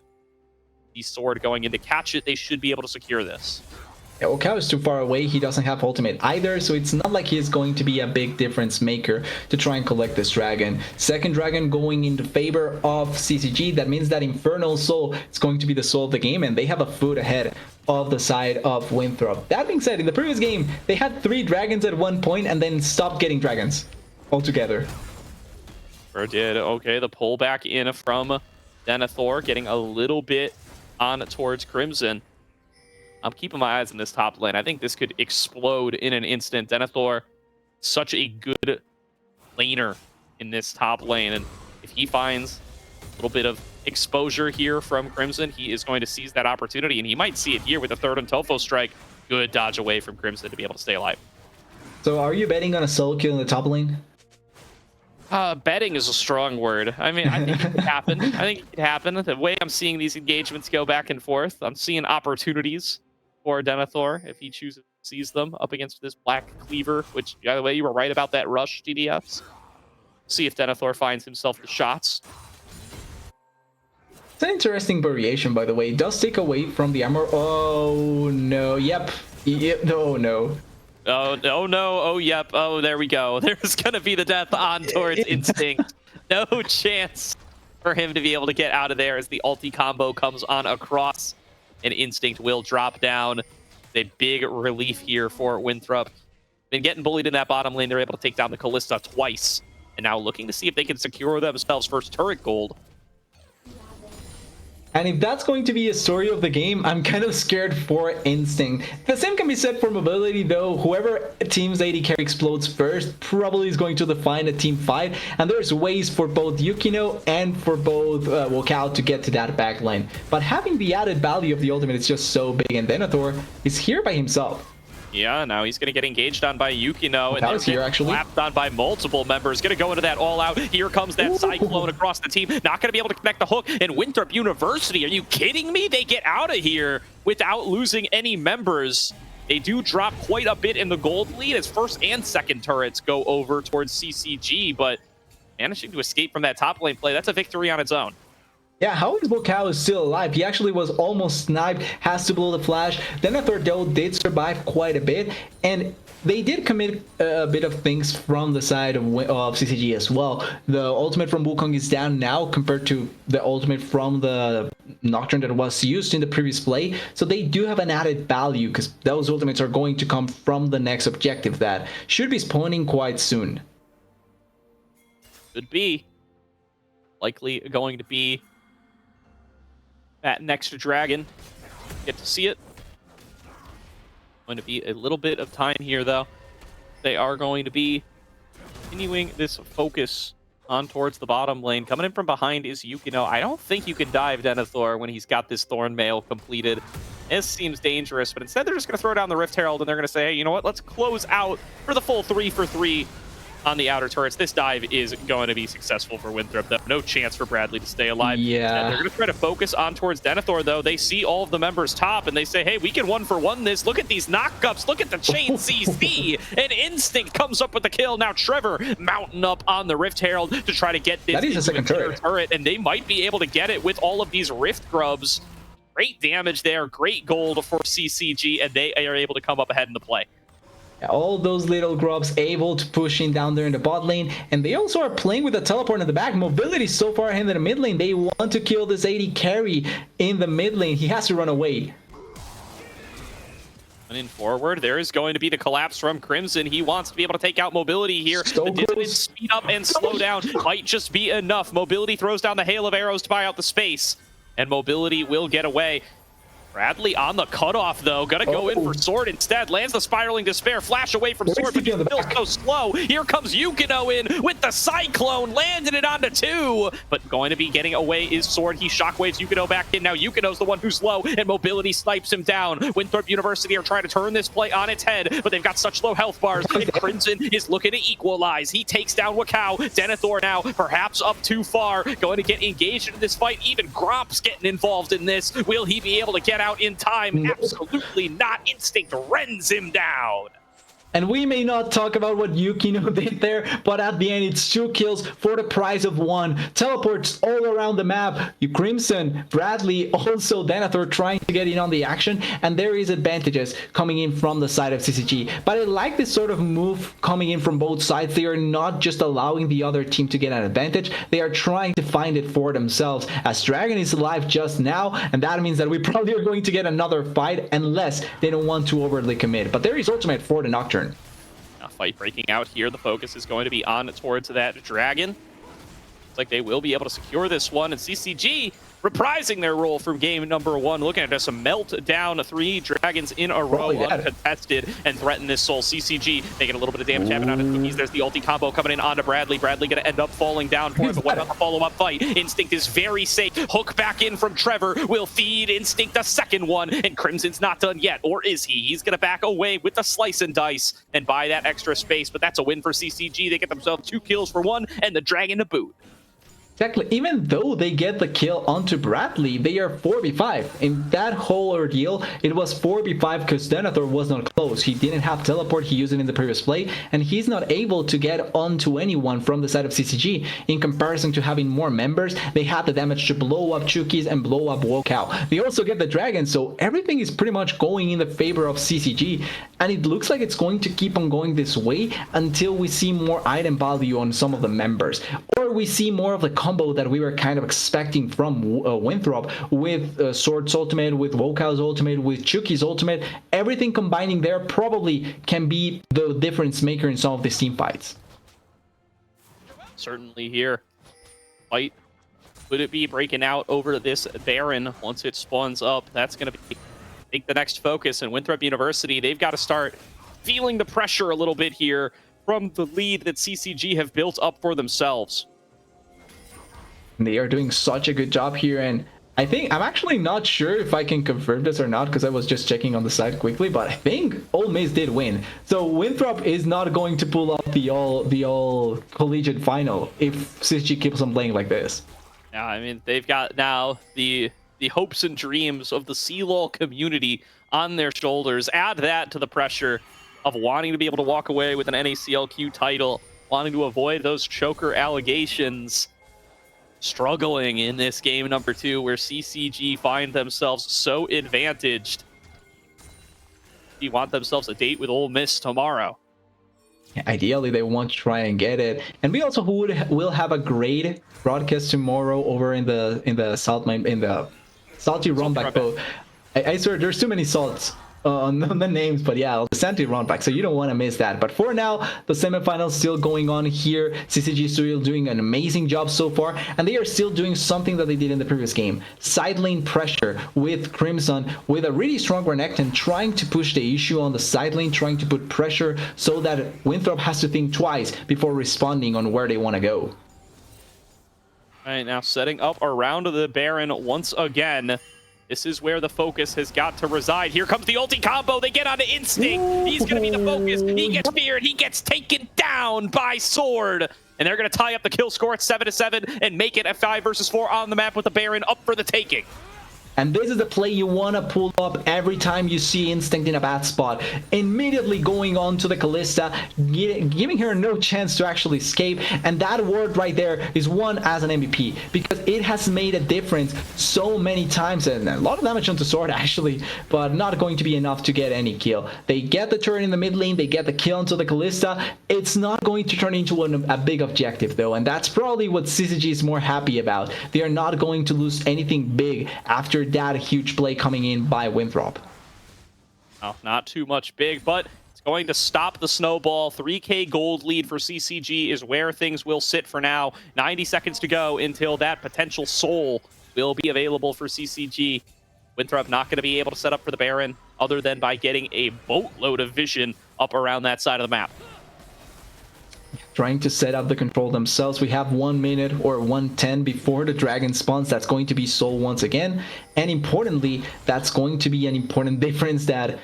The Sword going in to catch it. They should be able to secure this. Yeah, Wakao is too far away. He doesn't have ultimate either, so it's not like he's going to be a big difference maker to try and collect this dragon. Second dragon going into favor of CCG. That means that Infernal Soul is going to be the soul of the game, and they have a foot ahead of the side of Winthrop. That being said, in the previous game, they had 3 dragons at one point and then stopped getting dragons altogether. Or did. Okay, the pull back in from Denethor, getting a little bit on towards Crimson. I'm keeping my eyes on this top lane. I think this could explode in an instant. Denethor, such a good laner in this top lane. And if he finds a little bit of exposure here from Crimson, he is going to seize that opportunity. And he might see it here with a third on Tofo strike. Good dodge away from Crimson to be able to stay alive. So are you betting on a solo kill in the top lane? Betting is a strong word. I mean, I think it could happen. I think it could happen. The way I'm seeing these engagements go back and forth, I'm seeing opportunities for Denethor if he chooses to seize them up against this Black Cleaver, which, by the way, you were right about that rush, DDFs. See if Denethor finds himself the shots. It's an interesting variation, by the way. It does take away from the armor. Oh, no. Yep. Oh, no. Oh, no. Oh, yep. Oh, there we go. There's going to be the death on towards Instinct. No chance for him to be able to get out of there as the ulti combo comes on across. And Instinct will drop down. A big relief here for Winthrop. Been getting bullied in that bottom lane. They're able to take down the Callista twice. And now looking to see if they can secure themselves first turret gold. And if that's going to be a story of the game, I'm kind of scared for Instinct. The same can be said for Mobility, though. Whoever team's AD carry explodes first probably is going to define a team fight. And there's ways for both Yukino and for both Wakao to get to that back lane. But having the added value of the ultimate is just so big. And Denethor is here by himself. Yeah, now he's going to get engaged on by Yukino. And was here, actually. Slapped on by multiple members. Going to go into that all-out. Here comes that Cyclone across the team. Not going to be able to connect the hook. And Winthrop University, are you kidding me? They get out of here without losing any members. They do drop quite a bit in the gold lead as first and second turrets go over towards CCG. But managing to escape from that top lane play, that's a victory on its own. Yeah, how is Wakao is still alive? He actually was almost sniped, has to blow the flash. Denethor, though, did survive quite a bit, and they did commit a bit of things from the side of CCG as well. The ultimate from Wukong is down now compared to the ultimate from the Nocturne that was used in the previous play, so they do have an added value because those ultimates are going to come from the next objective that should be spawning quite soon. Could be. likely going to be that next dragon. Get to see it. Going to be a little bit of time here, though. They are going to be continuing this focus on towards the bottom lane. Coming in from behind is Yukino. I don't think you can dive Denethor when he's got this Thorn Mail completed. This seems dangerous, but instead they're just going to throw down the Rift Herald, and they're going to say, hey, you know what? Let's close out for the full 3-for-3 on the outer turrets. This dive is going to be successful for Winthrop, though. No chance for Bradley to stay alive. Yeah. They're going to try to focus on towards Denethor, though. They see all of the members top, and they say, hey, we can 1-for-1 this. Look at these knockups. Look at the chain CC. And Instinct comes up with the kill. Now Trevor mounting up on the Rift Herald to try to get this that is a second turret, and they might be able to get it with all of these Rift Grubs. Great damage there. Great gold for CCG, and they are able to come up ahead in the play. All those little grubs able to push in down there in the bot lane, and they also are playing with the teleport in the back. Mobility so far ahead in the mid lane. They want to kill this AD carry in the mid lane. He has to run away. In forward, there is going to be the collapse from Crimson. He wants to be able to take out Mobility here. So the distance, speed up and slow down might just be enough. Mobility throws down the hail of arrows to buy out the space, and Mobility will get away. Bradley on the cutoff, though. Gonna go in for Sword instead. Lands the Spiraling Despair. Flash away from Sword, but he's still so slow. Here comes Yukino in with the Cyclone. Landed it onto 2. But going to be getting away is Sword. He shockwaves Yukino back in. Now Yukino's the one who's low, and Mobility snipes him down. Winthrop University are trying to turn this play on its head, but they've got such low health bars. And Crimson is looking to equalize. He takes down Wakao. Denethor now perhaps up too far. Going to get engaged in this fight. Even Gromp's getting involved in this. Will he be able to get out in time? Absolutely not. Instinct rends him down. And we may not talk about what Yukino did there, but at the end, it's 2 kills for the price of 1. Teleports all around the map. Crimson, Bradley, also Denethor trying to get in on the action, and there is advantages coming in from the side of CCG. But I like this sort of move coming in from both sides. They are not just allowing the other team to get an advantage. They are trying to find it for themselves, as Dragon is alive just now, and that means that we probably are going to get another fight unless they don't want to overly commit. But there is ultimate for the Nocturne. A fight breaking out here. The focus is going to be on towards that dragon. Looks like they will be able to secure this one, and CCG reprising their role from game number 1, looking at us melt down 3 dragons in a row uncontested and threaten this soul. CCG making a little bit of damage happening onto Cookies. There's the ulti combo coming in onto Bradley. Bradley going to end up falling down for it, but what about the follow-up fight? Instinct is very safe. Hook back in from Trevor will feed Instinct the second one, and Crimson's not done yet, or is he? He's going to back away with the slice and dice and buy that extra space, but that's a win for CCG. They get themselves 2 kills for 1 and the dragon to boot. Exactly. Even though they get the kill onto Bradley, they are 4v5. In that whole ordeal, it was 4v5 because Denethor was not close. He didn't have teleport. He used it in the previous play, and he's not able to get onto anyone from the side of CCG. In comparison to having more members, they had the damage to blow up Chukis and blow up Wokao. They also get the dragon, so everything is pretty much going in the favor of CCG, and it looks like it's going to keep on going this way until we see more item value on some of the members, or we see more of the combo that we were kind of expecting from Winthrop with Sword's ultimate, with Wokao's ultimate, with Chuki's ultimate. Everything combining there probably can be the difference maker in some of these team fights. Certainly here. Fight. Could it be breaking out over this Baron once it spawns up? That's going to be the next focus. And Winthrop University, they've got to start feeling the pressure a little bit here from the lead that CCG have built up for themselves. They are doing such a good job here, and I think I'm actually not sure if I can confirm this or not because I was just checking on the side quickly, but I think Ole Miss did win. So Winthrop is not going to pull off the all collegiate final if CCG keeps on playing like this. Yeah, I mean, they've got now the hopes and dreams of the CLOL community on their shoulders. Add that to the pressure of wanting to be able to walk away with an NACLQ title, wanting to avoid those choker allegations. Struggling in this game number 2 where CCG find themselves so advantaged. They want themselves a date with Ole Miss tomorrow. Ideally, they want to try and get it. And we also will have a great broadcast tomorrow over in the Salty Rumback boat. I swear there's too many salts. on the names, but yeah, the Santi run back, so you don't want to miss that. But for now, the semifinals still going on here. CCG is still doing an amazing job so far, and they are still doing something that they did in the previous game. Side lane pressure with Crimson, with a really strong Renekton trying to push the issue on the side lane, trying to put pressure so that Winthrop has to think twice before responding on where they want to go. All right, now setting up around the Baron once again. This is where the focus has got to reside. Here comes the ulti combo. They get onto Instinct. He's going to be the focus. He gets feared. He gets taken down by Sword. And they're going to tie up the kill score at 7-7 and make it a 5 versus 4 on the map with the Baron up for the taking. And this is the play you want to pull up every time you see Instinct in a bad spot. Immediately going on to the Kalista, giving her no chance to actually escape. And that word right there is won as an MVP, because it has made a difference so many times. And a lot of damage onto Sword, actually, but not going to be enough to get any kill. They get the turn in the mid lane, they get the kill onto the Kalista. It's not going to turn into a big objective, though. And that's probably what CCG is more happy about. They are not going to lose anything big after that huge play coming in by Winthrop. Oh, not too much big, but it's going to stop the snowball. 3K gold lead for CCG is where things will sit for now. 90 seconds to go until that potential soul will be available for CCG. Winthrop not going to be able to set up for the Baron other than by getting a boatload of vision up around that side of the map. Trying to set up the control themselves. We have 1 minute or 1:10 before the dragon spawns. That's going to be soul once again. And importantly, that's going to be an important difference that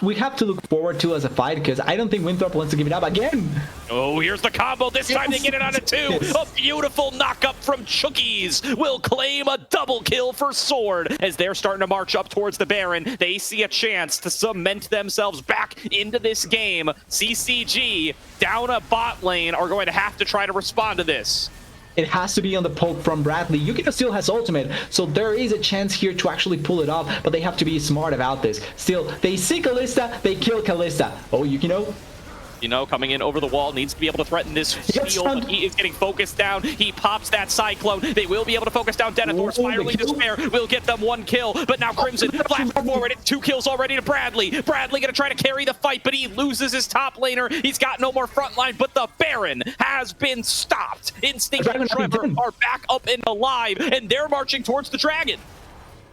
we have to look forward to as a fight, because I don't think Winthrop wants to give it up again. Oh, here's the combo. This time they get it on a 2. Yes. A beautiful knock-up from Chookies will claim a double kill for Sword. As they're starting to march up towards the Baron, they see a chance to cement themselves back into this game. CCG down a bot lane are going to have to try to respond to this. It has to be on the poke from Bradley. Yukino still has ultimate, so there is a chance here to actually pull it off, but they have to be smart about this. Still, they see Kalista, they kill Kalista. Oh, Yukino? You know, coming in over the wall, needs to be able to threaten this steal, but he is getting focused down. He pops that Cyclone. They will be able to focus down Denethor. Spiraling Despair will get them 1 kill, but now Crimson flashes forward. It's 2 kills already to Bradley. Bradley gonna try to carry the fight, but he loses his top laner. He's got no more frontline, but the Baron has been stopped. Instinct and Trevor are back up and alive, and they're marching towards the Dragon.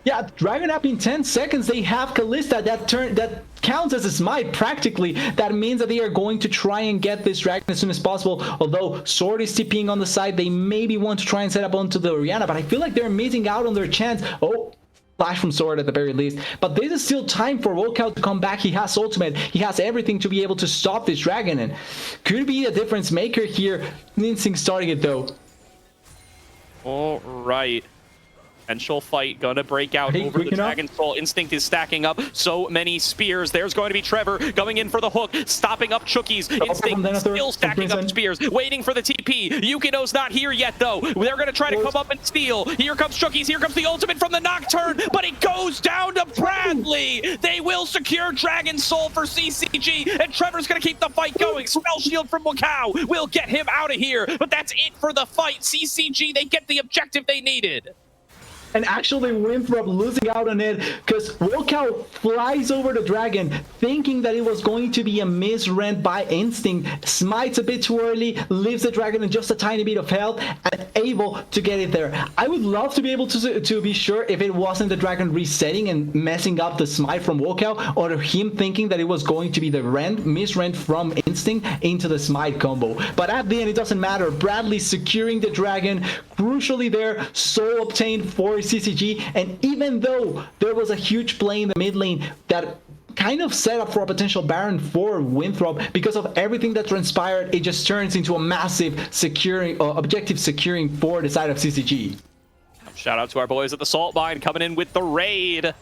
Yeah, Dragon up in 10 seconds. They have Kalista. That counts as a smite practically. That means that they are going to try and get this Dragon as soon as possible. Although Sword is TPing on the side, they maybe want to try and set up onto the Orianna, but I feel like they're missing out on their chance. Oh, flash from Sword at the very least. But this is still time for Wokout to come back. He has ultimate. He has everything to be able to stop this Dragon, and could be a difference maker here. Instinct starting it though. All right. Potential fight gonna break out over the Dragon Soul. Instinct is stacking up so many spears. There's going to be Trevor going in for the hook, stopping up Chookies. Instinct still stacking up spears, waiting for the TP. Yukino's not here yet, though. They're gonna try to come up and steal. Here comes Chookies. Here comes the ultimate from the Nocturne, but it goes down to Bradley. They will secure Dragon Soul for CCG, and Trevor's gonna keep the fight going. Spell Shield from Wakao will get him out of here, but that's it for the fight. CCG, they get the objective they needed. And actually Winthrop losing out on it, because Wokout flies over the Dragon thinking that it was going to be a misrent by Instinct, smites a bit too early, leaves the Dragon in just a tiny bit of health, and able to get it there. I would love to be able to be sure if it wasn't the Dragon resetting and messing up the smite from Wokout, or him thinking that it was going to be the misrent from Instinct into the smite combo. But at the end, it doesn't matter. Bradley securing the Dragon, crucially there, soul obtained for CCG, and even though there was a huge play in the mid lane that kind of set up for a potential Baron for Winthrop, because of everything that transpired, it just turns into a massive securing, objective securing for the side of CCG. Shout out to our boys at the Salt Mine coming in with the raid,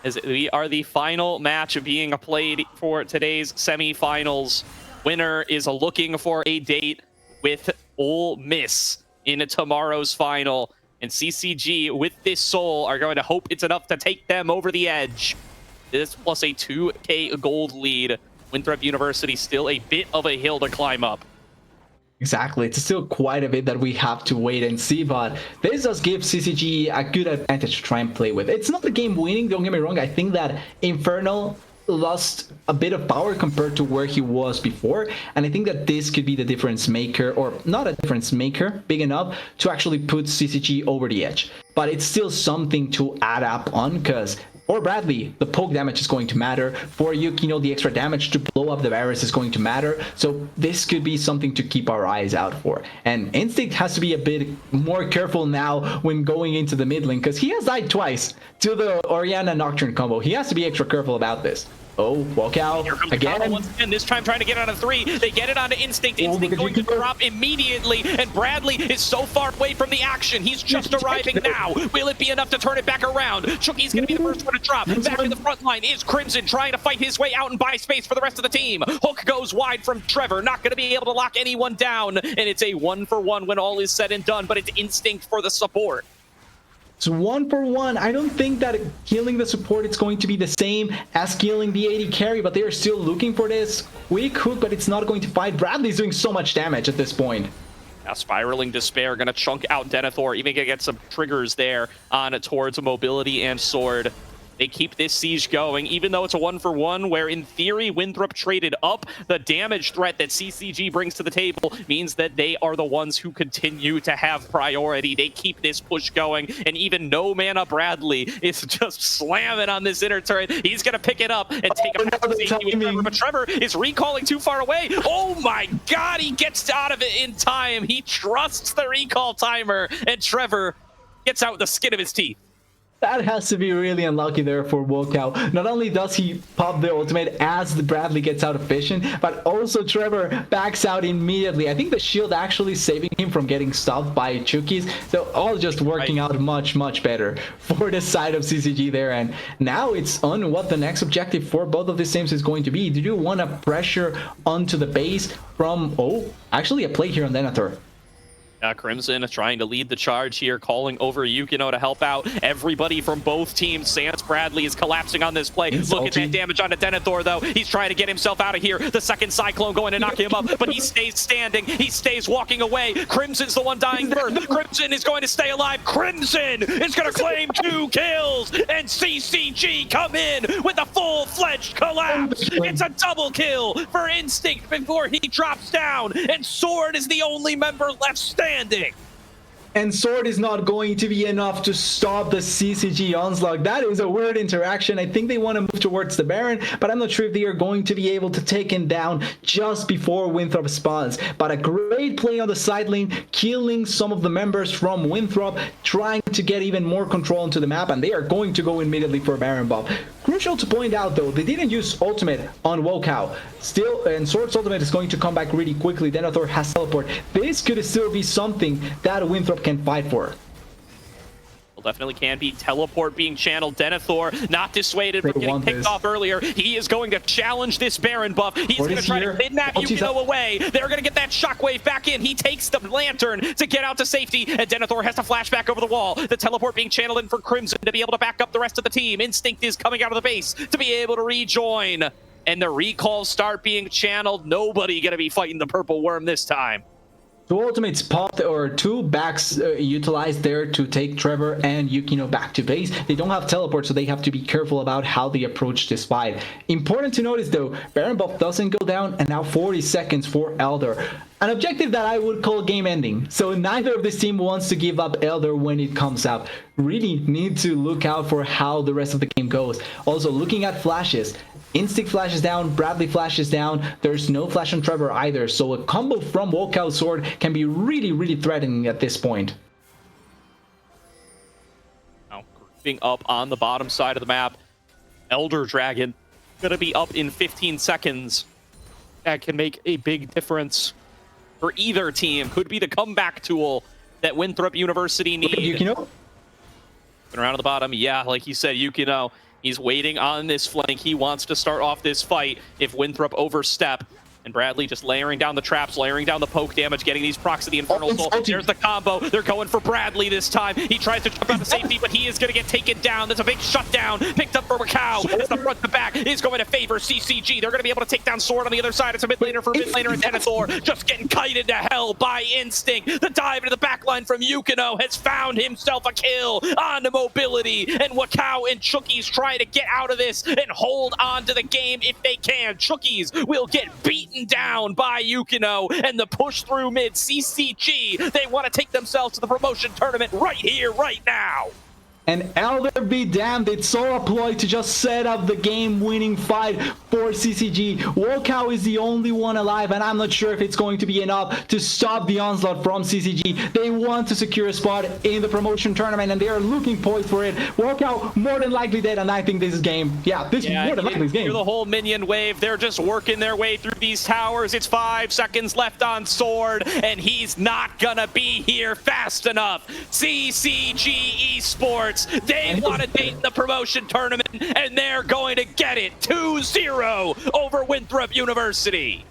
as we are the final match being played for today's semifinals. Winner is looking for a date with Ole Miss in tomorrow's final. And CCG, with this soul, are going to hope it's enough to take them over the edge. This plus a 2K gold lead. Winthrop University still a bit of a hill to climb up. Exactly. It's still quite a bit that we have to wait and see, but this does give CCG a good advantage to try and play with. It's not the game winning, don't get me wrong. I think that Infernal lost a bit of power compared to where he was before, and I think that this could be the difference maker, or not a difference maker big enough to actually put CCG over the edge. But it's still something to add up on, because for Bradley, the poke damage is going to matter. For Yukino, the extra damage to blow up the barriers is going to matter. So this could be something to keep our eyes out for. And Instinct has to be a bit more careful now when going into the mid lane, because he has died twice to the Orianna Nocturne combo. He has to be extra careful about this. Oh, walkout again. Once again, this time trying to get on a 3. They get it onto Instinct. Instinct going to drop immediately, and Bradley is so far away from the action. He's just arriving now. Will it be enough to turn it back around? Chucky's going to be the first one to drop. Back in the front line is Crimson trying to fight his way out and buy space for the rest of the team. Hook goes wide from Trevor. Not going to be able to lock anyone down, and it's a 1-for-1 when all is said and done, but it's Instinct for the support. It's 1-for-1. I don't think that killing the support is going to be the same as killing the AD carry, but they are still looking for this quick hook, but it's not going to fight. Bradley's doing so much damage at this point. Now Spiraling Despair going to chunk out Denethor, even going to get some triggers there on towards Mobility and Sword. They keep this siege going, even though it's a 1-for-1, where in theory Winthrop traded up. The damage threat that CCG brings to the table means that they are the ones who continue to have priority. They keep this push going, and even no mana Bradley is just slamming on this inner turret. He's going to pick it up and take a path to safety with Trevor, but Trevor is recalling too far away. Oh my god, he gets out of it in time. He trusts the recall timer, and Trevor gets out the skin of his teeth. That has to be really unlucky there for Wokow. Not only does he pop the ultimate as the Bradley gets out of vision, but also Trevor backs out immediately. I think the shield actually saving him from getting stopped by Chukis. So all just working out much better for the side of CCG there. And now it's on what the next objective for both of these teams is going to be. Do you want to pressure onto the base from... Oh, actually a play here on Denethor. Crimson trying to lead the charge here, calling over Yukino to help out everybody from both teams. Sans Bradley is collapsing on this play. Look at that damage onto Denethor, though. He's trying to get himself out of here. The second Cyclone going to knock him up, but he stays standing. He stays walking away. Crimson's the one dying first. Crimson is going to stay alive. Crimson is going to claim 2 kills, and CCG come in with a full-fledged collapse. It's a double kill for Instinct before he drops down, and Sword is the only member left standing. And Sword is not going to be enough to stop the CCG onslaught. That is a weird interaction. I think they want to move towards the Baron, but I'm not sure if they are going to be able to take him down just before Winthrop spawns. But a great play on the side lane, killing some of the members from Winthrop, trying to get even more control into the map, and they are going to go immediately for Baron buff. Crucial to point out, though, they didn't use ultimate on Wokow. Still, and Sword's ultimate is going to come back really quickly. Denethor has teleport. This could still be something that Winthrop can fight for. Well, definitely can be. Teleport being channeled. Denethor not dissuaded from getting picked off earlier. He is going to challenge this Baron buff. He's going to try to kidnap Yukino away. They're going to get that shockwave back in. He takes the lantern to get out to safety, and Denethor has to flash back over the wall. The teleport being channeled in for Crimson to be able to back up the rest of the team. Instinct is coming out of the base to be able to rejoin. And the recalls start being channeled. Nobody going to be fighting the purple worm this time. 2 ultimates popped, or 2 backs utilized there to take Trevor and Yukino back to base. They don't have teleport, so they have to be careful about how they approach this fight. Important to notice, though, Baron buff doesn't go down, and now 40 seconds for Elder. An objective that I would call game ending. So neither of this team wants to give up Elder when it comes up. Really need to look out for how the rest of the game goes. Also, looking at flashes. Instinct flashes down, Bradley flashes down. There's no flash on Trevor either. So a combo from Wokow Sword can be really threatening at this point. Now, creeping up on the bottom side of the map. Elder Dragon going to be up in 15 seconds. That can make a big difference for either team. Could be the comeback tool that Winthrop University needs. Yukino? Around at the bottom, yeah, like you said, Yukino. He's waiting on this flank. He wants to start off this fight if Winthrop overstep. And Bradley just layering down the traps, layering down the poke damage, getting these procs to the Infernal Soul. There's the combo. They're going for Bradley this time. He tries to jump out of safety, but he is going to get taken down. There's a big shutdown picked up for Macau as the front to back is going to favor CCG. They're going to be able to take down Sword on the other side. It's a mid laner for mid laner and Denethor just getting kited to hell by instinct. The dive into the backline from Yukino has found himself a kill on the mobility, and Wakao and Chookies trying to get out of this and hold on to the game if they can. Chookies will get beaten down by Yukino, and the push through mid CCG, they want to take themselves to the promotion tournament right here, right now. And Elder be damned, it's so a ploy to just set up the game-winning fight for CCG. Wakao is the only one alive, and I'm not sure if it's going to be enough to stop the onslaught from CCG. They want to secure a spot in the promotion tournament, and they are looking poised for it. Wakao more than likely dead, and I think this is game. Yeah, this is more than likely this game. The whole minion wave, they're just working their way through these towers. It's 5 seconds left on Sword, and he's not gonna be here fast enough. CCG Esports, they want to date the promotion tournament, and they're going to get it 2-0 over Winthrop University.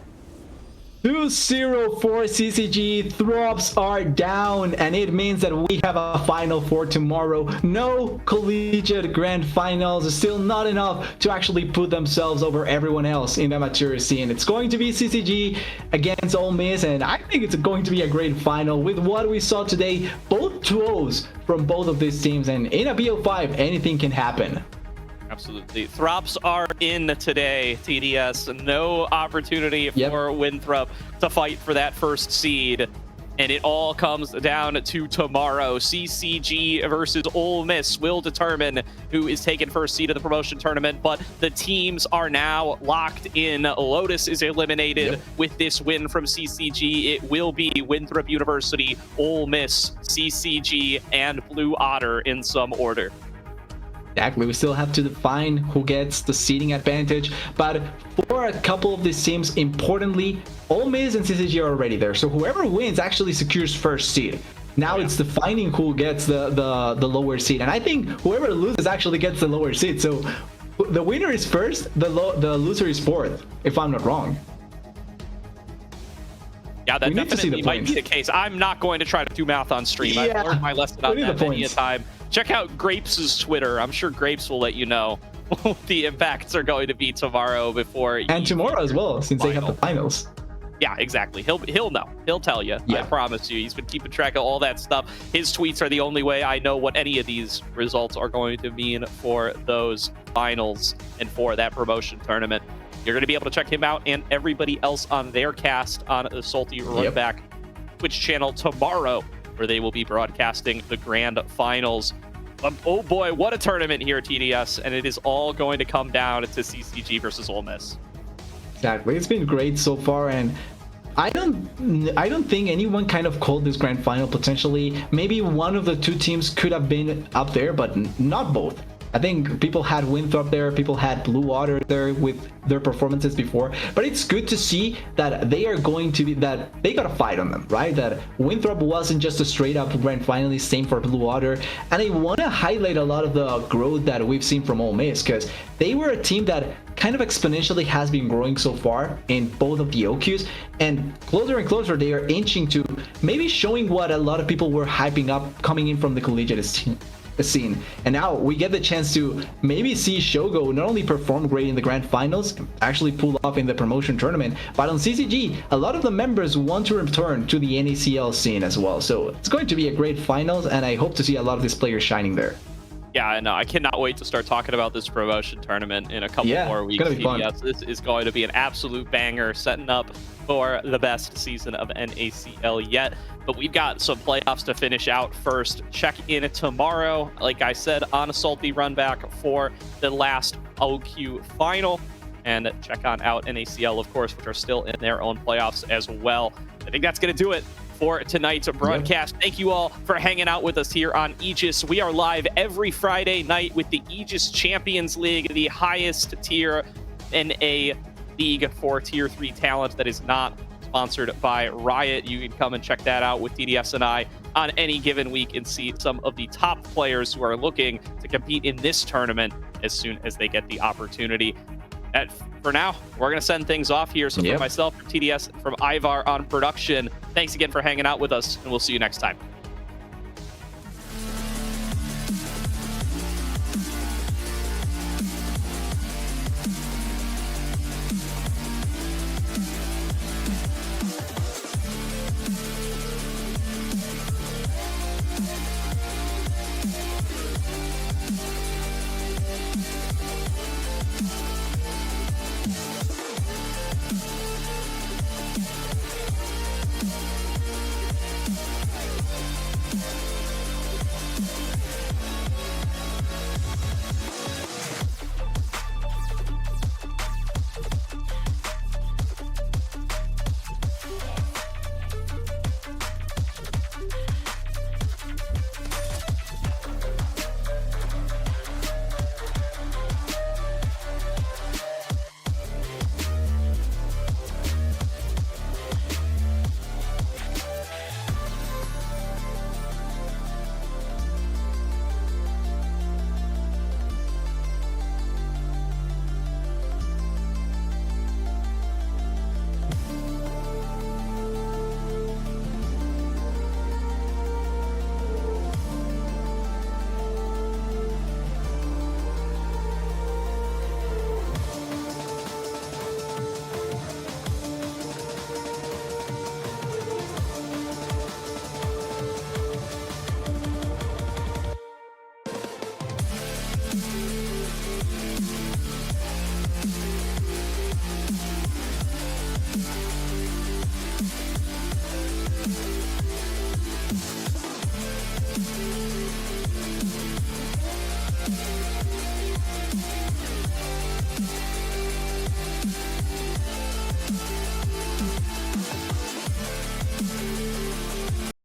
2-0 for CCG. Throps are down, and it means that we have a final for tomorrow. No collegiate grand finals. Still not enough to actually put themselves over everyone else in the mature scene. It's going to be CCG against Ole Miss, and I think it's going to be a great final with what we saw today. Both 2-0s from both of these teams, and in a BO5, anything can happen. Absolutely. Throps are in today, TDS. No opportunity for Winthrop to fight for that first seed. And it all comes down to tomorrow. CCG versus Ole Miss will determine who is taking first seed of the promotion tournament. But the teams are now locked in. Lotus is eliminated with this win from CCG. It will be Winthrop University, Ole Miss, CCG, and Blue Otter in some order. Exactly. We still have to define who gets the seeding advantage, but for a couple of these teams, importantly, Ole Miss and CCG are already there, so whoever wins actually secures first seed. Now it's defining who gets the lower seed, and I think whoever loses actually gets the lower seed. So the winner is first, the loser is fourth, if I'm not wrong. Yeah, that definitely might be the case. I'm not going to try to do math on stream. I've learned my lesson on that many a time. Check out Grapes' Twitter. I'm sure Grapes will let you know what the impacts are going to be tomorrow before. And tomorrow as well, since they have the finals. Yeah, exactly. He'll know. He'll tell you. I promise you. He's been keeping track of all that stuff. His tweets are the only way I know what any of these results are going to mean for those finals and for that promotion tournament. You're going to be able to check him out and everybody else on their cast on the Salty Runback Twitch channel tomorrow, where they will be broadcasting the grand finals. Oh boy, what a tournament here, TDS, and it is all going to come down to CCG versus Ole Miss. Exactly. It's been great so far, and I don't think anyone kind of called this grand final potentially. Maybe one of the two teams could have been up there, but not both. I think people had Winthrop there, people had Blue Water there with their performances before, but it's good to see that they are going to be, that they got a fight on them, right? That Winthrop wasn't just a straight up grand finalist, same for Blue Water. And I want to highlight a lot of the growth that we've seen from Ole Miss, because they were a team that kind of exponentially has been growing so far in both of the OQs, and closer they are inching to maybe showing what a lot of people were hyping up coming in from the collegiate scene. And now we get the chance to maybe see Shogo not only perform great in the grand finals, actually pull off in the promotion tournament, but on CCG, a lot of the members want to return to the NACL scene as well. So it's going to be a great finals, and I hope to see a lot of these players shining there. Yeah, I know. I cannot wait to start talking about this promotion tournament in a couple more weeks. It's gonna be fun. This is going to be an absolute banger, setting up for the best season of NACL yet. But we've got some playoffs to finish out first. Check in tomorrow, like I said, on a Salty Runback for the last OQ final. And check on out NACL, of course, which are still in their own playoffs as well. I think that's going to do it for tonight's broadcast. Thank you all for hanging out with us here on Aegis. We are live every Friday night with the Aegis Champions League, the highest tier NA league for tier 3 talent that is not sponsored by Riot. You can come and check that out with TDS and I on any given week and see some of the top players who are looking to compete in this tournament as soon as they get the opportunity. For now, we're going to send things off here. So Yep. from myself, from TDS, from Ivar on production, thanks again for hanging out with us, and we'll see you next time.